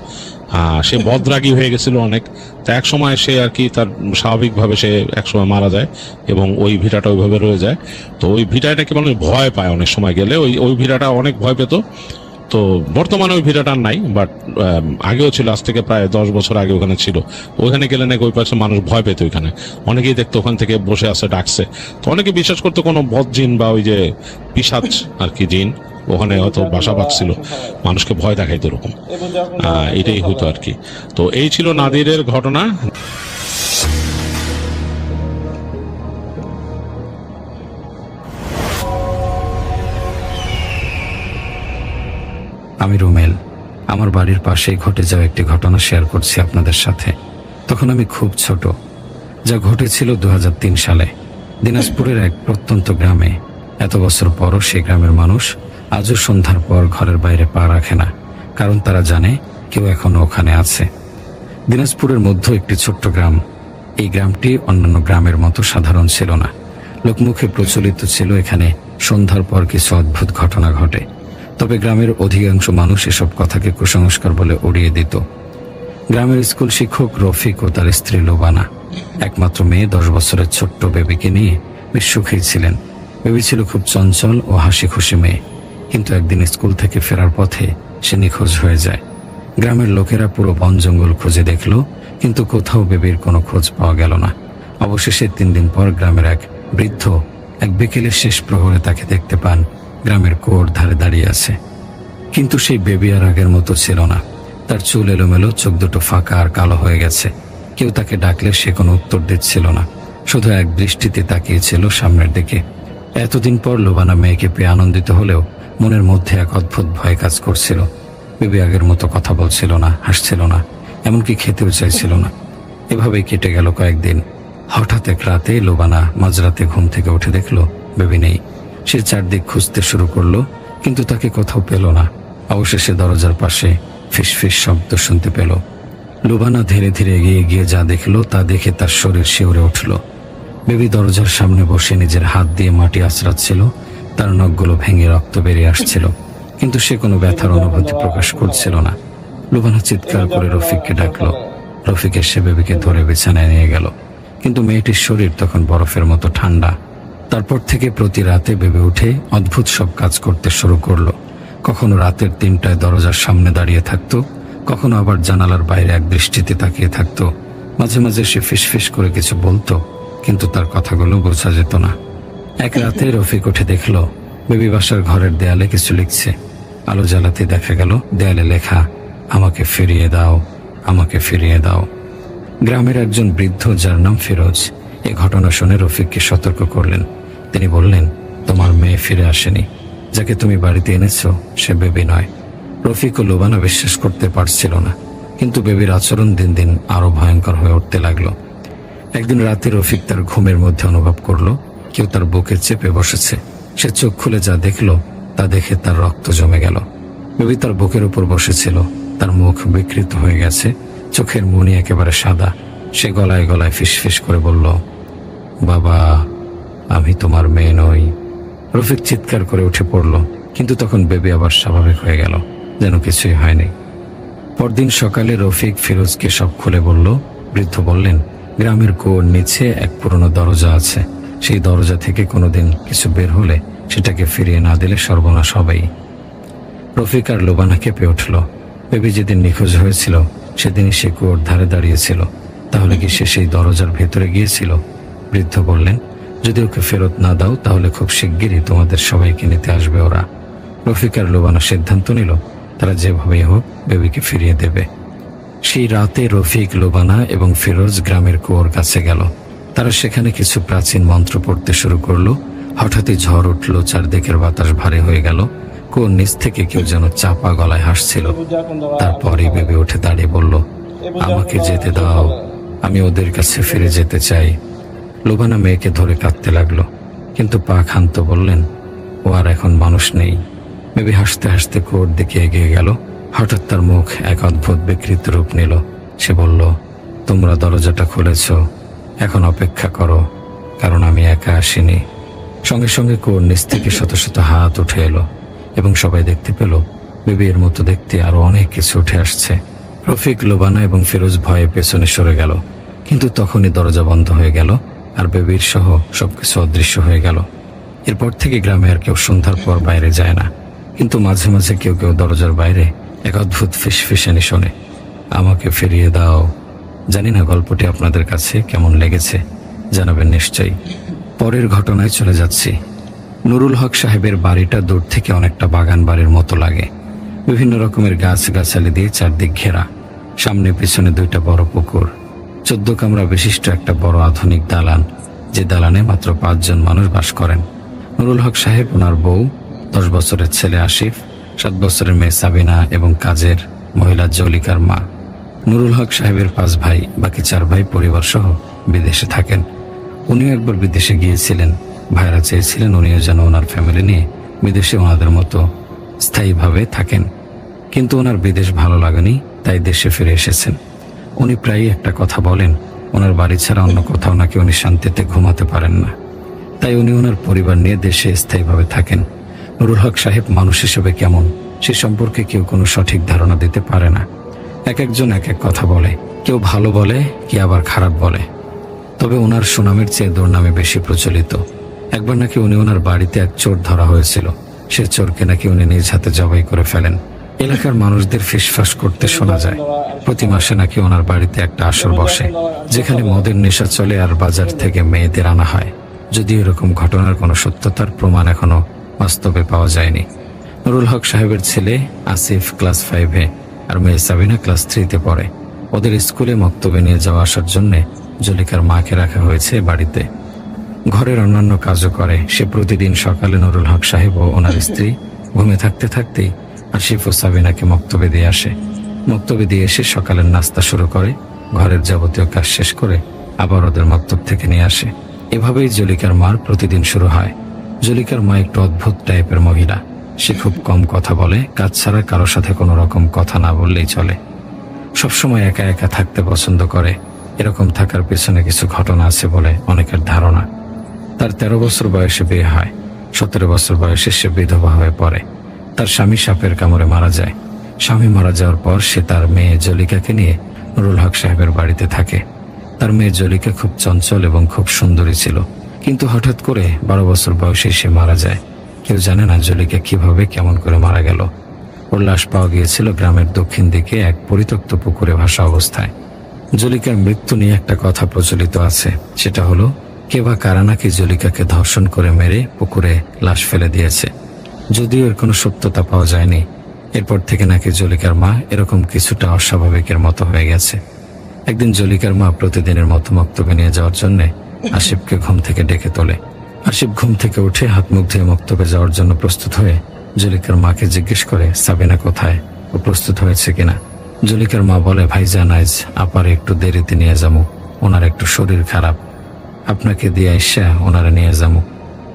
সে বদরাগী হয়ে গেছিল অনেক। তা এক সময় সে আর কি তার স্বাভাবিকভাবে সে একসময় মারা যায়, এবং ওই ভিটাটা ওইভাবে রয়ে যায়। তো ওই ভিটাটাকে মানুষ ভয় পায় অনেক সময় গেলে, ওই ভিটাটা অনেক ভয় পেত। তো বর্তমানে ওই ভিটাটা নাই, বাট আগেও ছিল, আজ থেকে প্রায় 10 বছর আগে ওখানে ছিল। ওইখানে গেলে নাকি ওই পাশে মানুষ ভয় পেত, ওইখানে অনেকেই দেখতো ওখান থেকে বসে আছে ডাকছে। তো অনেকে বিশ্বাস করতো কোনো বদ জিন বা ওই যে পিশাচ আর কি জিন ওখানে হয়তো বাসা বাঁধছিল, মানুষকে ভয় দেখাইতো এরকম। এটাই হতো আর কি। তো এই ছিল নাদিরের ঘটনা। আমি রুমেল, আমার বাড়ির পাশেই ঘটে যাওয়া একটি ঘটনা শেয়ার করছি আপনাদের সাথে। তখন আমি খুব ছোট। যা ঘটেছিল 2003 সালে দিনাজপুরের এক প্রত্যন্ত গ্রামে। এত বছর পরও সেই গ্রামের মানুষ আজও সন্ধ্যার পর ঘরের বাইরে পা রাখে না, কারণ তারা জানে কেউ এখনো ওখানে আছে। দিনাজপুরের মধ্যে একটি ছোট্ট গ্রাম। এই গ্রামটি অন্যান্য গ্রামের মতো সাধারণ ছিল না। লোকমুখে প্রচলিত ছিল এখানে সন্ধ্যার পর কিছু অদ্ভুত ঘটনা ঘটে। তবে গ্রামের অধিকাংশ মানুষ এসব কথাকে কুসংস্কার বলে উড়িয়ে দিত। গ্রামের স্কুল শিক্ষক রফিক ও তার স্ত্রী লোবানা একমাত্র মেয়ে 10 বছরের ছোট্ট বেবিকে নিয়ে বেশ সুখেই ছিলেন। বেবি ছিল খুব চঞ্চল ও হাসি খুশি মেয়ে, কিন্তু একদিন স্কুল থেকে ফেরার পথে সে নিখোঁজ হয়ে যায়। গ্রামের লোকেরা পুরো বন জঙ্গল খুঁজে দেখলো, কিন্তু কোথাও বেবির কোনো খোঁজ পাওয়া গেল না। অবশেষে 3 দিন পর গ্রামের এক বৃদ্ধ এক বিকেলের শেষ প্রহরে তাকে দেখতে পান গ্রামের কুয়োর ধারে দাঁড়িয়ে আছে। কিন্তু সেই বেবি আর আগের মতো ছিল না। তার চুল এলোমেলো, চোখ দুটো ফাঁকা আর কালো হয়ে গেছে। কেউ তাকে ডাকলে সে কোনো উত্তর দিচ্ছিল না, শুধু এক দৃষ্টিতে তাকিয়েছিল সামনের দিকে। এতদিন পর লোবানা মেয়েকে পেয়ে আনন্দিত হলেও মনের মধ্যে এক অদ্ভুত ভয় কাজ করছিল। বেবি আগের মতো কথা বলছিল না, হাসছিল না, এমনকি খেতেও চাইছিল না। এভাবেই কেটে গেল কয়েকদিন। হঠাৎ এক রাতে লোবানা মাঝরাতে ঘুম থেকে উঠে দেখলো বেবি নেই। সে চারদিক খুঁজতে শুরু করলো, কিন্তু তাকে কোথাও পেল না। অবশেষে দরজার পাশে ফিসফিস শব্দ শুনতে পেল। লোবানা ধীরে ধীরে এগিয়ে গিয়ে যা দেখলো তা দেখে তার শরীর শিউরে উঠল। বেবি দরজার সামনে বসে নিজের হাত দিয়ে মাটি আঁচড়াচ্ছিল। তার নখগুলো ভেঙে রক্ত বেরিয়ে আসছিল, কিন্তু সে কোনো ব্যথার অনুভূতি প্রকাশ করছিল না। লোবানা চিৎকার করে রফিককে ডাকলো। রফিক এসে বেবিকে ধরে বিছানায় নিয়ে গেল, কিন্তু মেয়েটির শরীর তখন বরফের মতো ঠান্ডা। তারপর থেকে প্রতি রাতে বেবি উঠে অদ্ভুত সব কাজ করতে শুরু করলো। কখনো রাতের 3টায় দরজার সামনে দাঁড়িয়ে থাকতো, কখনো আবার জানালার বাইরে এক দৃষ্টিতে তাকিয়ে থাকতো। মাঝে মাঝে সে ফিসফিস করে কিছু বলতো, কিন্তু তার কথাগুলো বোঝা যেত না। এক রাতে রফিক উঠে দেখলো বেবি বাসার ঘরের দেয়ালে কিছু লিখছে। আলো জ্বালাতে দেখা গেল দেয়ালে লেখা, আমাকে ফিরিয়ে দাও, আমাকে ফিরিয়ে দাও। গ্রামের একজন বৃদ্ধ যার নাম ফিরোজ এই ঘটনা শুনে রফিককে সতর্ক করলেন। তিনি বললেন, তোমার মেয়ে ফিরে আসেনি, যাকে তুমি বাড়িতে এনেছো সে বেবি নয়। রফিক ও লোবানা বিশ্বাস করতে পারছিল না, কিন্তু বেবির আচরণ দিন দিন আরো ভয়ঙ্কর হয়ে উঠতে লাগলো। একদিন রাতে রফিক তার ঘুমের মধ্যে অনুভব করলো কেউ তার বুকে চেপে বসেছে। সে চোখ খুলে যা দেখলো তা দেখে তার রক্ত জমে গেল। বেবি তার বুকের উপর বসেছিল, তার মুখ বিকৃত হয়ে গেছে, চোখের মনি একেবারে সাদা। সে গলায় গলায় ফিসফিস করে বলল, বাবা, আমি তোমার মেয়ে নই। রফিক চিৎকার করে উঠে পড়ল, কিন্তু তখন বেবি আবার স্বাভাবিক হয়ে গেল, যেন কিছুই হয়নি। পরদিন সকালে রফিক ফিরোজকে সব খুলে বলল। বৃদ্ধ বললেন, গ্রামের কুয়োর নিচে এক পুরনো দরজা আছে। সেই দরজা থেকে কোনোদিন কিছু বের হলে সেটাকে ফিরিয়ে না দিলে সর্বনাশ হবেই। রফিক আর লোবানা কেঁপে উঠল। বেবি যেদিন নিখোঁজ হয়েছিল সেদিনই সে কুয়োর ধারে দাঁড়িয়েছিল। তাহলে কি সে সেই দরজার ভেতরে গিয়েছিল? বৃদ্ধ বললেন, যদি ওকে ফেরত না দাও তাহলে খুব শিগগিরই তোমাদের সবাইকে নিতে আসবে ওরা। রফিক আর লোবানা সিদ্ধান্ত নিল তারা যেভাবেই হোক বেবিকে ফিরিয়ে দেবে। সেই রাতে রফিক, লোবানা এবং ফিরোজ গ্রামের কুয়োর কাছে গেল। তারা সেখানে কিছু প্রাচীন মন্ত্র পড়তে শুরু করলো। হঠাৎই ঝড় উঠল, চারদিকের বাতাস ভারী হয়ে গেল। কুয়োর নিচ থেকে কেউ যেন চাপা গলায় হাসছিল। তারপরই বেবি উঠে দাঁড়িয়ে বলল, আমাকে যেতে দাও, আমি ওদের কাছে ফিরে যেতে চাই। লোবানা মেয়েকে ধরে কাঁদতে লাগলো, কিন্তু পা ক্ষান্ত বললেন, ও আর এখন মানুষ নেই। বেবি হাসতে হাসতে কুয়োর দিকে এগিয়ে গেল। হঠাৎ তার মুখ এক অদ্ভুত বিকৃত রূপ নিল। সে বলল, তোমরা দরজাটা খুলেছ, এখন অপেক্ষা করো, কারণ আমি একা আসিনি। সঙ্গে সঙ্গে কুয়োর নিচ থেকে শত শত হাত উঠে এলো এবং সবাই দেখতে পেল বেবি এর মতো দেখতে আরো অনেক কিছু উঠে আসছে। রফিক, লোবানা এবং ফিরোজ ভয়ে পেছনে সরে গেল, কিন্তু তখনই দরজা বন্ধ হয়ে গেল আর বেবির সহ সবকিছু অদৃশ্য হয়ে গেল। এরপর থেকে গ্রামে আর কেউ সন্ধ্যার পর বাইরে যায় না, কিন্তু মাঝে মাঝে কেউ কেউ দরজার বাইরে এক অদ্ভুত ফিসফিসানি শোনে, আমাকে ফিরিয়ে দাও। জানি না গল্পটি আপনাদের কাছে কেমন লেগেছে, জানাবেন নিশ্চয়ই। পরের ঘটনায় চলে যাচ্ছি। নুরুল হক সাহেবের বাড়িটা দূর থেকে অনেকটা বাগান বাড়ির মতো লাগে। বিভিন্ন রকমের গাছ গাছালি দিয়ে চারদিক ঘেরা, সামনে পিছনে 2টা বড় পুকুর, 14 কামরা বিশিষ্ট একটা বড় আধুনিক দালান, যে দালানে মাত্র 5 জন মানুষ বাস করেন। নুরুল হক সাহেব, ওনার বউ, 10 বছরের ছেলে আসিফ, 7 বছরের মেয়ে সাবিনা এবং কাজের মহিলা জলিকার মা। নুরুল হক সাহেবের 5 ভাই, বাকি 4 ভাই পরিবার সহ বিদেশে থাকেন। উনিও একবার বিদেশে গিয়েছিলেন। ভাইরা চেয়েছিলেন উনিও যেন ওনার ফ্যামিলি নিয়ে বিদেশে ওনাদের মতো স্থায়ীভাবে থাকেন, কিন্তু ওনার বিদেশ ভালো লাগেনি, তাই দেশে ফিরে এসেছেন। উনি প্রায়ই একটা কথা বলেন, ওনার বাড়ি ছাড়া অন্য কোথাও নাকি উনি শান্তিতে ঘুমাতে পারেন না। তাই উনি ওনার পরিবার নিয়ে দেশে স্থায়ীভাবে থাকেন। নুরুল হক সাহেব মানুষ হিসেবে কেমন সে সম্পর্কে কেউ কোনো সঠিক ধারণা দিতে পারে না। এক একজন এক এক কথা বলে, কেউ ভালো বলে, কে আবার খারাপ বলে। তবে ওনার সুনামের চেয়ে দুর্নামে বেশি প্রচলিত। একবার নাকি উনি ওনার বাড়িতে এক চোর ধরা হয়েছিল। সে চোরকে নাকি উনি নিজ হাতে জবাই করে ফেলেন। এলাকার মানুষদের ফিসফাস করতে শোনা যায় প্রতি মাসে নাকি ওনার বাড়িতে একটা আসর বসে, যেখানে মদের নেশা চলে আর বাজার থেকে মেয়েদের আনা হয়। যদিও এরকম ঘটনার কোনো সত্যতার প্রমাণ এখনো বাস্তবে পাওয়া যায়নি। নুরুল হক সাহেবের ছেলে আসিফ ক্লাস 5-এ আর মেয়ে সাবিনা ক্লাস 3-তে পড়ে। ওদের স্কুলে মক্তবে নিয়ে যাওয়া আসার জন্যে জলিকার মাকে রাখা হয়েছে বাড়িতে। ঘরের অন্যান্য কাজও করে সে। প্রতিদিন সকালে নুরুল হক সাহেব ও ওনার স্ত্রী ঘুমে থাকতে থাকতেই আসিফ ও সাবিনাকে মক্তবে দিয়ে আসে। মক্তবে দিয়ে এসে সকালের নাস্তা শুরু করে, ঘরের যাবতীয় কাজ শেষ করে আবার ওদের মক্তব থেকে নিয়ে আসে। এভাবেই জলিকার মার প্রতিদিন শুরু হয়। জলিকার মা একটু অদ্ভুত টাইপের মহিলা। সে খুব কম কথা বলে, কাজ ছাড়া কারোর সাথে কোনো রকম কথা না বললেই চলে। সবসময় একা একা থাকতে পছন্দ করে। এরকম থাকার পেছনে কিছু ঘটনা আছে বলে অনেকের ধারণা। তার 13 বছর বয়সে বিয়ে হয়। 17 বছর বয়সে সে বিধবা হয়ে পড়ে। তার স্বামী সাপের কামড়ে মারা যায়। স্বামী মারা যাওয়ার পর সে তার মেয়ে জলিকাকে নিয়ে নুরুল হক সাহেবের বাড়িতে থাকে। তার মেয়ে জলিকা খুব চঞ্চল এবং খুব সুন্দরী ছিল, কিন্তু হঠাৎ করে 12 বছর বয়সে সে মারা যায়। কেউ জানে না জলিকা কিভাবে কেমন করে মারা গেল। ওর লাশ পাওয়া গিয়েছিল গ্রামের দক্ষিণ দিকে এক পরিত্যক্ত পুকুরে ভাসা অবস্থায়। জলিকার মৃত্যু নিয়ে একটা কথা প্রচলিত আছে, সেটা হলো কে বা কারা নাকি জলিকাকে ধর্ষণ করে মেরে পুকুরে লাশ ফেলে দিয়েছে। যদিও এর কোনো সত্যতা পাওয়া যায়নি। এরপর থেকে নাকি জলিকার মা এরকম কিছুটা অস্বাভাবিকের মতো হয়ে গেছে। একদিন জলিকার মা প্রতিদিনের মতো মক্তবে নিয়ে যাওয়ার জন্য আসিফকে ঘুম থেকে ডেকে তোলে। আসিফ ঘুম থেকে উঠে হাত মুখ ধুয়ে মক্তবে যাওয়ার জন্য প্রস্তুত হয়ে জলিকার মাকে জিজ্ঞেস করে সাবিনা কোথায়, ও প্রস্তুত হয়েছে কিনা। জলিকার মা বলে, ভাইজান আজ আপার একটু দেরিতে নিয়ে যাবো, ওনার একটু শরীর খারাপ, আপনাকে দিয়ে আইসা ওনারা নিয়ে যাবো,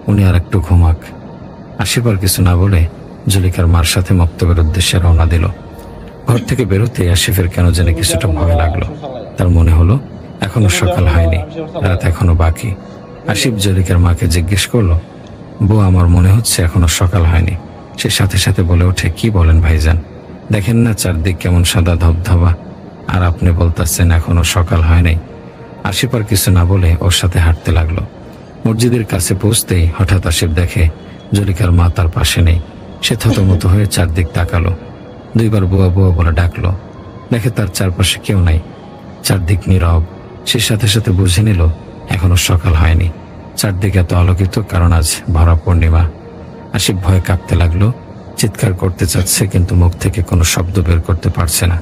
উনি আর একটু ঘুমাক। আসিফ আর কিছু না বলে জলিকার মার সাথে মক্তবের উদ্দেশ্যে রওনা দিল। ঘর থেকে বেরোতে আসিফের কেন জানি কিছুটা ভয় লাগলো। তার মনে হলো এখনো সকাল হয়নি, রাত এখনো বাকি। আসিফ জলিকার মাকে জিজ্ঞেস করলো, বউ আমার মনে হচ্ছে এখনো সকাল হয়নি। সে সাথে সাথে বলে ওঠে, কি বলেন ভাইজান, দেখেন না চারদিক কেমন সাদা ধবধবা, আর আপনি বলতেছেন এখনো সকাল হয়নি। আসিফ আর কিছু না বলে ওর সাথে হাঁটতে লাগলো। মসজিদের কাছে পৌঁছতেই হঠাৎ আসিফ দেখে জলিকার মা তার পাশে নেই। সে থতমত হয়ে চারদিক তাকালো, 2 বার বুয়া বুয়া বলে ডাকলো। দেখে তার চারপাশে কেউ নাই, চারদিক নীরব। সে সাথে সাথে বুঝে নিল এখনো সকাল হয়নি। চারদিকে এত আলোকিত কারণ আজ ভরা পূর্ণিমা। আসিফ ভয়ে কাঁপতে লাগলো, চিৎকার করতে চাচ্ছে কিন্তু মুখ থেকে কোনো শব্দ বের করতে পারছে না।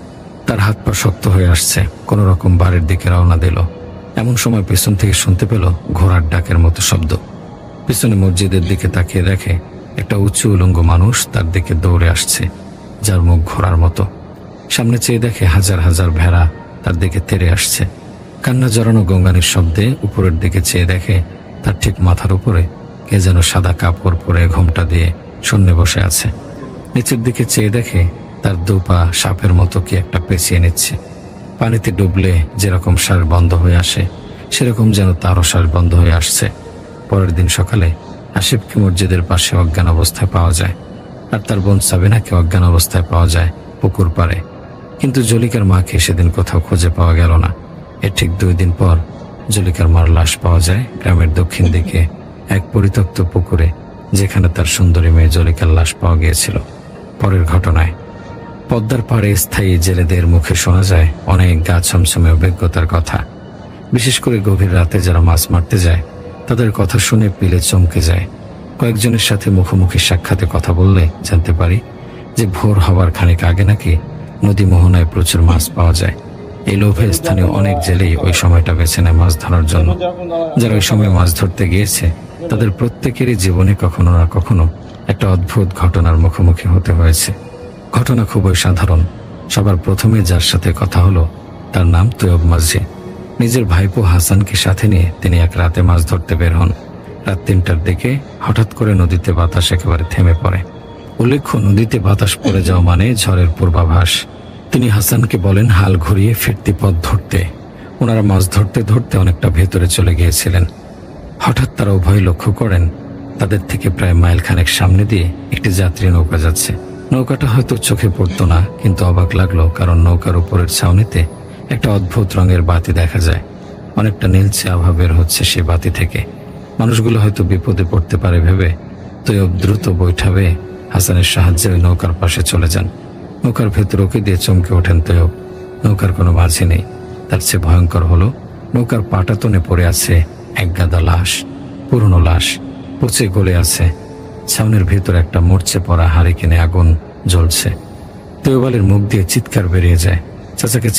তার হাত পা শক্ত হয়ে আসছে। কোনো রকম বাড়ির দিকে রওনা দিল। এমন সময় পেছন থেকে শুনতে পেল ঘোড়ার ডাকের মতো শব্দ। পিছনে মসজিদের দিকে তাকিয়ে দেখে একটা উঁচু উলঙ্গ মানুষ তার দিকে দৌড়ে আসছে, যার মুখ ঘোড়ার মতো। সামনে চেয়ে দেখে হাজার হাজার ভেড়া তার দিকে তেড়ে আসছে। কান্না জড়ানো গঙ্গানির শব্দে উপরের দিকে চেয়ে দেখে তার ঠিক মাথার উপরে কে যেন সাদা কাপড় পরে ঘোমটা দিয়ে শূন্যে বসে আছে। নিচের দিকে চেয়ে দেখে তার 2 পা সাপের মতো কি একটা পেঁচিয়ে নিচ্ছে। পানিতে ডুবলে যেরকম শ্বাস বন্ধ হয়ে আসে, সেরকম যেন তারও শ্বাস বন্ধ হয়ে আসছে। পরের দিন সকালে আসিফকে মসজিদের পাশে অজ্ঞান অবস্থায় পাওয়া যায়, আর তার বোন সাবিনাকে অজ্ঞান অবস্থায় পাওয়া যায় পুকুর পাড়ে। কিন্তু জলিকার মাকে সেদিন কোথাও খুঁজে পাওয়া গেল না। এর ঠিক 2 দিন পর জলিকার মার লাশ পাওয়া যায় গ্রামের দক্ষিণ দিকে এক পরিত্যক্ত পুকুরে, যেখানে তার সুন্দরী মেয়ে জলিকার লাশ পাওয়া গিয়েছিল। পরের ঘটনায় পদ্মার পাড়ে স্থায়ী জেলেদের মুখে শোনা যায় অনেক গা ছমছমে অভিজ্ঞতার কথা। বিশেষ করে গভীর রাতে যারা মাছ মারতে যায় তাদের কথা শুনে পিলে চমকে যায়। কয়েকজনের সাথে মুখোমুখি সাক্ষাতে কথা বললে জানতে পারি যে ভোর হবার খানিক আগে নাকি নদী মোহনায় প্রচুর মাছ পাওয়া যায়। এই লোভে স্থানীয় অনেক জেলেই ওই সময়টা বেছে নেয় মাছ ধরার জন্য। যারা ওই সময় মাছ ধরতে গিয়েছে তাদের প্রত্যেকেরই জীবনে কখনো না কখনো একটা অদ্ভুত ঘটনার মুখোমুখি হতে হয়েছে। ঘটনা খুবই সাধারণ। সবার প্রথমে যার সাথে কথা হলো তার নাম তৈয়ব মাঝি। নিজের ভাইপো হাসানকে সাথে নিয়ে তিনি এক রাতে মাছ ধরতে বের হন। রাত 3টার দিকে হঠাৎ করে নদীতে বাতাস একেবারে থেমে পড়ে। উল্লেখ্য, নদীতে বাতাস পড়ে যাওয়া মানে ঝড়ের পূর্বাভাস। তিনি হাসানকে বলেন হাল ঘুরিয়ে ফিরতি পথ ধরতে। ওনারা মাছ ধরতে ধরতে অনেকটা ভেতরে চলে গিয়েছিলেন। হঠাৎ তারা উভয় লক্ষ্য করেন তাদের থেকে প্রায় মাইল খানেক সামনে দিয়ে একটি যাত্রী নৌকা যাচ্ছে। নৌকাটা হয়তো চোখে পড়তো না, কিন্তু অবাক লাগলো, কারণ নৌকার উপরের ছাউনিতে একটা অদ্ভুত রঙের বাতি দেখা যায়। অনেকটা নীলচে আভা বের হচ্ছে সেই বাতি থেকে। মানুষগুলো হয়তো বিপদে পড়তে পারে ভেবে তৈয়ব দ্রুত বৈঠা বেয়ে হাসানের সাহায্যে ওই নৌকার পাশে চলে যান। নৌকার ভেতর ওকে দিয়ে চমকে ওঠেন তৈয়ব। নৌকার কোনো মাঝি নেই। তার চেয়ে ভয়ঙ্কর হলো নৌকার পাটাতনে পড়ে আছে এক গাদা লাশ, পুরনো লাশ, পচে গলে আছে। ছাউনির ভেতর একটা মরচে পড়া হারিকেনে আগুন জ্বলছে। তৈয়ব আলীর মুখ দিয়ে চিৎকার বেরিয়ে যায়। চাচাকে